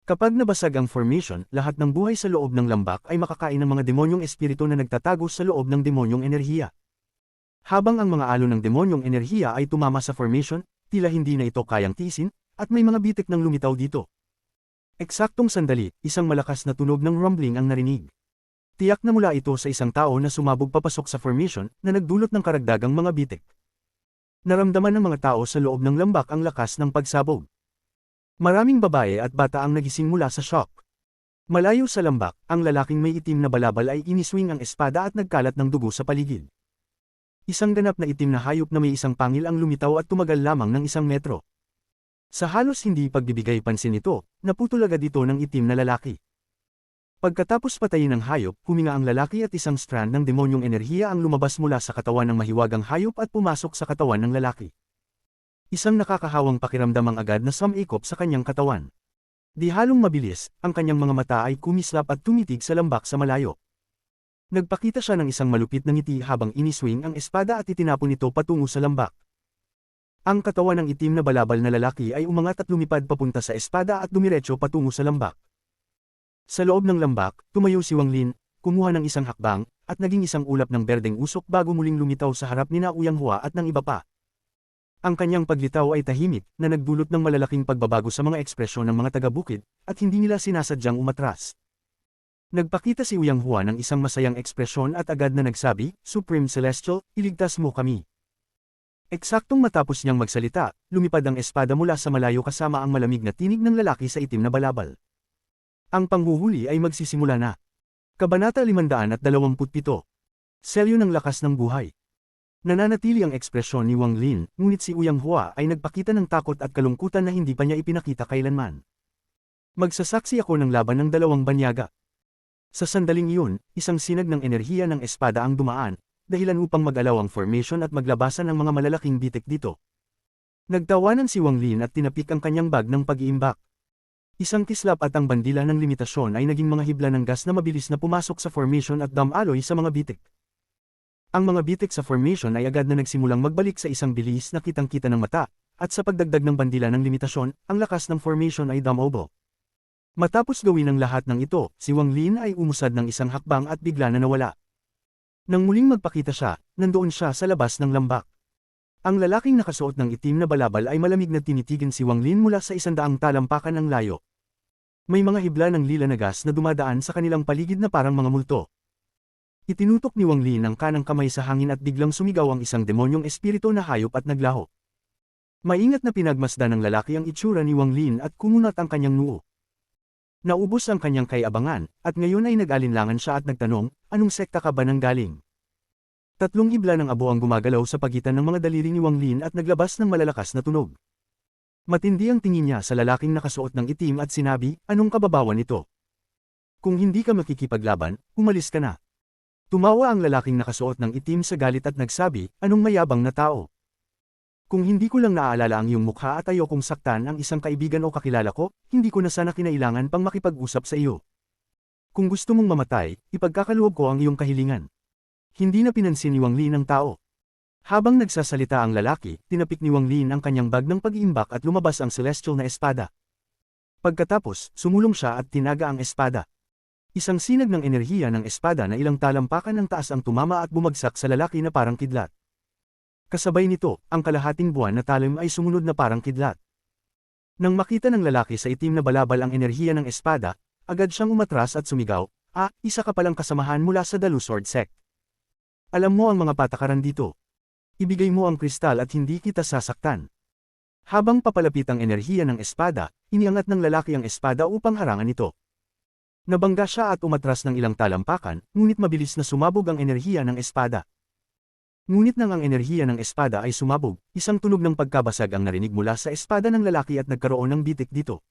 [SPEAKER 1] Kapag nabasag ang formation, lahat ng buhay sa loob ng lambak ay makakain ng mga demonyong espiritu na nagtatago sa loob ng demonyong enerhiya. Habang ang mga alon ng demonyong enerhiya ay tumama sa formation, tila hindi na ito kayang tiisin, at may mga bitik ng lumitaw dito. Eksaktong sandali, isang malakas na tunog ng rumbling ang narinig. Tiyak na mula ito sa isang tao na sumabog papasok sa formation na nagdulot ng karagdagang mga bitik. Naramdaman ng mga tao sa loob ng lambak ang lakas ng pagsabog. Maraming babae at bata ang nagising mula sa shock. Malayo sa lambak, ang lalaking may itim na balabal ay iniswing ang espada at nagkalat ng dugo sa paligid. Isang ganap na itim na hayop na may isang pangil ang lumitaw at tumagal lamang ng 1 metro. Sa halos hindi pagbibigay pansin nito, naputol agad ito ng itim na lalaki. Pagkatapos patayin ng hayop, huminga ang lalaki at isang strand ng demonyong enerhiya ang lumabas mula sa katawan ng mahiwagang hayop at pumasok sa katawan ng lalaki. Isang nakakahawang pakiramdam ang agad na sumikop sa kanyang katawan. Di halong mabilis, ang kanyang mga mata ay kumislap at tumitig sa lambak sa malayo. Nagpakita siya ng isang malupit na ngiti habang iniswing ang espada at itinapon ito patungo sa lambak. Ang katawan ng itim na balabal na lalaki ay umangat at lumipad papunta sa espada at dumiretso patungo sa lambak. Sa loob ng lambak, tumayo si Wang Lin, kumuha ng isang hakbang, at naging isang ulap ng berdeng usok bago muling lumitaw sa harap ni Uyang Hua at ng iba pa. Ang kanyang paglitaw ay tahimik, na nagdulot ng malalaking pagbabago sa mga ekspresyon ng mga taga-bukid, at hindi nila sinasadyang umatras. Nagpakita si Uyang Hua ng isang masayang ekspresyon at agad na nagsabi, "Supreme Celestial, iligtas mo kami." Eksaktong matapos niyang magsalita, lumipad ang espada mula sa malayo kasama ang malamig na tinig ng lalaki sa itim na balabal. Ang panghuhuli ay magsisimula na. Kabanata 527. Selyo ng lakas ng buhay. Nananatili ang ekspresyon ni Wang Lin, ngunit si Uyang Hua ay nagpakita ng takot at kalungkutan na hindi pa niya ipinakita kailanman. Magsasaksi ako ng laban ng 2 banyaga. Sa sandaling iyon, isang sinag ng enerhiya ng espada ang dumaan, dahilan upang mag-alaw ang formation at maglabasan ng mga malalaking bitik dito. Nagtawanan si Wang Lin at tinapik ang kanyang bag ng pag-iimbak. Isang kislap at ang bandila ng limitasyon ay naging mga hibla ng gas na mabilis na pumasok sa formation at damaloy sa mga bitik. Ang mga bitik sa formation ay agad na nagsimulang magbalik sa isang bilis na kitang-kita ng mata, at sa pagdagdag ng bandila ng limitasyon, ang lakas ng formation ay dumoble. Matapos gawin ang lahat ng ito, si Wang Lin ay umusad ng isang hakbang at bigla na nawala. Nang muling magpakita siya, nandoon siya sa labas ng lambak. Ang lalaking nakasuot ng itim na balabal ay malamig na tinitigan si Wang Lin mula sa 100 talampakan ang layo. May mga hibla ng lila na gas na dumadaan sa kanilang paligid na parang mga multo. Itinutok ni Wang Lin ang kanang kamay sa hangin at biglang sumigaw ang isang demonyong espiritu na hayop at naglaho. Maingat na pinagmasdan ng lalaki ang itsura ni Wang Lin at kumunat ang kanyang noo. Naubos ang kanyang kay-abangan, at ngayon ay nag-alinlangan siya at nagtanong, "Anong sekta ka ba nang galing?" 3 hibla ng abo ang gumagalaw sa pagitan ng mga daliri ni Wang Lin at naglabas ng malalakas na tunog. Matindi ang tingin niya sa lalaking nakasuot ng itim at sinabi, "Anong kababawan ito? Kung hindi ka makikipaglaban, umalis ka na." Tumawa ang lalaking nakasuot ng itim sa galit at nagsabi, "Anong mayabang na tao? Kung hindi ko lang naaalala ang iyong mukha at ayokong saktan ang isang kaibigan o kakilala ko, hindi ko na sana kinailangan pang makipag-usap sa iyo. Kung gusto mong mamatay, ipagkakaloob ko ang iyong kahilingan." Hindi na pinansin ni Wang Lin ang tao. Habang nagsasalita ang lalaki, tinapik ni Wang Lin ang kanyang bag ng pag-iimbak at lumabas ang celestial na espada. Pagkatapos, sumulong siya at tinaga ang espada. Isang sinag ng enerhiya ng espada na ilang talampakan ng taas ang tumama at bumagsak sa lalaki na parang kidlat. Kasabay nito, ang kalahating buwan na talim ay sumunod na parang kidlat. Nang makita ng lalaki sa itim na balabal ang enerhiya ng espada, agad siyang umatras at sumigaw, isa ka palang kasamahan mula sa Dalu Sword Sect. Alam mo ang mga patakaran dito. Ibigay mo ang kristal at hindi kita sasaktan. Habang papalapit ang enerhiya ng espada, iniangat ng lalaki ang espada upang harangan ito. Nabangga siya at umatras ng ilang talampakan, ngunit mabilis na sumabog ang enerhiya ng espada. Ngunit nang ang enerhiya ng espada ay sumabog, isang tunog ng pagkabasag ang narinig mula sa espada ng lalaki at nagkaroon ng bitik dito.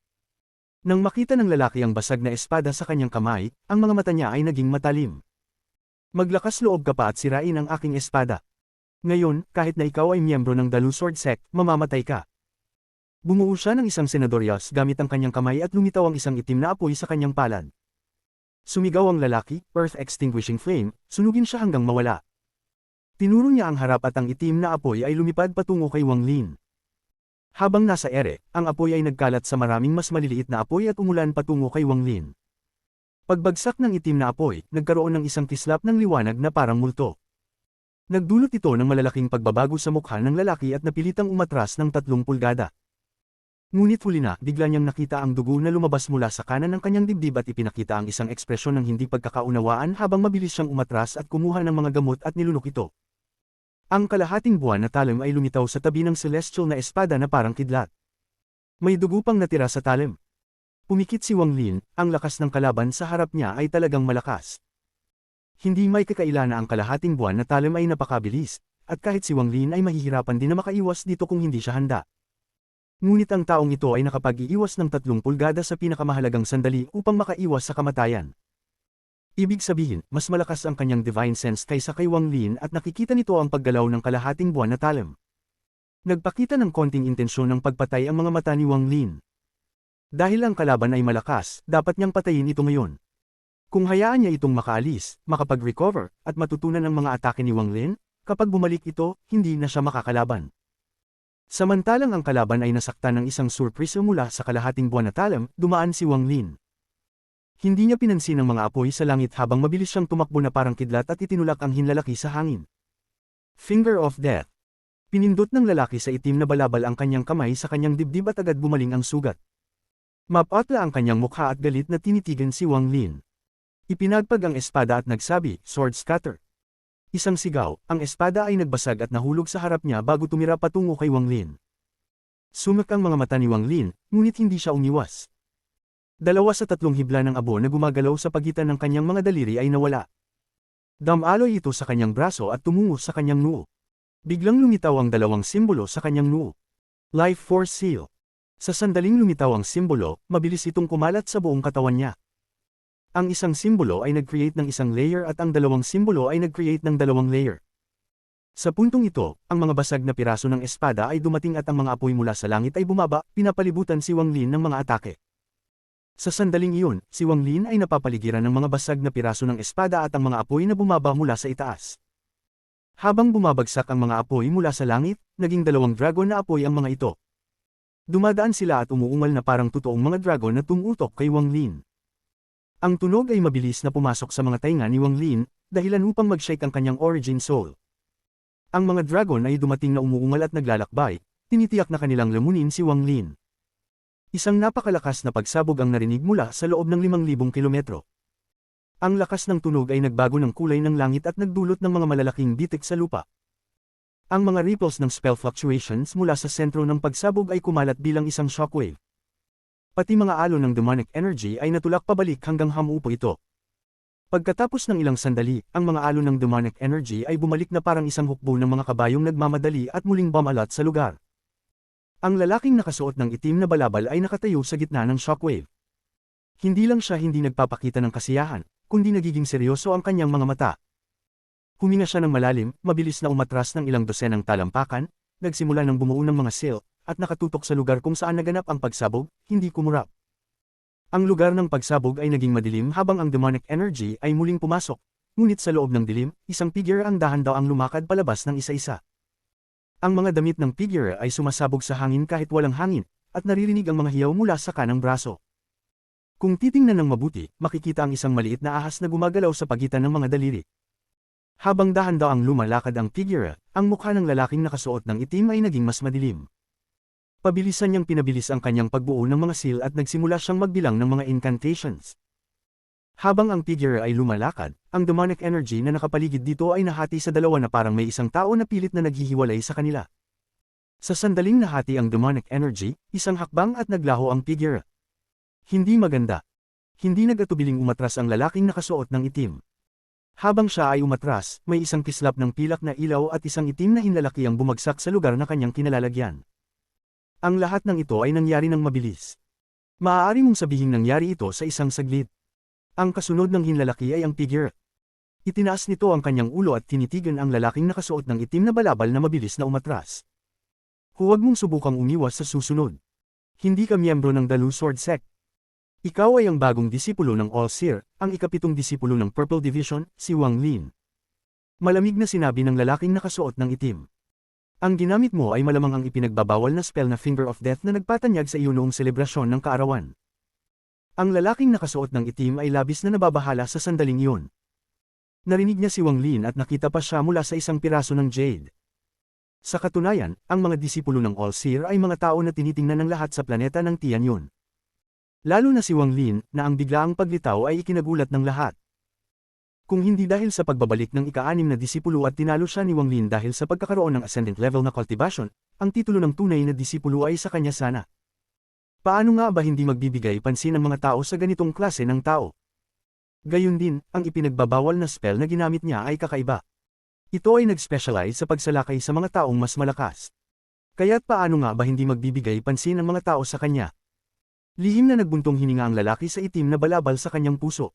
[SPEAKER 1] Nang makita ng lalaki ang basag na espada sa kanyang kamay, ang mga mata niya ay naging matalim. Maglakas loob ka pa at sirain ang aking espada. Ngayon, kahit na ikaw ay miyembro ng Dalu Sword Sect, mamamatay ka. Bumuo siya ng isang senadoryas gamit ang kanyang kamay at lumitaw ang isang itim na apoy sa kanyang palad. Sumigaw ang lalaki, Earth Extinguishing Flame, sunugin siya hanggang mawala. Tinuro niya ang harap at ang itim na apoy ay lumipad patungo kay Wang Lin. Habang nasa ere, ang apoy ay nagkalat sa maraming mas maliliit na apoy at umulan patungo kay Wang Lin. Pagbagsak ng itim na apoy, nagkaroon ng isang kislap ng liwanag na parang multo. Nagdulot ito ng malalaking pagbabago sa mukha ng lalaki at napilitang umatras ng 3 pulgada. Ngunit huli na, bigla niyang nakita ang dugo na lumabas mula sa kanan ng kanyang dibdib at ipinakita ang isang ekspresyon ng hindi pagkakaunawaan habang mabilis siyang umatras at kumuha ng mga gamot at nilunok ito. Ang kalahating buwan na talim ay lumitaw sa tabi ng celestial na espada na parang kidlat. May dugo pang natira sa talim. Pumikit si Wang Lin, ang lakas ng kalaban sa harap niya ay talagang malakas. Hindi may kakaila na ang kalahating buwan na talim ay napakabilis, at kahit si Wang Lin ay mahihirapan din na makaiwas dito kung hindi siya handa. Ngunit ang taong ito ay nakapag-iiwas ng 3 pulgada sa pinakamahalagang sandali upang makaiwas sa kamatayan. Ibig sabihin, mas malakas ang kanyang divine sense kaysa kay Wang Lin at nakikita nito ang paggalaw ng kalahating buwan na talim. Nagpakita ng konting intensyon ng pagpatay ang mga mata ni Wang Lin. Dahil ang kalaban ay malakas, dapat niyang patayin ito ngayon. Kung hayaan niya itong makaalis, makapag-recover, at matutunan ang mga atake ni Wang Lin, kapag bumalik ito, hindi na siya makakalaban. Samantalang ang kalaban ay nasaktan ng isang surprise mula sa kalahating buwan na talim, dumaan si Wang Lin. Hindi niya pinansin ang mga apoy sa langit habang mabilis siyang tumakbo na parang kidlat at itinulak ang hinlalaki sa hangin. Finger of Death. Pinindot ng lalaki sa itim na balabal ang kanyang kamay sa kanyang dibdib at agad bumaling ang sugat. Mapatla ang kanyang mukha at galit na tinitigan si Wang Lin. Ipinagpag ang espada at nagsabi, Sword Scatter. Isang sigaw, ang espada ay nagbasag at nahulog sa harap niya bago tumira patungo kay Wang Lin. Sumak ang mga mata ni Wang Lin, ngunit hindi siya umiwas. 2 sa 3 hibla ng abo na gumagalaw sa pagitan ng kanyang mga daliri ay nawala. Damaloy ito sa kanyang braso at tumungo sa kanyang noo. Biglang lumitaw ang 2 simbolo sa kanyang noo. Life Force Seal. Sa sandaling lumitaw ang simbolo, mabilis itong kumalat sa buong katawan niya. Ang isang simbolo ay nag-create ng isang layer at ang 2 simbolo ay nag-create ng 2 layer. Sa puntong ito, ang mga basag na piraso ng espada ay dumating at ang mga apoy mula sa langit ay bumaba, pinapalibutan si Wang Lin ng mga atake. Sa sandaling iyon, si Wang Lin ay napapaligiran ng mga basag na piraso ng espada at ang mga apoy na bumaba mula sa itaas. Habang bumabagsak ang mga apoy mula sa langit, naging 2 dragon na apoy ang mga ito. Dumadaan sila at umuungal na parang totoong mga dragon na tumutok kay Wang Lin. Ang tunog ay mabilis na pumasok sa mga tainga ni Wang Lin, dahilan upang mag-shake ang kanyang origin soul. Ang mga dragon ay dumating na umuungal at naglalakbay, tinitiyak na kanilang lamunin si Wang Lin. Isang napakalakas na pagsabog ang narinig mula sa loob ng 5,000 kilometro. Ang lakas ng tunog ay nagbago ng kulay ng langit at nagdulot ng mga malalaking bitik sa lupa. Ang mga ripples ng spell fluctuations mula sa sentro ng pagsabog ay kumalat bilang isang shockwave. Pati mga alon ng demonic energy ay natulak pabalik hanggang hamuupo ito. Pagkatapos ng ilang sandali, ang mga alon ng demonic energy ay bumalik na parang isang hukbo ng mga kabayong nagmamadali at muling bumalat sa lugar. Ang lalaking nakasuot ng itim na balabal ay nakatayo sa gitna ng shockwave. Hindi lang siya hindi nagpapakita ng kasiyahan, kundi nagiging seryoso ang kanyang mga mata. Huminga siya ng malalim, mabilis na umatras ng ilang dosenang talampakan, nagsimula ng bumuo ng mga seal, at nakatutok sa lugar kung saan naganap ang pagsabog, hindi kumurap. Ang lugar ng pagsabog ay naging madilim habang ang demonic energy ay muling pumasok, ngunit sa loob ng dilim, isang figure ang dahan-daw ang lumakad palabas ng isa-isa. Ang mga damit ng figure ay sumasabog sa hangin kahit walang hangin, at naririnig ang mga hiyaw mula sa kanang braso. Kung titingnan ng mabuti, makikita ang isang maliit na ahas na gumagalaw sa pagitan ng mga daliri. Habang dahan-dahang lumalakad ang figure, ang mukha ng lalaking nakasuot ng itim ay naging mas madilim. Pabilisan niyang pinabilis ang kanyang pagbuo ng mga seal at nagsimula siyang magbilang ng mga incantations. Habang ang figure ay lumalakad, ang demonic energy na nakapaligid dito ay nahati sa dalawa na parang may isang tao na pilit na naghihiwalay sa kanila. Sa sandaling nahati ang demonic energy, isang hakbang at naglaho ang figure. Hindi maganda. Hindi nagatubiling umatras ang lalaking nakasuot ng itim. Habang siya ay umatras, may isang kislap ng pilak na ilaw at isang itim na hinlalaki ang bumagsak sa lugar na kanyang kinalalagyan. Ang lahat ng ito ay nangyari ng mabilis. Maaari mong sabihing nangyari ito sa isang saglit. Ang kasunod ng hinlalaki ay ang figure. Itinaas nito ang kanyang ulo at tinitigan ang lalaking nakasuot ng itim na balabal na mabilis na umatras. Huwag mong subukang umiwas sa susunod. Hindi ka miyembro ng Dalu Sword Sect. Ikaw ay ang bagong disipulo ng All-Seer, ang ikapitong disipulo ng Purple Division, si Wang Lin. Malamig na sinabi ng lalaking nakasuot ng itim. Ang ginamit mo ay malamang ang ipinagbabawal na spell na Finger of Death na nagpatanyag sa iyo noong selebrasyon ng kaarawan. Ang lalaking nakasuot ng itim ay labis na nababahala sa sandaling iyon. Narinig niya si Wang Lin at nakita pa siya mula sa isang piraso ng jade. Sa katunayan, ang mga disipulo ng All-Seer ay mga tao na tinitingnan ng lahat sa planeta ng Tianyun. Lalo na si Wang Lin, na ang biglaang paglitaw ay ikinagulat ng lahat. Kung hindi dahil sa pagbabalik ng ika-6 na disipulo at tinalo siya ni Wang Lin dahil sa pagkakaroon ng ascendant level na cultivation, ang titulo ng tunay na disipulo ay sa kanya sana. Paano nga ba hindi magbibigay pansin ang mga tao sa ganitong klase ng tao? Gayun din, ang ipinagbabawal na spell na ginamit niya ay kakaiba. Ito ay nag-specialize sa pagsalakay sa mga taong mas malakas. Kaya't paano nga ba hindi magbibigay pansin ang mga tao sa kanya? Lihim na nagbuntong hininga ang lalaki sa itim na balabal sa kanyang puso.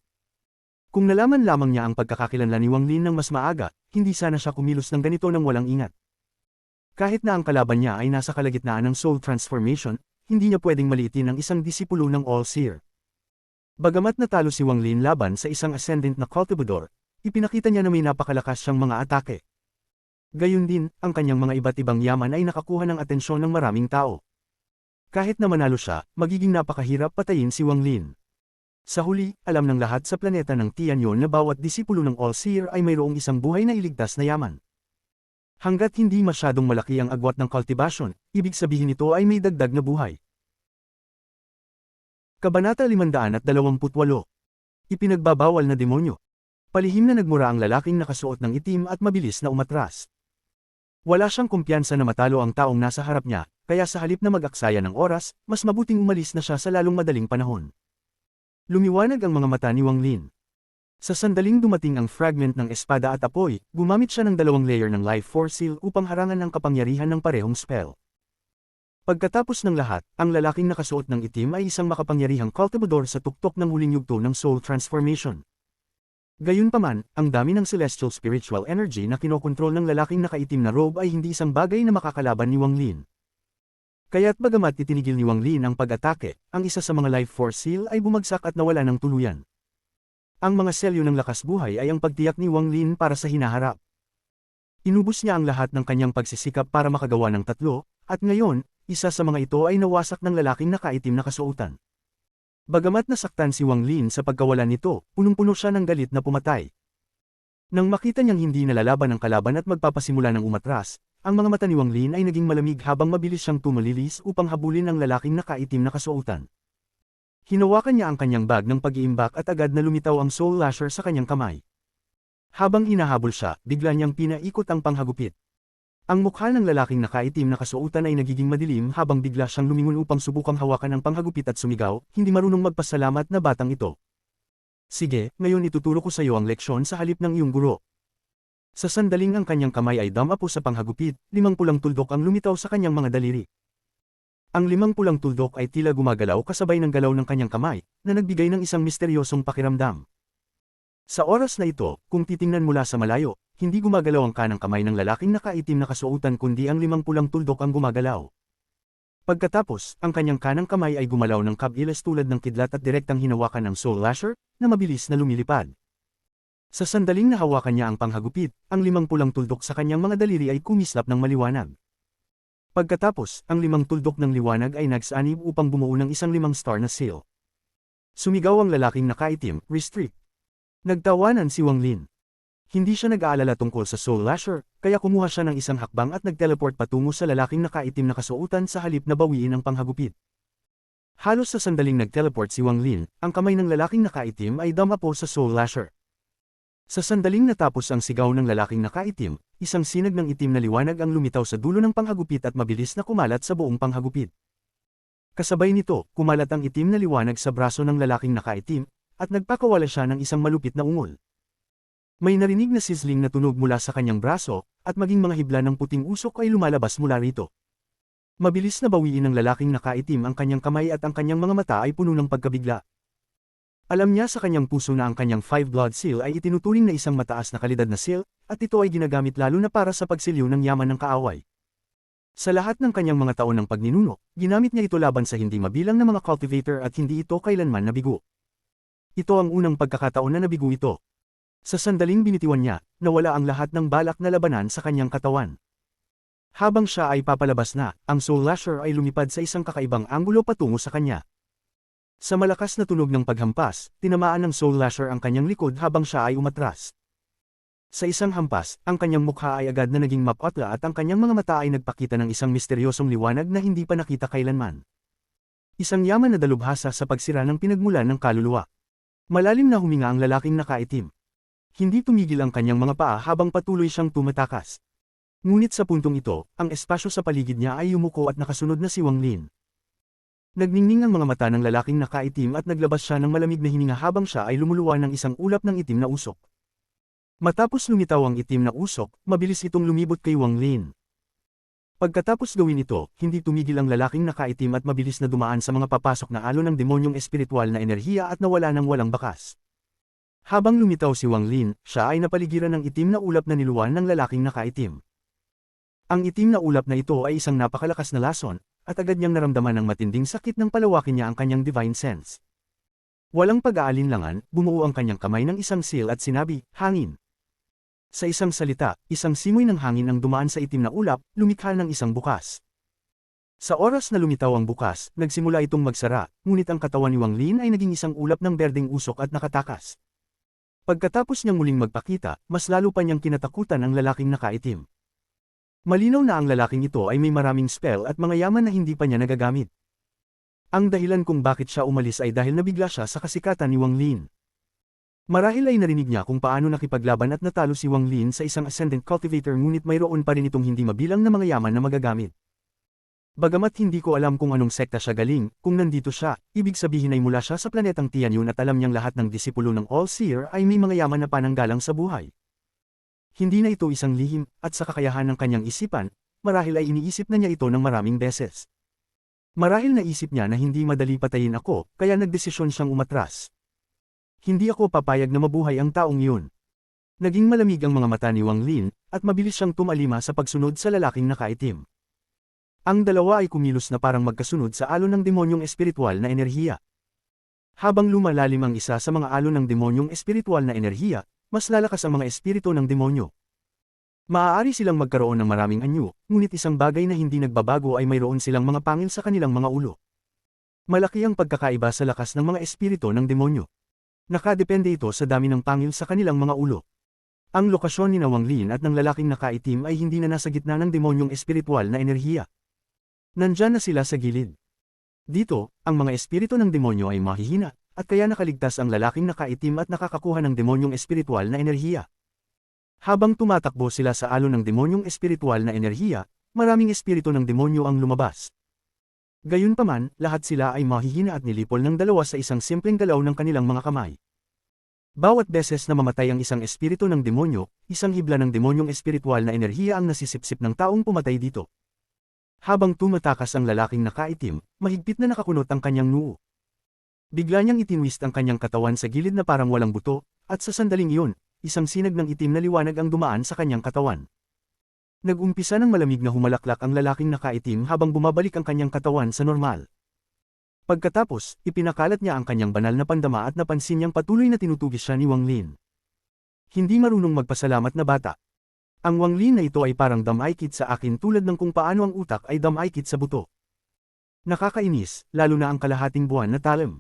[SPEAKER 1] Kung nalaman lamang niya ang pagkakakilanlan ni Wang Lin ng mas maaga, hindi sana siya kumilos ng ganito nang walang ingat. Kahit na ang kalaban niya ay nasa kalagitnaan ng soul transformation, hindi niya pwedeng maliitin ang isang disipulo ng All-Seer. Bagamat natalo si Wang Lin laban sa isang ascendant na cultivador, ipinakita niya na may napakalakas siyang mga atake. Gayun din, ang kanyang mga iba't ibang yaman ay nakakuha ng atensyon ng maraming tao. Kahit na manalo siya, magiging napakahirap patayin si Wang Lin. Sa huli, alam ng lahat sa planeta ng Tianyun na bawat disipulo ng All-Seer ay mayroong isang buhay na iligtas na yaman. Hanggat hindi masyadong malaki ang agwat ng cultivation, ibig sabihin nito ay may dagdag na buhay. Kabanata 528. Ipinagbabawal na demonyo. Palihim na nagmura ang lalaking nakasuot ng itim at mabilis na umatras. Wala siyang kumpiyansa na matalo ang taong nasa harap niya, kaya sa halip na mag-aksaya ng oras, mas mabuting umalis na siya sa lalong madaling panahon. Lumiwanag ang mga mata ni Wang Lin. Sa sandaling dumating ang fragment ng espada at apoy, gumamit siya ng 2 layer ng Life Force Seal upang harangan ang kapangyarihan ng parehong spell. Pagkatapos ng lahat, ang lalaking nakasuot ng itim ay isang makapangyarihang cultivador sa tuktok ng huling yugto ng soul transformation. Gayunpaman, ang dami ng celestial spiritual energy na kinokontrol ng lalaking nakaitim na robe ay hindi isang bagay na makakalaban ni Wang Lin. Kaya't bagamat itinigil ni Wang Lin ang pag-atake, ang isa sa mga Life Force Seal ay bumagsak at nawala ng tuluyan. Ang mga selyo ng lakas buhay ay ang pagtiyak ni Wang Lin para sa hinaharap. Inubos niya ang lahat ng kanyang pagsisikap para makagawa ng 3, at ngayon, isa sa mga ito ay nawasak ng lalaking nakaitim na kasuotan. Bagamat nasaktan si Wang Lin sa pagkawalan nito, punong-puno siya ng galit na pumatay. Nang makita niyang hindi nalalaban ang kalaban at magpapasimula ng umatras, ang mga mata ni Wang Lin ay naging malamig habang mabilis siyang tumalilis upang habulin ang lalaking nakaitim na kasuotan. Hinawakan niya ang kanyang bag ng pag-iimbak at agad na lumitaw ang soul lasher sa kanyang kamay. Habang hinahabol siya, bigla niyang pinaikot ang panghagupit. Ang mukha ng lalaking nakaitim na kasuotan ay nagiging madilim habang bigla siyang lumingon upang subukang hawakan ang panghagupit at sumigaw, hindi marunong magpasalamat na batang ito. Sige, ngayon ituturo ko sa iyo ang leksyon sa halip ng iyong guro. Sa sandaling ang kanyang kamay ay damapo sa panghagupit, 5 pulang tuldok ang lumitaw sa kanyang mga daliri. Ang 5 pulang tuldok ay tila gumagalaw kasabay ng galaw ng kanyang kamay, na nagbigay ng isang misteryosong pakiramdam. Sa oras na ito, kung titingnan mula sa malayo, hindi gumagalaw ang kanang kamay ng lalaking nakaitim na kasuotan kundi ang 5 pulang tuldok ang gumagalaw. Pagkatapos, ang kanyang kanang kamay ay gumalaw ng kabilas tulad ng kidlat at direktang hinawakan ng soul lasher, na mabilis na lumilipad. Sa sandaling nahawakan niya ang panghagupit, ang 5 pulang tuldok sa kanyang mga daliri ay kumislap ng maliwanag. Pagkatapos, ang 5 tuldok ng liwanag ay nagsanib upang bumuo ng isang 5 star na seal. Sumigaw ang lalaking nakaitim, restrict. Nagtawanan si Wang Lin. Hindi siya nag-aalala tungkol sa Soul Lasher, kaya kumuha siya ng isang hakbang at nag-teleport patungo sa lalaking nakaitim na kasuotan sa halip na bawiin ang panghagupit. Halos sa sandaling nag-teleport si Wang Lin, ang kamay ng lalaking nakaitim ay damapo sa Soul Lasher. Sa sandaling natapos ang sigaw ng lalaking nakaitim, isang sinag ng itim na liwanag ang lumitaw sa dulo ng panghagupit at mabilis na kumalat sa buong panghagupit. Kasabay nito, kumalat ang itim na liwanag sa braso ng lalaking nakaitim, at nagpakawala siya ng isang malupit na ungol. May narinig na sizzling na tunog mula sa kanyang braso, at maging mga hibla ng puting usok ay lumalabas mula rito. Mabilis na bawiin ng lalaking nakaitim ang kanyang kamay at ang kanyang mga mata ay puno ng pagkabigla. Alam niya sa kanyang puso na ang kanyang 5 blood seal ay itinuturing na isang mataas na kalidad na seal, at ito ay ginagamit lalo na para sa pagsiliw ng yaman ng kaaway. Sa lahat ng kanyang mga taon ng pagninuno, ginamit niya ito laban sa hindi mabilang na mga cultivator at hindi ito kailanman nabigo. Ito ang unang pagkakataon na nabigo ito. Sa sandaling binitiwan niya, nawala ang lahat ng balak na labanan sa kanyang katawan. Habang siya ay papalabas na, ang Soul Lasher ay lumipad sa isang kakaibang anggulo patungo sa kanya. Sa malakas na tunog ng paghampas, tinamaan ng Soul Lasher ang kanyang likod habang siya ay umatras. Sa isang hampas, ang kanyang mukha ay agad na naging maputla at ang kanyang mga mata ay nagpakita ng isang misteryosong liwanag na hindi pa nakita kailanman. Isang yaman na dalubhasa sa pagsira ng pinagmulan ng kaluluwa. Malalim na huminga ang lalaking nakaitim. Hindi tumigil ang kanyang mga paa habang patuloy siyang tumatakas. Ngunit sa puntong ito, ang espasyo sa paligid niya ay yumuko at nakasunod na si Wang Lin. Nagningning ang mga mata ng lalaking nakaitim at naglabas siya ng malamig na hininga habang siya ay lumuluwa ng isang ulap ng itim na usok. Matapos lumitaw ang itim na usok, mabilis itong lumibot kay Wang Lin. Pagkatapos gawin ito, hindi tumigil ang lalaking nakaitim at mabilis na dumaan sa mga papasok na alon ng demonyong espiritual na enerhiya at nawala ng walang bakas. Habang lumitaw si Wang Lin, siya ay napaligiran ng itim na ulap na niluwan ng lalaking nakaitim. Ang itim na ulap na ito ay isang napakalakas na lason, at agad niyang naramdaman ng matinding sakit nang palawakin niya ang kanyang divine sense. Walang pag-aalinlangan, bumuo ang kanyang kamay ng isang seal at sinabi, hangin. Sa isang salita, isang simoy ng hangin ang dumaan sa itim na ulap, lumikha ng isang bukas. Sa oras na lumitaw ang bukas, nagsimula itong magsara, ngunit ang katawan ni Wang Lin ay naging isang ulap ng berdeng usok at nakatakas. Pagkatapos niyang muling magpakita, mas lalo pa niyang kinatakutan ang lalaking nakaitim. Malinaw na ang lalaking ito ay may maraming spell at mga yaman na hindi pa niya nagagamit. Ang dahilan kung bakit siya umalis ay dahil nabigla siya sa kasikatan ni Wang Lin. Marahil ay narinig niya kung paano nakipaglaban at natalo si Wang Lin sa isang ascendant cultivator ngunit mayroon pa rin itong hindi mabilang na mga yaman na magagamit. Bagamat hindi ko alam kung anong sekta siya galing, kung nandito siya, ibig sabihin ay mula siya sa planetang Tianyun at alam niyang lahat ng disipulo ng All-Seer ay may mga yaman na pananggalang sa buhay. Hindi na ito isang lihim, at sa kakayahan ng kanyang isipan, marahil ay iniisip na niya ito ng maraming beses. Marahil naisip niya na hindi madali patayin ako, kaya nagdesisyon siyang umatras. Hindi ako papayag na mabuhay ang taong yun. Naging malamig ang mga mata ni Wang Lin, at mabilis siyang tumalima sa pagsunod sa lalaking nakaitim. Ang dalawa ay kumilos na parang magkasunod sa alon ng demonyong espiritual na enerhiya. Habang lumalalim ang isa sa mga alon ng demonyong espiritual na enerhiya, mas lalakas ang mga espiritu ng demonyo. Maaari silang magkaroon ng maraming anyo, ngunit isang bagay na hindi nagbabago ay mayroon silang mga pangil sa kanilang mga ulo. Malaki ang pagkakaiba sa lakas ng mga espiritu ng demonyo. Nakadepende ito sa dami ng pangil sa kanilang mga ulo. Ang lokasyon ni Wang Lin at ng lalaking nakaitim ay hindi na nasa gitna ng demonyong espiritual na enerhiya. Nandyan na sila sa gilid. Dito, ang mga espiritu ng demonyo ay mahihina, at kaya nakaligtas ang lalaking nakaitim at nakakakuha ng demonyong espiritual na enerhiya. Habang tumatakbo sila sa alon ng demonyong espiritual na enerhiya, maraming espiritu ng demonyo ang lumabas. Gayunpaman, lahat sila ay mahihina at nilipol ng dalawa sa isang simpleng galaw ng kanilang mga kamay. Bawat beses na mamatay ang isang espiritu ng demonyo, isang hibla ng demonyong espiritual na enerhiya ang nasisipsip ng taong pumatay dito. Habang tumatakas ang lalaking nakaitim, mahigpit na nakakunot ang kanyang noo. Bigla niyang itinwist ang kanyang katawan sa gilid na parang walang buto, at sa sandaling iyon, isang sinag ng itim na liwanag ang dumaan sa kanyang katawan. Nag-umpisa ng malamig na humalaklak ang lalaking nakaitim habang bumabalik ang kanyang katawan sa normal. Pagkatapos, ipinakalat niya ang kanyang banal na pandama at napansin niyang patuloy na tinutugis siya ni Wang Lin. Hindi marunong magpasalamat na bata. Ang Wang Lin na ito ay parang damaykit sa akin tulad ng kung paano ang utak ay damaykit sa buto. Nakakainis, lalo na ang kalahating buwan na talim.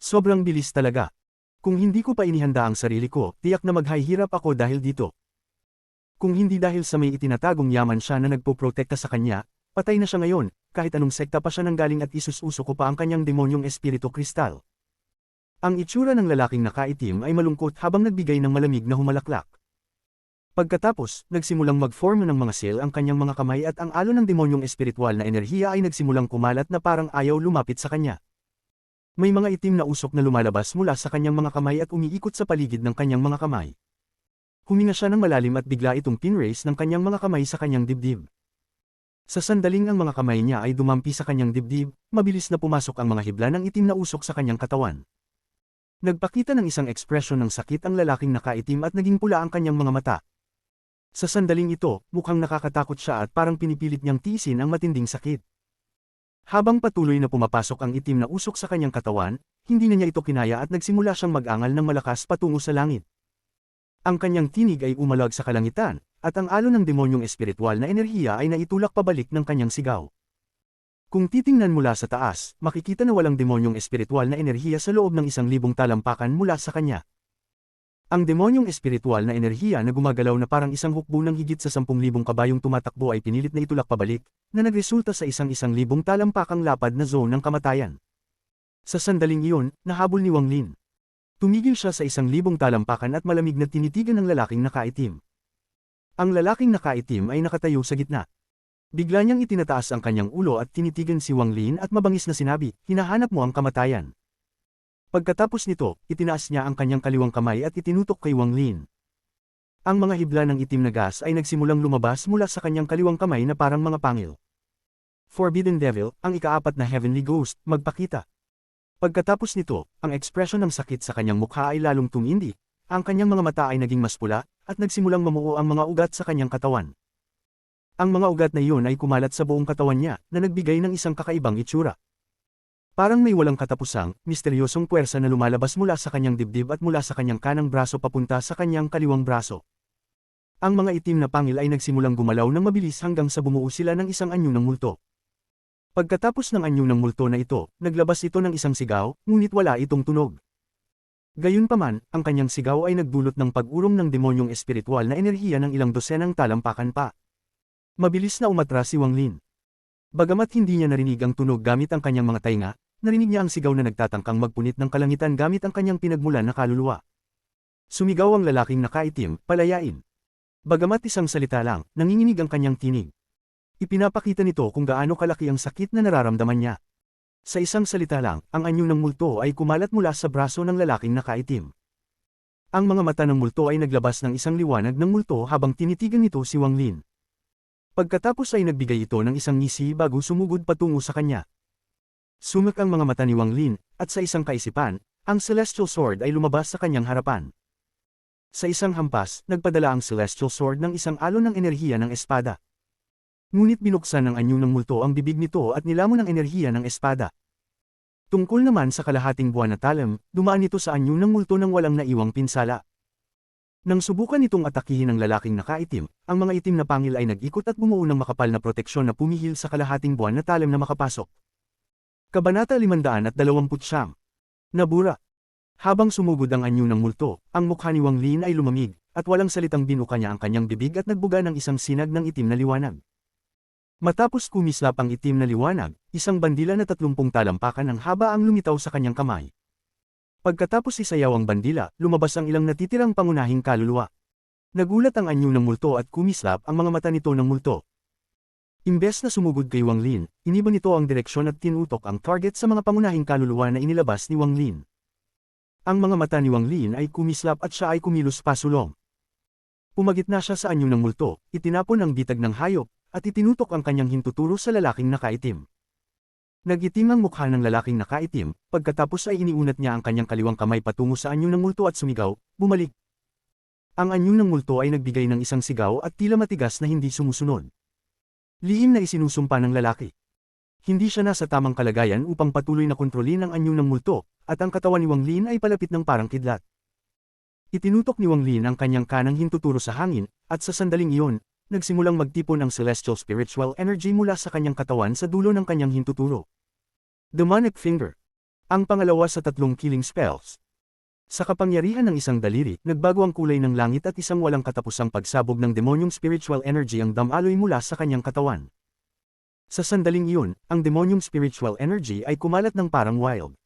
[SPEAKER 1] Sobrang bilis talaga. Kung hindi ko pa inihanda ang sarili ko, tiyak na maghihirap ako dahil dito. Kung hindi dahil sa may itinatagong yaman siya na nagpoprotekta sa kanya, patay na siya ngayon, kahit anong sekta pa siya nanggaling at isususo ko pa ang kanyang demonyong espiritu kristal. Ang itsura ng lalaking nakaitim ay malungkot habang nagbigay ng malamig na humalaklak. Pagkatapos, nagsimulang mag-form ng mga cell ang kanyang mga kamay at ang alon ng demonyong espiritual na enerhiya ay nagsimulang kumalat na parang ayaw lumapit sa kanya. May mga itim na usok na lumalabas mula sa kanyang mga kamay at umiikot sa paligid ng kanyang mga kamay. Huminga siya ng malalim at bigla itong pinrace ng kanyang mga kamay sa kanyang dibdib. Sa sandaling ang mga kamay niya ay dumampi sa kanyang dibdib, mabilis na pumasok ang mga hibla ng itim na usok sa kanyang katawan. Nagpakita ng isang ekspresyon ng sakit ang lalaking nakaitim at naging pula ang kanyang mga mata. Sa sandaling ito, mukhang nakakatakot siya at parang pinipilit niyang tiisin ang matinding sakit. Habang patuloy na pumapasok ang itim na usok sa kanyang katawan, hindi na niya ito kinaya at nagsimula siyang mag-angal ng malakas patungo sa langit. Ang kanyang tinig ay umalag sa kalangitan, at ang alon ng demonyong espiritual na enerhiya ay naitulak pabalik ng kanyang sigaw. Kung titingnan mula sa taas, makikita na walang demonyong espiritual na enerhiya sa loob ng 1,000 talampakan mula sa kanya. Ang demonyong espiritual na enerhiya na gumagalaw na parang isang hukbo ng higit sa 10,000 kabayong tumatakbo ay pinilit na itulak pabalik, na nagresulta sa 1,000 talampakang lapad na zone ng kamatayan. Sa sandaling iyon, nahabol ni Wang Lin. Tumigil siya sa 1,000 talampakan at malamig na tinitigan ng lalaking nakaitim. Ang lalaking nakaitim ay nakatayo sa gitna. Bigla niyang itinataas ang kanyang ulo at tinitigan si Wang Lin at mabangis na sinabi, "Hinahanap mo ang kamatayan." Pagkatapos nito, itinaas niya ang kanyang kaliwang kamay at itinutok kay Wang Lin. Ang mga hibla ng itim na gas ay nagsimulang lumabas mula sa kanyang kaliwang kamay na parang mga pangil. Forbidden Devil, ang ika-4 na Heavenly Ghost, magpakita. Pagkatapos nito, ang ekspresyon ng sakit sa kanyang mukha ay lalong tumindi, ang kanyang mga mata ay naging mas pula, at nagsimulang mamuo ang mga ugat sa kanyang katawan. Ang mga ugat na iyon ay kumalat sa buong katawan niya, na nagbigay ng isang kakaibang itsura. Parang may walang katapusang, misteryosong puwersa na lumalabas mula sa kanyang dibdib at mula sa kanyang kanang braso papunta sa kanyang kaliwang braso. Ang mga itim na pangil ay nagsimulang gumalaw ng mabilis hanggang sa bumuo sila ng isang anyo ng multo. Pagkatapos ng anyo ng multo na ito, naglabas ito ng isang sigaw, ngunit wala itong tunog. Gayunpaman, ang kanyang sigaw ay nagdulot ng pag-urong ng demonyong espiritual na enerhiya ng ilang dosenang talampakan pa. Mabilis na umatras si Wang Lin. Bagamat hindi niya narinig ang tunog gamit ang kanyang mga tainga, narinig niya ang sigaw na nagtatangkang magpunit ng kalangitan gamit ang kanyang pinagmulan na kaluluwa. Sumigaw ang lalaking nakaitim, "Palayain." Bagamat isang salita lang, nanginginig ang kanyang tinig. Ipinapakita nito kung gaano kalaki ang sakit na nararamdaman niya. Sa isang salita lang, ang anyo ng multo ay kumalat mula sa braso ng lalaking nakaitim. Ang mga mata ng multo ay naglabas ng isang liwanag ng multo habang tinitigan nito si Wang Lin. Pagkatapos ay nagbigay ito ng isang ngisi bago sumugod patungo sa kanya. Sumak ang mga mata ni Wang Lin, at sa isang kaisipan, ang Celestial Sword ay lumabas sa kanyang harapan. Sa isang hampas, nagpadala ang Celestial Sword ng isang alon ng enerhiya ng espada. Ngunit binuksan ng anyo ng multo ang bibig nito at nilamon ang enerhiya ng espada. Tungkol naman sa kalahating buwan na talam, dumaan ito sa anyo ng multo nang walang naiwang pinsala. Nang subukan itong atakihin ng lalaking nakaitim, ang mga itim na pangil ay nag-ikot at bumuo ng makapal na proteksyon na pumihil sa kalahating buwan na talam na makapasok. Kabanata 529. Nabura. Habang sumugod ang anyo ng multo, ang mukha ni Wang Lin ay lumamig, at walang salitang binuka niya ang kanyang bibig at nagbuga ng isang sinag ng itim na liwanag. Matapos kumislap ang itim na liwanag, isang bandila na 30 talampakan ang haba ang lumitaw sa kanyang kamay. Pagkatapos isayaw ang bandila, lumabas ang ilang natitirang pangunahing kaluluwa. Nagulat ang anyo ng multo at kumislap ang mga mata nito ng multo. Imbes na sumugod kay Wang Lin, iniba nito ang direksyon at tinutok ang target sa mga pangunahing kaluluwa na inilabas ni Wang Lin. Ang mga mata ni Wang Lin ay kumislap at siya ay kumilos pasulong. Pumagitna siya sa anyo ng multo, itinapon ang bitag ng hayop, at itinutok ang kanyang hintuturo sa lalaking nakaitim. Nagitim ang mukha ng lalaking nakaitim, pagkatapos ay iniunat niya ang kanyang kaliwang kamay patungo sa anyo ng multo at sumigaw, "Bumalik!" Ang anyo ng multo ay nagbigay ng isang sigaw at tila matigas na hindi sumusunod. Lihim na isinusumpa ng lalaki. Hindi siya nasa tamang kalagayan upang patuloy na kontrolin ang anyo ng multo, at ang katawan ni Wang Lin ay palapit ng parang kidlat. Itinutok ni Wang Lin ang kanyang kanang hintuturo sa hangin, at sa sandaling iyon, nagsimulang magtipon ang celestial spiritual energy mula sa kanyang katawan sa dulo ng kanyang hintuturo. Demonic Finger. Ang pangalawa sa tatlong killing spells. Sa kapangyarihan ng isang daliri, nagbago ang kulay ng langit at isang walang katapusang pagsabog ng demonyong spiritual energy ang damaloy mula sa kanyang katawan. Sa sandaling iyon, ang demonyong spiritual energy ay kumalat ng parang wild.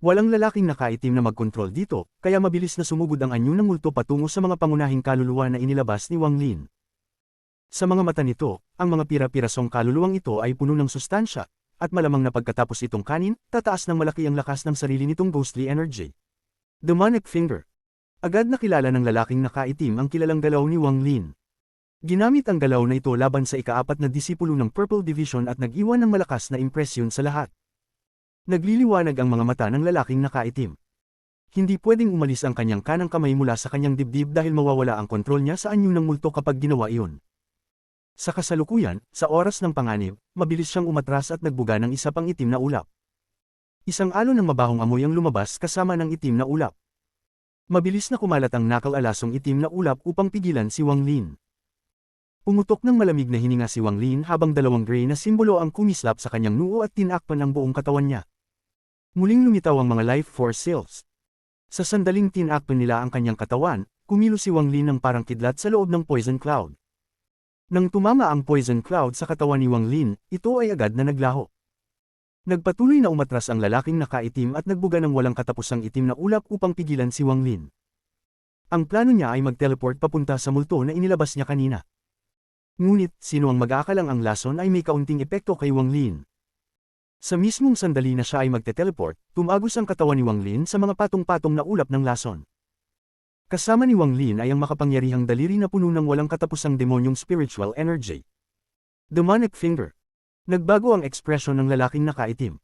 [SPEAKER 1] Walang lalaking nakaitim na magkontrol dito, kaya mabilis na sumugod ang anyo ng multo patungo sa mga pangunahing kaluluwa na inilabas ni Wang Lin. Sa mga mata nito, ang mga pira-pirasong kaluluwang ito ay puno ng sustansya, at malamang na pagkatapos itong kanin, tataas ng malaki ang lakas ng sarili nitong ghostly energy. Demonic Finger. Agad nakilala ng lalaking nakaitim ang kilalang galaw ni Wang Lin. Ginamit ang galaw na ito laban sa ika-4 na disipulo ng Purple Division at nag-iwan ng malakas na impresyon sa lahat. Nagliliwanag ang mga mata ng lalaking nakaitim. Hindi pwedeng umalis ang kanyang kanang kamay mula sa kanyang dibdib dahil mawawala ang kontrol niya sa anyo ng multo kapag ginawa iyon. Sa kasalukuyan, sa oras ng panganib, mabilis siyang umatras at nagbuga ng isa pang itim na ulap. Isang alon ng mabahong amoy ang lumabas kasama ng itim na ulap. Mabilis na kumalat ang nakal-alasong itim na ulap upang pigilan si Wang Lin. Pumutok ng malamig na hininga si Wang Lin habang dalawang gray na simbolo ang kumislap sa kanyang noo at tinakpan ang buong katawan niya. Muling lumitaw ang mga life force cells. Sa sandaling tinakpan nila ang kanyang katawan, kumilo si Wang Lin ng parang kidlat sa loob ng poison cloud. Nang tumama ang poison cloud sa katawan ni Wang Lin, ito ay agad na naglaho. Nagpatuloy na umatras ang lalaking nakaitim at nagbuga ng walang katapusang itim na ulap upang pigilan si Wang Lin. Ang plano niya ay mag-teleport papunta sa multo na inilabas niya kanina. Ngunit, sino ang mag-aakalang ang lason ay may kaunting epekto kay Wang Lin. Sa mismong sandali na siya ay magte-teleport, tumagos ang katawan ni Wang Lin sa mga patong-patong na ulap ng lason. Kasama ni Wang Lin ay ang makapangyarihang daliri na puno ng walang katapusang demonyong spiritual energy. Demonic Finger. Nagbago ang ekspresyon ng lalaking nakaitim.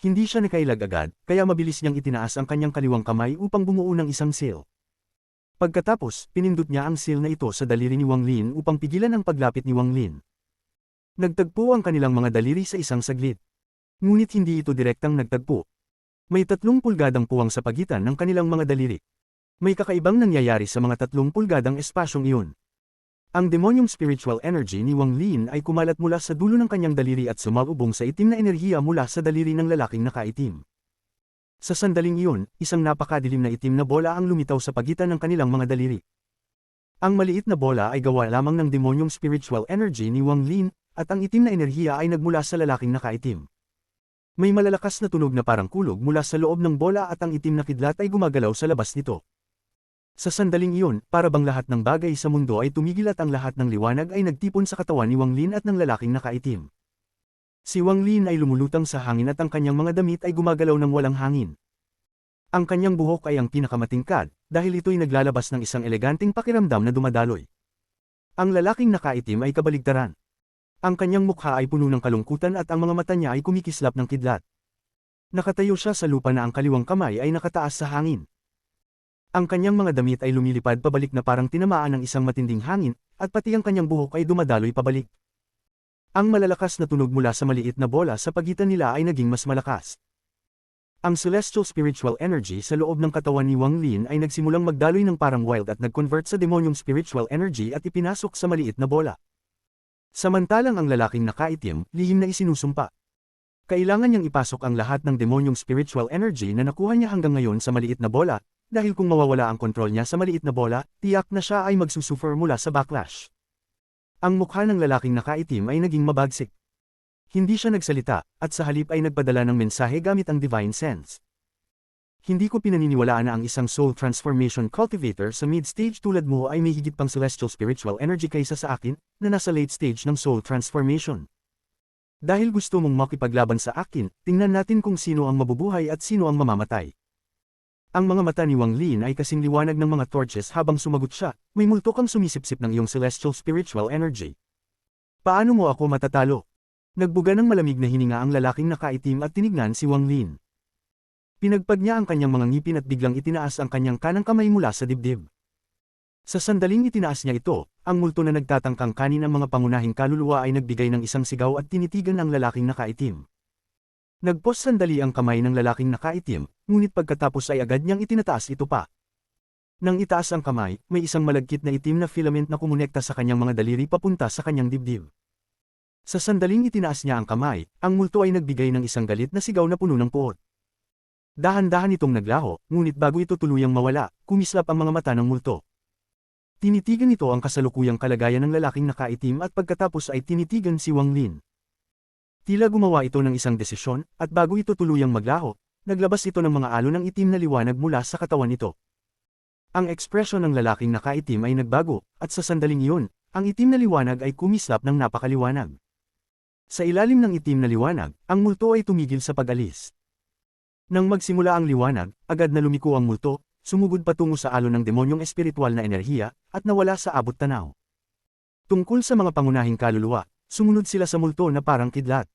[SPEAKER 1] Hindi siya nakailag agad, kaya mabilis niyang itinaas ang kanyang kaliwang kamay upang bumuo ng isang seal. Pagkatapos, pinindot niya ang seal na ito sa daliri ni Wang Lin upang pigilan ang paglapit ni Wang Lin. Nagtagpo ang kanilang mga daliri sa isang saglit. Ngunit hindi ito direktang nagtagpo. May 3 pulgadang puwang sa pagitan ng kanilang mga daliri. May kakaibang nangyayari sa mga 3 pulgadang espasyong iyon. Ang demonyong spiritual energy ni Wang Lin ay kumalat mula sa dulo ng kanyang daliri at sumalubong sa itim na enerhiya mula sa daliri ng lalaking nakaitim. Sa sandaling iyon, isang napakadilim na itim na bola ang lumitaw sa pagitan ng kanilang mga daliri. Ang maliit na bola ay gawa lamang ng demonyong spiritual energy ni Wang Lin, at ang itim na enerhiya ay nagmula sa lalaking nakaitim. May malalakas na tunog na parang kulog mula sa loob ng bola at ang itim na kidlat ay gumagalaw sa labas nito. Sa sandaling iyon, para bang lahat ng bagay sa mundo ay tumigil at ang lahat ng liwanag ay nagtipon sa katawan ni Wang Lin at ng lalaking nakaitim. Si Wang Lin ay lumulutang sa hangin at ang kanyang mga damit ay gumagalaw ng walang hangin. Ang kanyang buhok ay ang pinakamatingkad, dahil ito'y naglalabas ng isang eleganteng pakiramdam na dumadaloy. Ang lalaking nakaitim ay kabaligtaran. Ang kanyang mukha ay puno ng kalungkutan at ang mga mata niya ay kumikislap ng kidlat. Nakatayo siya sa lupa na ang kaliwang kamay ay nakataas sa hangin. Ang kanyang mga damit ay lumilipad pabalik na parang tinamaan ng isang matinding hangin, at pati ang kanyang buhok ay dumadaloy pabalik. Ang malalakas na tunog mula sa maliit na bola sa pagitan nila ay naging mas malakas. Ang celestial spiritual energy sa loob ng katawan ni Wang Lin ay nagsimulang magdaloy ng parang wild at nag-convert sa demonyong spiritual energy at ipinasok sa maliit na bola. Samantalang ang lalaking nakaitim, lihim na isinusumpa. Kailangan niyang ipasok ang lahat ng demonyong spiritual energy na nakuha niya hanggang ngayon sa maliit na bola, dahil kung mawawala ang kontrol niya sa maliit na bola, tiyak na siya ay magsusuffer mula sa backlash. Ang mukha ng lalaking nakaitim ay naging mabagsik. Hindi siya nagsalita, at sa halip ay nagpadala ng mensahe gamit ang divine sense. Hindi ko pinaniniwalaan na ang isang soul transformation cultivator sa mid-stage tulad mo ay may higit pang celestial spiritual energy kaysa sa akin, na nasa late stage ng soul transformation. Dahil gusto mong makipaglaban sa akin, tingnan natin kung sino ang mabubuhay at sino ang mamamatay. Ang mga mata ni Wang Lin ay kasing liwanag ng mga torches habang sumagot siya, may multo kang sumisipsip ng iyong celestial spiritual energy. Paano mo ako matatalo? Nagbuga ng malamig na hininga ang lalaking nakaitim at tinignan si Wang Lin. Pinagpag niya ang kanyang mga ngipin at biglang itinaas ang kanyang kanang kamay mula sa dibdib. Sa sandaling itinaas niya ito, ang multo na nagtatangkang kanin ang mga pangunahing kaluluwa ay nagbigay ng isang sigaw at tinitigan ang lalaking nakaitim. Nagpos sandali ang kamay ng lalaking nakaitim, ngunit pagkatapos ay agad niyang itinataas ito pa. Nang itaas ang kamay, may isang malagkit na itim na filament na kumonekta sa kanyang mga daliri papunta sa kanyang dibdib. Sa sandaling itinaas niya ang kamay, ang multo ay nagbigay ng isang galit na sigaw na puno ng puot. Dahan-dahan itong naglaho, ngunit bago ito tuluyang mawala, kumislap ang mga mata ng multo. Tinitigan nito ang kasalukuyang kalagayan ng lalaking nakaitim at pagkatapos ay tinitigan si Wang Lin. Tila gumawa ito ng isang desisyon, at bago ito tuluyang maglaho, naglabas ito ng mga alon ng itim na liwanag mula sa katawan nito. Ang ekspresyon ng lalaking nakaitim ay nagbago, at sa sandaling iyon, ang itim na liwanag ay kumislap ng napakaliwanag. Sa ilalim ng itim na liwanag, ang multo ay tumigil sa pag-alis. Nang magsimula ang liwanag, agad na lumiko ang multo, sumugod patungo sa alon ng demonyong espiritual na enerhiya, at nawala sa abot tanaw. Tungkol sa mga pangunahing kaluluwa, sumunod sila sa multo na parang kidlat.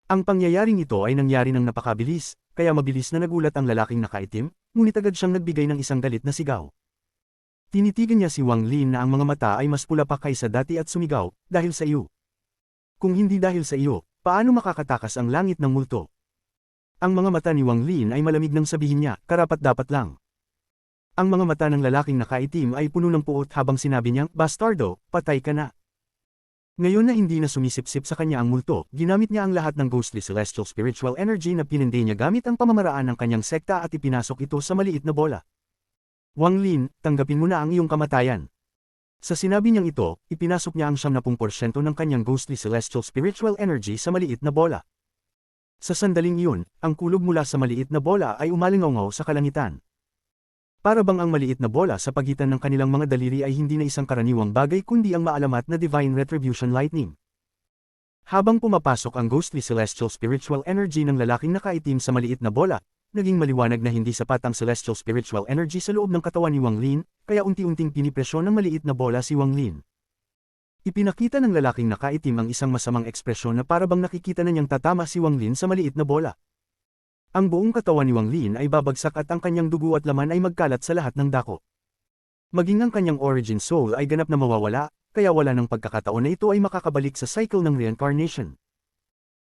[SPEAKER 1] Ang pangyayaring ito ay nangyari ng napakabilis, kaya mabilis na nagulat ang lalaking nakaitim, ngunit agad siyang nagbigay ng isang galit na sigaw. Tinitigan niya si Wang Lin na ang mga mata ay mas pula pa kaysa dati at sumigaw, dahil sa iyo. Kung hindi dahil sa iyo, paano makakatakas ang langit ng multo? Ang mga mata ni Wang Lin ay malamig nang sabihin niya, karapat-dapat lang. Ang mga mata ng lalaking nakaitim ay puno ng puot habang sinabi niyang, bastardo, patay ka na. Ngayon na hindi na sumisipsip sa kanya ang multo, ginamit niya ang lahat ng ghostly celestial spiritual energy na pinindi niya gamit ang pamamaraan ng kanyang sekta at ipinasok ito sa maliit na bola. Wang Lin, tanggapin mo na ang iyong kamatayan. Sa sinabi niyang ito, ipinasok niya ang 70% ng kanyang ghostly celestial spiritual energy sa maliit na bola. Sa sandaling iyon, ang kulog mula sa maliit na bola ay umalingaw sa kalangitan. Para bang ang maliit na bola sa pagitan ng kanilang mga daliri ay hindi na isang karaniwang bagay kundi ang maalamat na divine retribution lightning. Habang pumapasok ang ghostly celestial spiritual energy ng lalaking nakaitim sa maliit na bola, naging maliwanag na hindi sapat ang celestial spiritual energy sa loob ng katawan ni Wang Lin, kaya unti-unting pinipresyon ng maliit na bola si Wang Lin. Ipinakita ng lalaking nakaitim ang isang masamang ekspresyon na para bang nakikita na niyang tatama si Wang Lin sa maliit na bola. Ang buong katawan ni Wang Lin ay babagsak at ang kanyang dugo at laman ay magkalat sa lahat ng dako. Maging ang kanyang origin soul ay ganap na mawawala, kaya wala ng pagkakataon na ito ay makakabalik sa cycle ng reincarnation.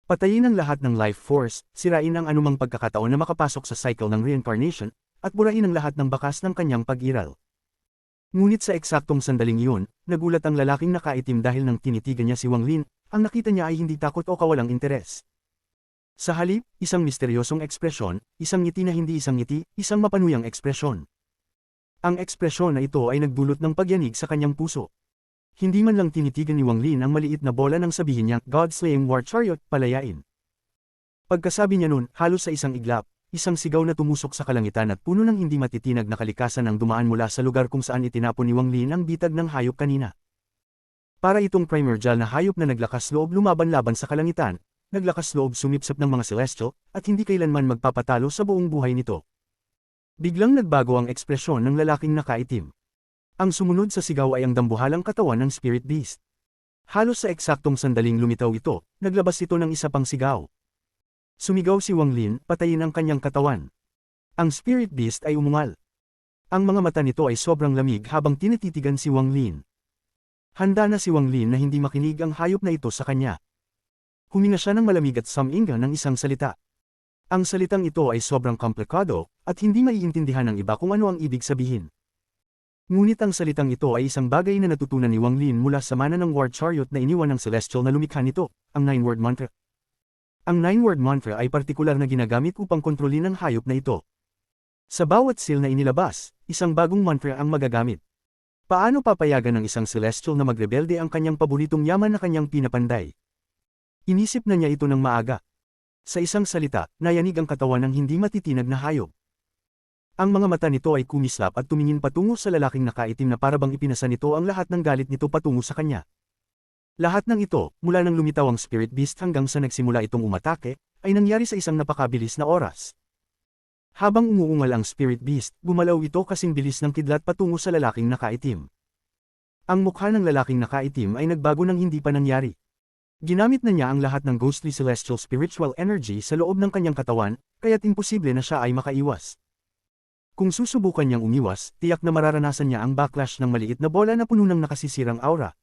[SPEAKER 1] Patayin ang lahat ng life force, sirain ang anumang pagkakataon na makapasok sa cycle ng reincarnation, at burahin ang lahat ng bakas ng kanyang pag-iral. Ngunit sa eksaktong sandaling iyon, nagulat ang lalaking nakaitim dahil nang tinitigan niya si Wang Lin, ang nakita niya ay hindi takot o kawalang interes. Sa halip, isang misteryosong ekspresyon, isang ngiti na hindi isang ngiti, isang mapanuyang ekspresyon. Ang ekspresyon na ito ay nagdulot ng pagyanig sa kanyang puso. Hindi man lang tinitigan ni Wang Lin ang maliit na bola nang sabihin niya, God-slaying war chariot, palayain. Pagkasabi niya nun, halos sa isang iglap, isang sigaw na tumusok sa kalangitan at puno ng hindi matitinag na kalikasan ang dumaan mula sa lugar kung saan itinapon ni Wang Lin ang bitag ng hayop kanina. Para itong primordial na hayop na naglakas loob lumaban-laban sa kalangitan, naglakas loob sumipsip ng mga celestial, at hindi kailanman magpapatalo sa buong buhay nito. Biglang nagbago ang ekspresyon ng lalaking nakaitim. Ang sumunod sa sigaw ay ang dambuhalang katawan ng spirit beast. Halos sa eksaktong sandaling lumitaw ito, naglabas ito ng isa pang sigaw. Sumigaw si Wang Lin, patayin ang kanyang katawan. Ang spirit beast ay umungal. Ang mga mata nito ay sobrang lamig habang tinititigan si Wang Lin. Handa na si Wang Lin na hindi makinig ang hayop na ito sa kanya. Huminga siya ng malamig at saminga ng isang salita. Ang salitang ito ay sobrang komplikado, at hindi maiintindihan ng iba kung ano ang ibig sabihin. Ngunit ang salitang ito ay isang bagay na natutunan ni Wang Lin mula sa mana ng war chariot na iniwan ng celestial na lumikha nito, ang 9-word mantra. Ang 9-word mantra ay partikular na ginagamit upang kontrolin ang hayop na ito. Sa bawat seal na inilabas, isang bagong mantra ang magagamit. Paano papayagan ng isang celestial na magrebelde ang kanyang paboritong yaman na kanyang pinapanday? Inisip na niya ito ng maaga. Sa isang salita, nayanig ang katawan ng hindi matitinag na hayop. Ang mga mata nito ay kumislap at tumingin patungo sa lalaking nakaitim na parabang ipinasa nito ang lahat ng galit nito patungo sa kanya. Lahat ng ito, mula nang lumitaw ang spirit beast hanggang sa nagsimula itong umatake, ay nangyari sa isang napakabilis na oras. Habang umuungal ang spirit beast, gumalaw ito kasing bilis ng kidlat patungo sa lalaking nakaitim. Ang mukha ng lalaking nakaitim ay nagbago ng hindi pa nangyari. Ginamit na niya ang lahat ng ghostly celestial spiritual energy sa loob ng kanyang katawan, kaya't imposible na siya ay makaiwas. Kung susubukan niyang umiwas, tiyak na mararanasan niya ang backlash ng maliit na bola na puno ng nakasisirang aura.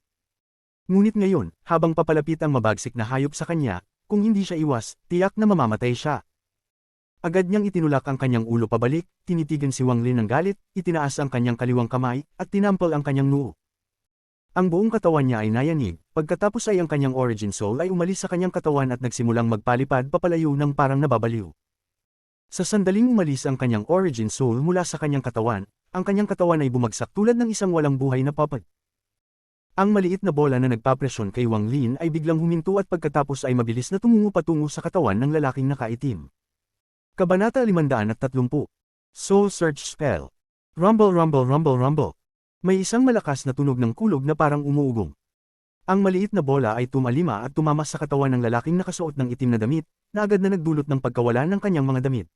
[SPEAKER 1] Ngunit ngayon, habang papalapit ang mabagsik na hayop sa kanya, kung hindi siya iwas, tiyak na mamamatay siya. Agad niyang itinulak ang kanyang ulo pabalik, tinitigan si Wang Lin ng galit, itinaas ang kanyang kaliwang kamay, at tinampal ang kanyang noo. Ang buong katawan niya ay nayanig, pagkatapos ay ang kanyang origin soul ay umalis sa kanyang katawan at nagsimulang magpalipad papalayo ng parang nababaliw. Sa sandaling umalis ang kanyang origin soul mula sa kanyang katawan, ang kanyang katawan ay bumagsak tulad ng isang walang buhay na puppet. Ang maliit na bola na nagpapresyon kay Wang Lin ay biglang huminto at pagkatapos ay mabilis na tumungo patungo sa katawan ng lalaking nakaitim. Kabanata 530. Soul Search Spell. Rumble rumble rumble rumble. May isang malakas na tunog ng kulog na parang umuugong. Ang maliit na bola ay tumalima at tumama sa katawan ng lalaking nakasuot ng itim na damit, na agad na nagdulot ng pagkawala ng kanyang mga damit.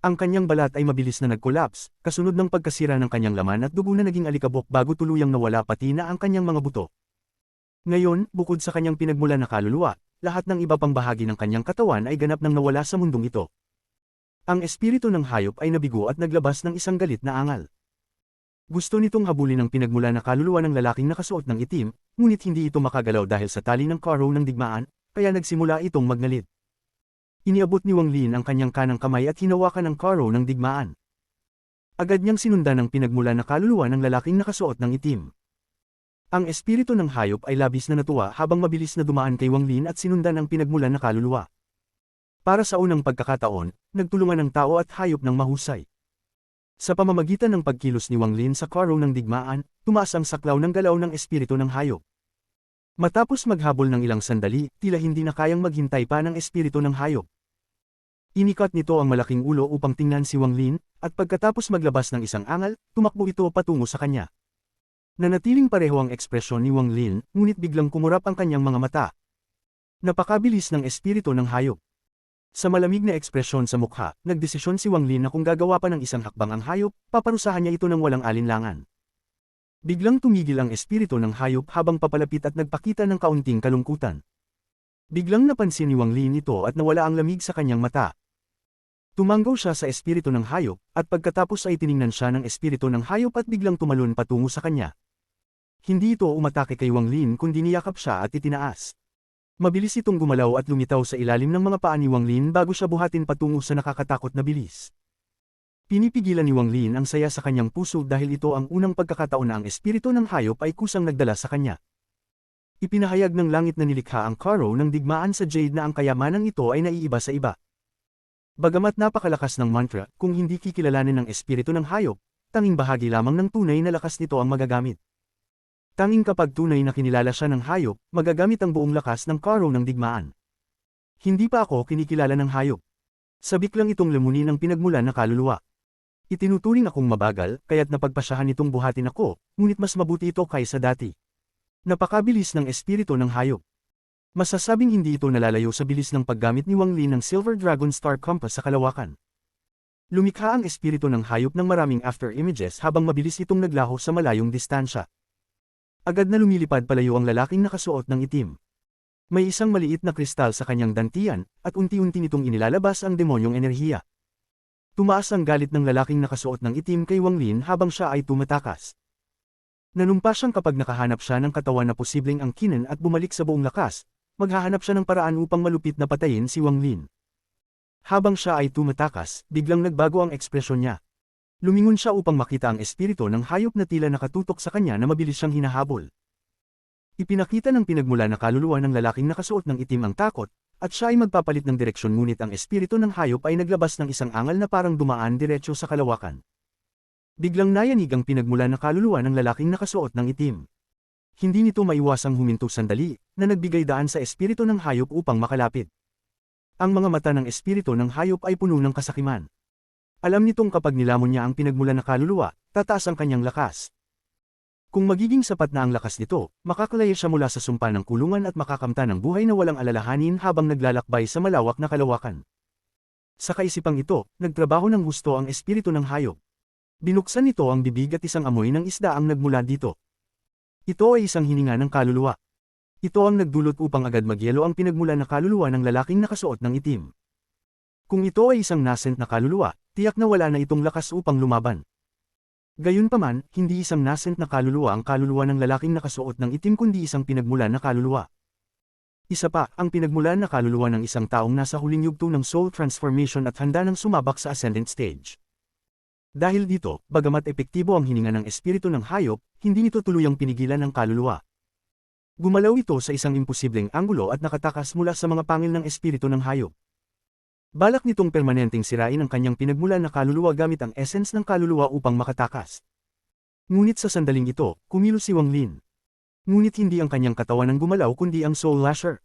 [SPEAKER 1] Ang kanyang balat ay mabilis na nag-collapse, kasunod ng pagkasira ng kanyang laman at dugo na naging alikabok bago tuluyang nawala pati na ang kanyang mga buto. Ngayon, bukod sa kanyang pinagmulan na kaluluwa, lahat ng iba pang bahagi ng kanyang katawan ay ganap nang nawala sa mundong ito. Ang espiritu ng hayop ay nabigo at naglabas ng isang galit na angal. Gusto nitong habulin ang pinagmula na kaluluwa ng lalaking nakasuot ng itim, ngunit hindi ito makagalaw dahil sa tali ng Karo ng digmaan, kaya nagsimula itong magnalit. Iniabot ni Wang Lin ang kanyang kanang kamay at hinawakan ang Karo ng digmaan. Agad niyang sinundan ang pinagmula na kaluluwa ng lalaking nakasuot ng itim. Ang espiritu ng hayop ay labis na natuwa habang mabilis na dumaan kay Wang Lin at sinundan ang pinagmula na kaluluwa. Para sa unang pagkakataon, nagtulungan ang tao at hayop ng mahusay. Sa pamamagitan ng pagkilos ni Wang Lin sa Karo ng digmaan, tumaas ang saklaw ng galaw ng espiritu ng hayop. Matapos maghabol ng ilang sandali, tila hindi na kayang maghintay pa ng espiritu ng hayop. Inikat nito ang malaking ulo upang tingnan si Wang Lin, at pagkatapos maglabas ng isang angal, tumakbo ito patungo sa kanya. Nanatiling pareho ang ekspresyon ni Wang Lin, ngunit biglang kumurap ang kanyang mga mata. Napakabilis ng espiritu ng hayop. Sa malamig na ekspresyon sa mukha, nagdesisyon si Wang Lin na kung gagawa pa ng isang hakbang ang hayop, paparusahan niya ito ng walang alinlangan. Biglang tumigil ang espiritu ng hayop habang papalapit at nagpakita ng kaunting kalungkutan. Biglang napansin ni Wang Lin ito at nawala ang lamig sa kanyang mata. Tumanggaw siya sa espiritu ng hayop, at pagkatapos ay tiningnan siya ng espiritu ng hayop at biglang tumalon patungo sa kanya. Hindi ito umatake kay Wang Lin kundi niyakap siya at itinaas. Mabilis itong gumalaw at lumitaw sa ilalim ng mga paa ni Wang Lin bago siya buhatin patungo sa nakakatakot na bilis. Pinipigilan ni Wang Lin ang saya sa kanyang puso dahil ito ang unang pagkakataon na ang espiritu ng hayop ay kusang nagdala sa kanya. Ipinahayag ng langit na nilikha ang Karo ng digmaan sa Jade na ang kayamanang ito ay naiiba sa iba. Bagamat napakalakas ng mantra, kung hindi kikilalanin ng espiritu ng hayop, tanging bahagi lamang ng tunay na lakas nito ang magagamit. Tanging kapag tunay na kinilala siya ng hayop, magagamit ang buong lakas ng Karo ng digmaan. Hindi pa ako kinikilala ng hayop. Sabik lang itong lamunin ng pinagmulan na kaluluwa. Itinuturing akong mabagal, kaya't napagpasyahan itong buhatin ako, ngunit mas mabuti ito kaysa dati. Napakabilis ng espiritu ng hayop. Masasabing hindi ito nalalayo sa bilis ng paggamit ni Wang Lin ng Silver Dragon Star Compass sa kalawakan. Lumikha ang espiritu ng hayop ng maraming after images habang mabilis itong naglaho sa malayong distansya. Agad na lumilipad palayo ang lalaking nakasuot ng itim. May isang maliit na kristal sa kanyang dantian, at unti-unti nitong inilalabas ang demonyong enerhiya. Tumaas ang galit ng lalaking nakasuot ng itim kay Wang Lin habang siya ay tumatakas. Nanumpa siyang kapag nakahanap siya ng katawan na posibleng angkinin at bumalik sa buong lakas, maghahanap siya ng paraan upang malupit na patayin si Wang Lin. Habang siya ay tumatakas, biglang nagbago ang ekspresyon niya. Lumingon siya upang makita ang espiritu ng hayop na tila nakatutok sa kanya na mabilis siyang hinahabol. Ipinakita ng pinagmula na kaluluwa ng lalaking nakasuot ng itim ang takot, at siya ay magpapalit ng direksyon ngunit ang espiritu ng hayop ay naglabas ng isang angal na parang dumaan diretso sa kalawakan. Biglang nayanig ang pinagmula na kaluluwa ng lalaking nakasuot ng itim. Hindi nito maiwasang huminto sandali, na nagbigay daan sa espiritu ng hayop upang makalapit. Ang mga mata ng espiritu ng hayop ay puno ng kasakiman. Alam nitong kapag nilamon niya ang pinagmula na kaluluwa, tataas ang kanyang lakas. Kung magiging sapat na ang lakas nito, makakalaya siya mula sa sumpa ng kulungan at makakamta ng buhay na walang alalahanin habang naglalakbay sa malawak na kalawakan. Sa kaisipang ito, nagtrabaho ng husto ang espiritu ng hayop. Binuksan nito ang bibig at isang amoy ng isda ang nagmula dito. Ito ay isang hininga ng kaluluwa. Ito ang nagdulot upang agad magyelo ang pinagmula na kaluluwa ng lalaking nakasuot ng itim. Kung ito ay isang nascent na kaluluwa, tiyak na wala na itong lakas upang lumaban. Gayunpaman, hindi isang nascent na kaluluwa ang kaluluwa ng lalaking nakasuot ng itim kundi isang pinagmula na kaluluwa. Isa pa, ang pinagmulan na kaluluwa ng isang taong nasa huling yugto ng soul transformation at handa ng sumabak sa ascendant stage. Dahil dito, bagamat epektibo ang hininga ng espiritu ng hayop, hindi nito tuluyang pinigilan ng kaluluwa. Gumalaw ito sa isang imposibleng anggulo at nakatakas mula sa mga pangil ng espiritu ng hayop. Balak nitong permanenteng sirain ang kanyang pinagmulan na kaluluwa gamit ang essence ng kaluluwa upang makatakas. Ngunit sa sandaling ito, kumilos si Wang Lin. Ngunit hindi ang kanyang katawan ang gumalaw kundi ang soul lasher.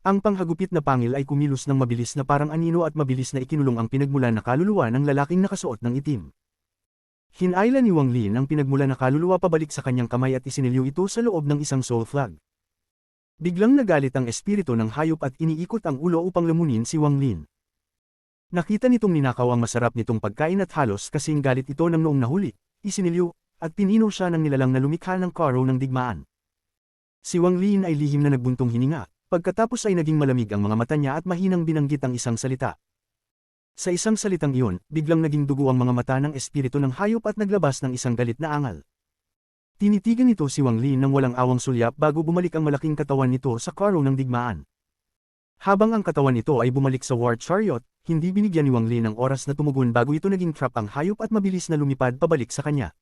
[SPEAKER 1] Ang panghagupit na pangil ay kumilos ng mabilis na parang anino at mabilis na ikinulong ang pinagmulan na kaluluwa ng lalaking nakasuot ng itim. Hinailan ni Wang Lin ang pinagmulan na kaluluwa pabalik sa kanyang kamay at isinilyo ito sa loob ng isang soul flag. Biglang nagalit ang espiritu ng hayop at iniikot ang ulo upang lamunin si Wang Lin. Nakita nitong ninakaw ang masarap nitong pagkain at halos kasing galit ito ng noong nahuli, isinilyo, at pinino siya ng nilalang na lumikha ng karo ng digmaan. Si Wang Lin ay lihim na nagbuntong hininga, pagkatapos ay naging malamig ang mga mata niya at mahinang binanggit ang isang salita. Sa isang salitang iyon, biglang naging dugo ang mga mata ng espiritu ng hayop at naglabas ng isang galit na angal. Tinitigan nito si Wang Lin ng walang awang sulyap bago bumalik ang malaking katawan nito sa karo ng digmaan. Habang ang katawan nito ay bumalik sa war chariot, hindi binigyan ni Wang Lin ng oras na tumugon bago ito naging trap ang hayop at mabilis na lumipad pabalik sa kanya.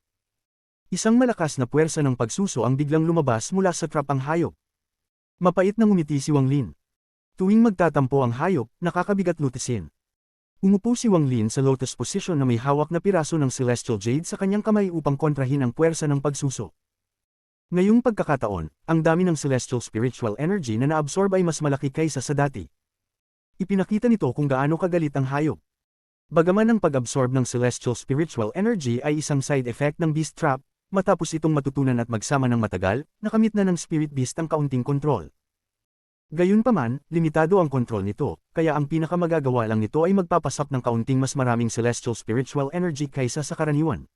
[SPEAKER 1] Isang malakas na puwersa ng pagsuso ang biglang lumabas mula sa trap ang hayop. Mapait na ngumiti si Wang Lin. Tuwing magtatampo ang hayop, nakakabigat lutisin. Umupo si Wang Lin sa lotus position na may hawak na piraso ng celestial jade sa kanyang kamay upang kontrahin ang puwersa ng pagsuso. Ngayong pagkakataon, ang dami ng celestial spiritual energy na naabsorb ay mas malaki kaysa sa dati. Ipinakita nito kung gaano kagalit ang hayop. Bagaman ang pag-absorb ng celestial spiritual energy ay isang side effect ng beast trap, matapos itong matutunan at magsama ng matagal, nakamit na ng spirit beast ang kaunting kontrol. Gayunpaman, limitado ang kontrol nito, kaya ang pinakamagagawa lang nito ay magpapasap ng kaunting mas maraming celestial spiritual energy kaysa sa karaniwan.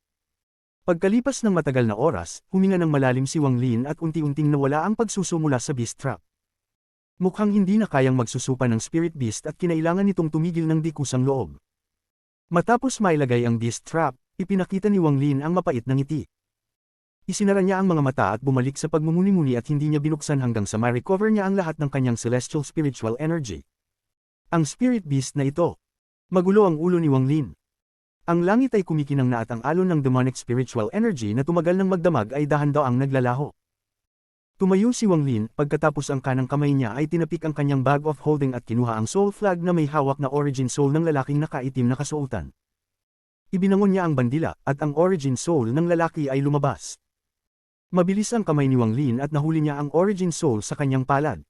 [SPEAKER 1] Pagkalipas ng matagal na oras, huminga ng malalim si Wang Lin at unti-unting nawala ang pagsuso mula sa beast trap. Mukhang hindi na kayang magsusupa ng spirit beast at kinailangan nitong tumigil ng di kusang loob. Matapos mailagay ang beast trap, ipinakita ni Wang Lin ang mapait na ngiti. Isinara niya ang mga mata at bumalik sa pagmumuni-muni at hindi niya binuksan hanggang sa ma-recover niya ang lahat ng kanyang celestial spiritual energy. Ang spirit beast na ito. Magulo ang ulo ni Wang Lin. Ang langit ay kumikinang na at ang alon ng demonic spiritual energy na tumagal ng magdamag ay dahan-daang naglalaho. Tumayo si Wang Lin, pagkatapos ang kanang kamay niya ay tinapik ang kanyang bag of holding at kinuha ang soul flag na may hawak na origin soul ng lalaking nakaitim na kasuotan. Ibinangon niya ang bandila, at ang origin soul ng lalaki ay lumabas. Mabilis ang kamay ni Wang Lin at nahuli niya ang origin soul sa kanyang palad.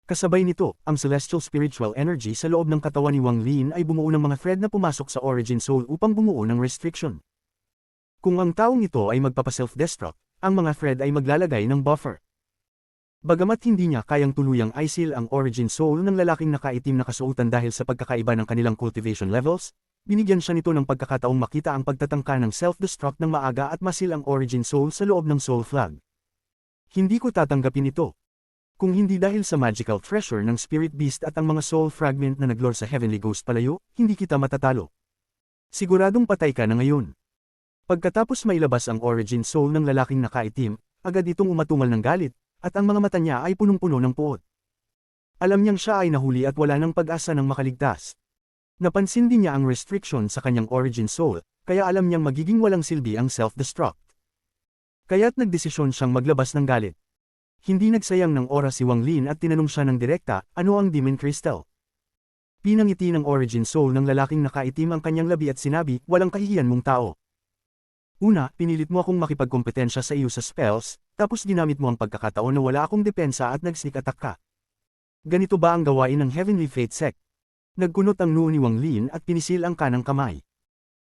[SPEAKER 1] Kasabay nito, ang celestial spiritual energy sa loob ng katawan ni Wang Lin ay bumuo ng mga thread na pumasok sa origin soul upang bumuo ng restriction. Kung ang taong ito ay magpapa-self-destruct, ang mga thread ay maglalagay ng buffer. Bagamat hindi niya kayang tuluyang isil ang origin soul ng lalaking nakaitim na kasuotan dahil sa pagkakaiba ng kanilang cultivation levels, binigyan siya nito ng pagkakataong makita ang pagtatangka ng self-destruct ng maaga at masil ang origin soul sa loob ng soul flag. Hindi ko tatanggapin ito. Kung hindi dahil sa magical treasure ng spirit beast at ang mga soul fragment na naglore sa heavenly ghost palayo, hindi kita matatalo. Siguradong patay ka na ngayon. Pagkatapos mailabas ang origin soul ng lalaking nakaitim, agad itong umatungal ng galit, at ang mga mata niya ay punong-puno ng puot. Alam niyang siya ay nahuli at wala ng pag-asa ng makaligtas. Napansin din niya ang restriction sa kanyang origin soul, kaya alam niyang magiging walang silbi ang self-destruct. Kaya't nagdesisyon siyang maglabas ng galit. Hindi nagsayang ng oras si Wang Lin at tinanong siya ng direkta, ano ang demon crystal? Pinangiti ng origin soul ng lalaking nakaitim ang kanyang labi at sinabi, walang kahihiyan mong tao. Una, pinilit mo akong makipagkompetensya sa iyo sa spells, tapos ginamit mo ang pagkakataon na wala akong depensa at nag-sneak attack ka. Ganito ba ang gawain ng Heavenly Fate Sect? Nagkunot ang noo ni Wang Lin at pinisil ang kanang kamay.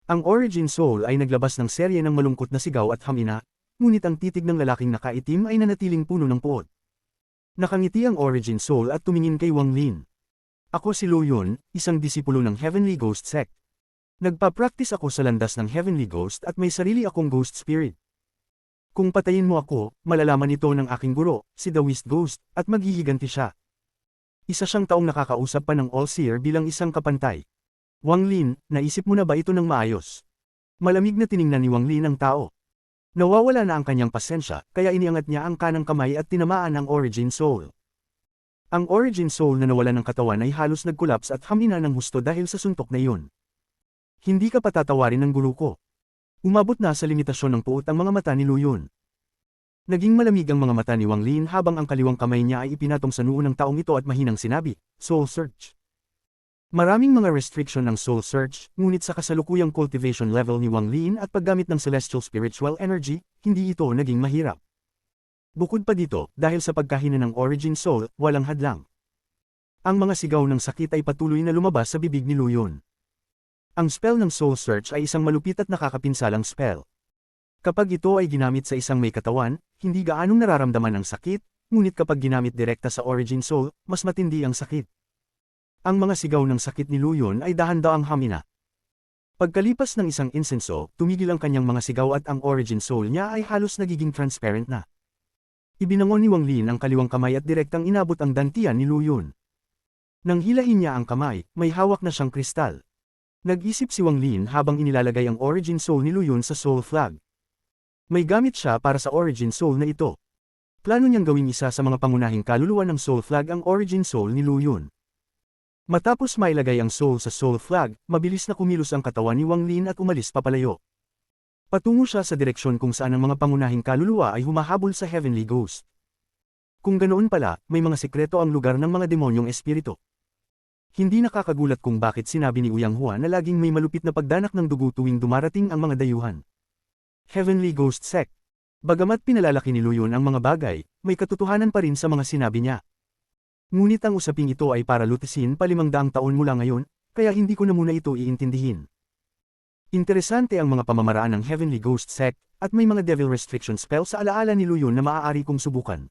[SPEAKER 1] Ang origin soul ay naglabas ng serye ng malungkot na sigaw at hamina, ngunit ang titig ng lalaking nakaitim ay nanatiling puno ng puot. Nakangiti ang origin soul at tumingin kay Wang Lin. Ako si Lu Yun, isang disipulo ng Heavenly Ghost Sect. Nagpa-practice ako sa landas ng Heavenly Ghost at may sarili akong ghost spirit. Kung patayin mo ako, malalaman ito ng aking guro, si The Whist Ghost, at maghihiganti siya. Isa siyang taong nakakausap pa ng All-Seer bilang isang kapantay. Wang Lin, naisip mo na ba ito ng maayos? Malamig na tiningnan ni Wang Lin ang tao. Nawawala na ang kanyang pasensya, kaya iniangat niya ang kanang kamay at tinamaan ang origin soul. Ang Origin Soul na nawalan ng katawan ay halos nag-collapse at hamina ng husto dahil sa suntok na iyon. Hindi ka patatawarin ng guru ko. Umabot na sa limitasyon ng puot ang mga mata ni Lu Yun. Naging malamig ang mga mata ni Wang Lin habang ang kaliwang kamay niya ay ipinatong sa noo ng taong ito at mahinang sinabi, Soul Search. Maraming mga restriction ng Soul Search, ngunit sa kasalukuyang cultivation level ni Wang Lin at paggamit ng Celestial Spiritual Energy, hindi ito naging mahirap. Bukod pa dito, dahil sa pagkahina ng Origin Soul, walang hadlang. Ang mga sigaw ng sakit ay patuloy na lumabas sa bibig ni Lu Yun. Ang spell ng Soul Search ay isang malupit at nakakapinsalang spell. Kapag ito ay ginamit sa isang may katawan, hindi gaanong nararamdaman ang sakit, ngunit kapag ginamit direkta sa Origin Soul, mas matindi ang sakit. Ang mga sigaw ng sakit ni Lu Yun ay dahan-daang hamina. Pagkalipas ng isang insenso, tumigil ang kanyang mga sigaw at ang Origin Soul niya ay halos nagiging transparent na. Ibinangon ni Wang Lin ang kaliwang kamay at direktang inabot ang dantian ni Lu Yun. Nang hilahin niya ang kamay, may hawak na siyang kristal. Nag-isip si Wang Lin habang inilalagay ang Origin Soul ni Lu Yun sa Soul Flag. May gamit siya para sa Origin Soul na ito. Plano niyang gawing isa sa mga pangunahing kaluluwa ng Soul Flag ang Origin Soul ni Lu Yun. Matapos mailagay ang Soul sa Soul Flag, mabilis na kumilos ang katawan ni Wang Lin at umalis papalayo. Patungo siya sa direksyon kung saan ang mga pangunahing kaluluwa ay humahabol sa Heavenly Ghost. Kung ganoon pala, may mga sekreto ang lugar ng mga demonyong espiritu. Hindi nakakagulat kung bakit sinabi ni Uyang Hua na laging may malupit na pagdanak ng dugo tuwing dumarating ang mga dayuhan. Heavenly Ghost Sect. Bagamat pinalalaki ni Lu Yun ang mga bagay, may katotohanan pa rin sa mga sinabi niya. Ngunit ang usaping ito ay para lutisin pa 500 taon mula ngayon, kaya hindi ko na muna ito iintindihin. Interesante ang mga pamamaraan ng Heavenly Ghost Sect, at may mga devil restriction spell sa alaala ni Lu Yun na maaari kong subukan.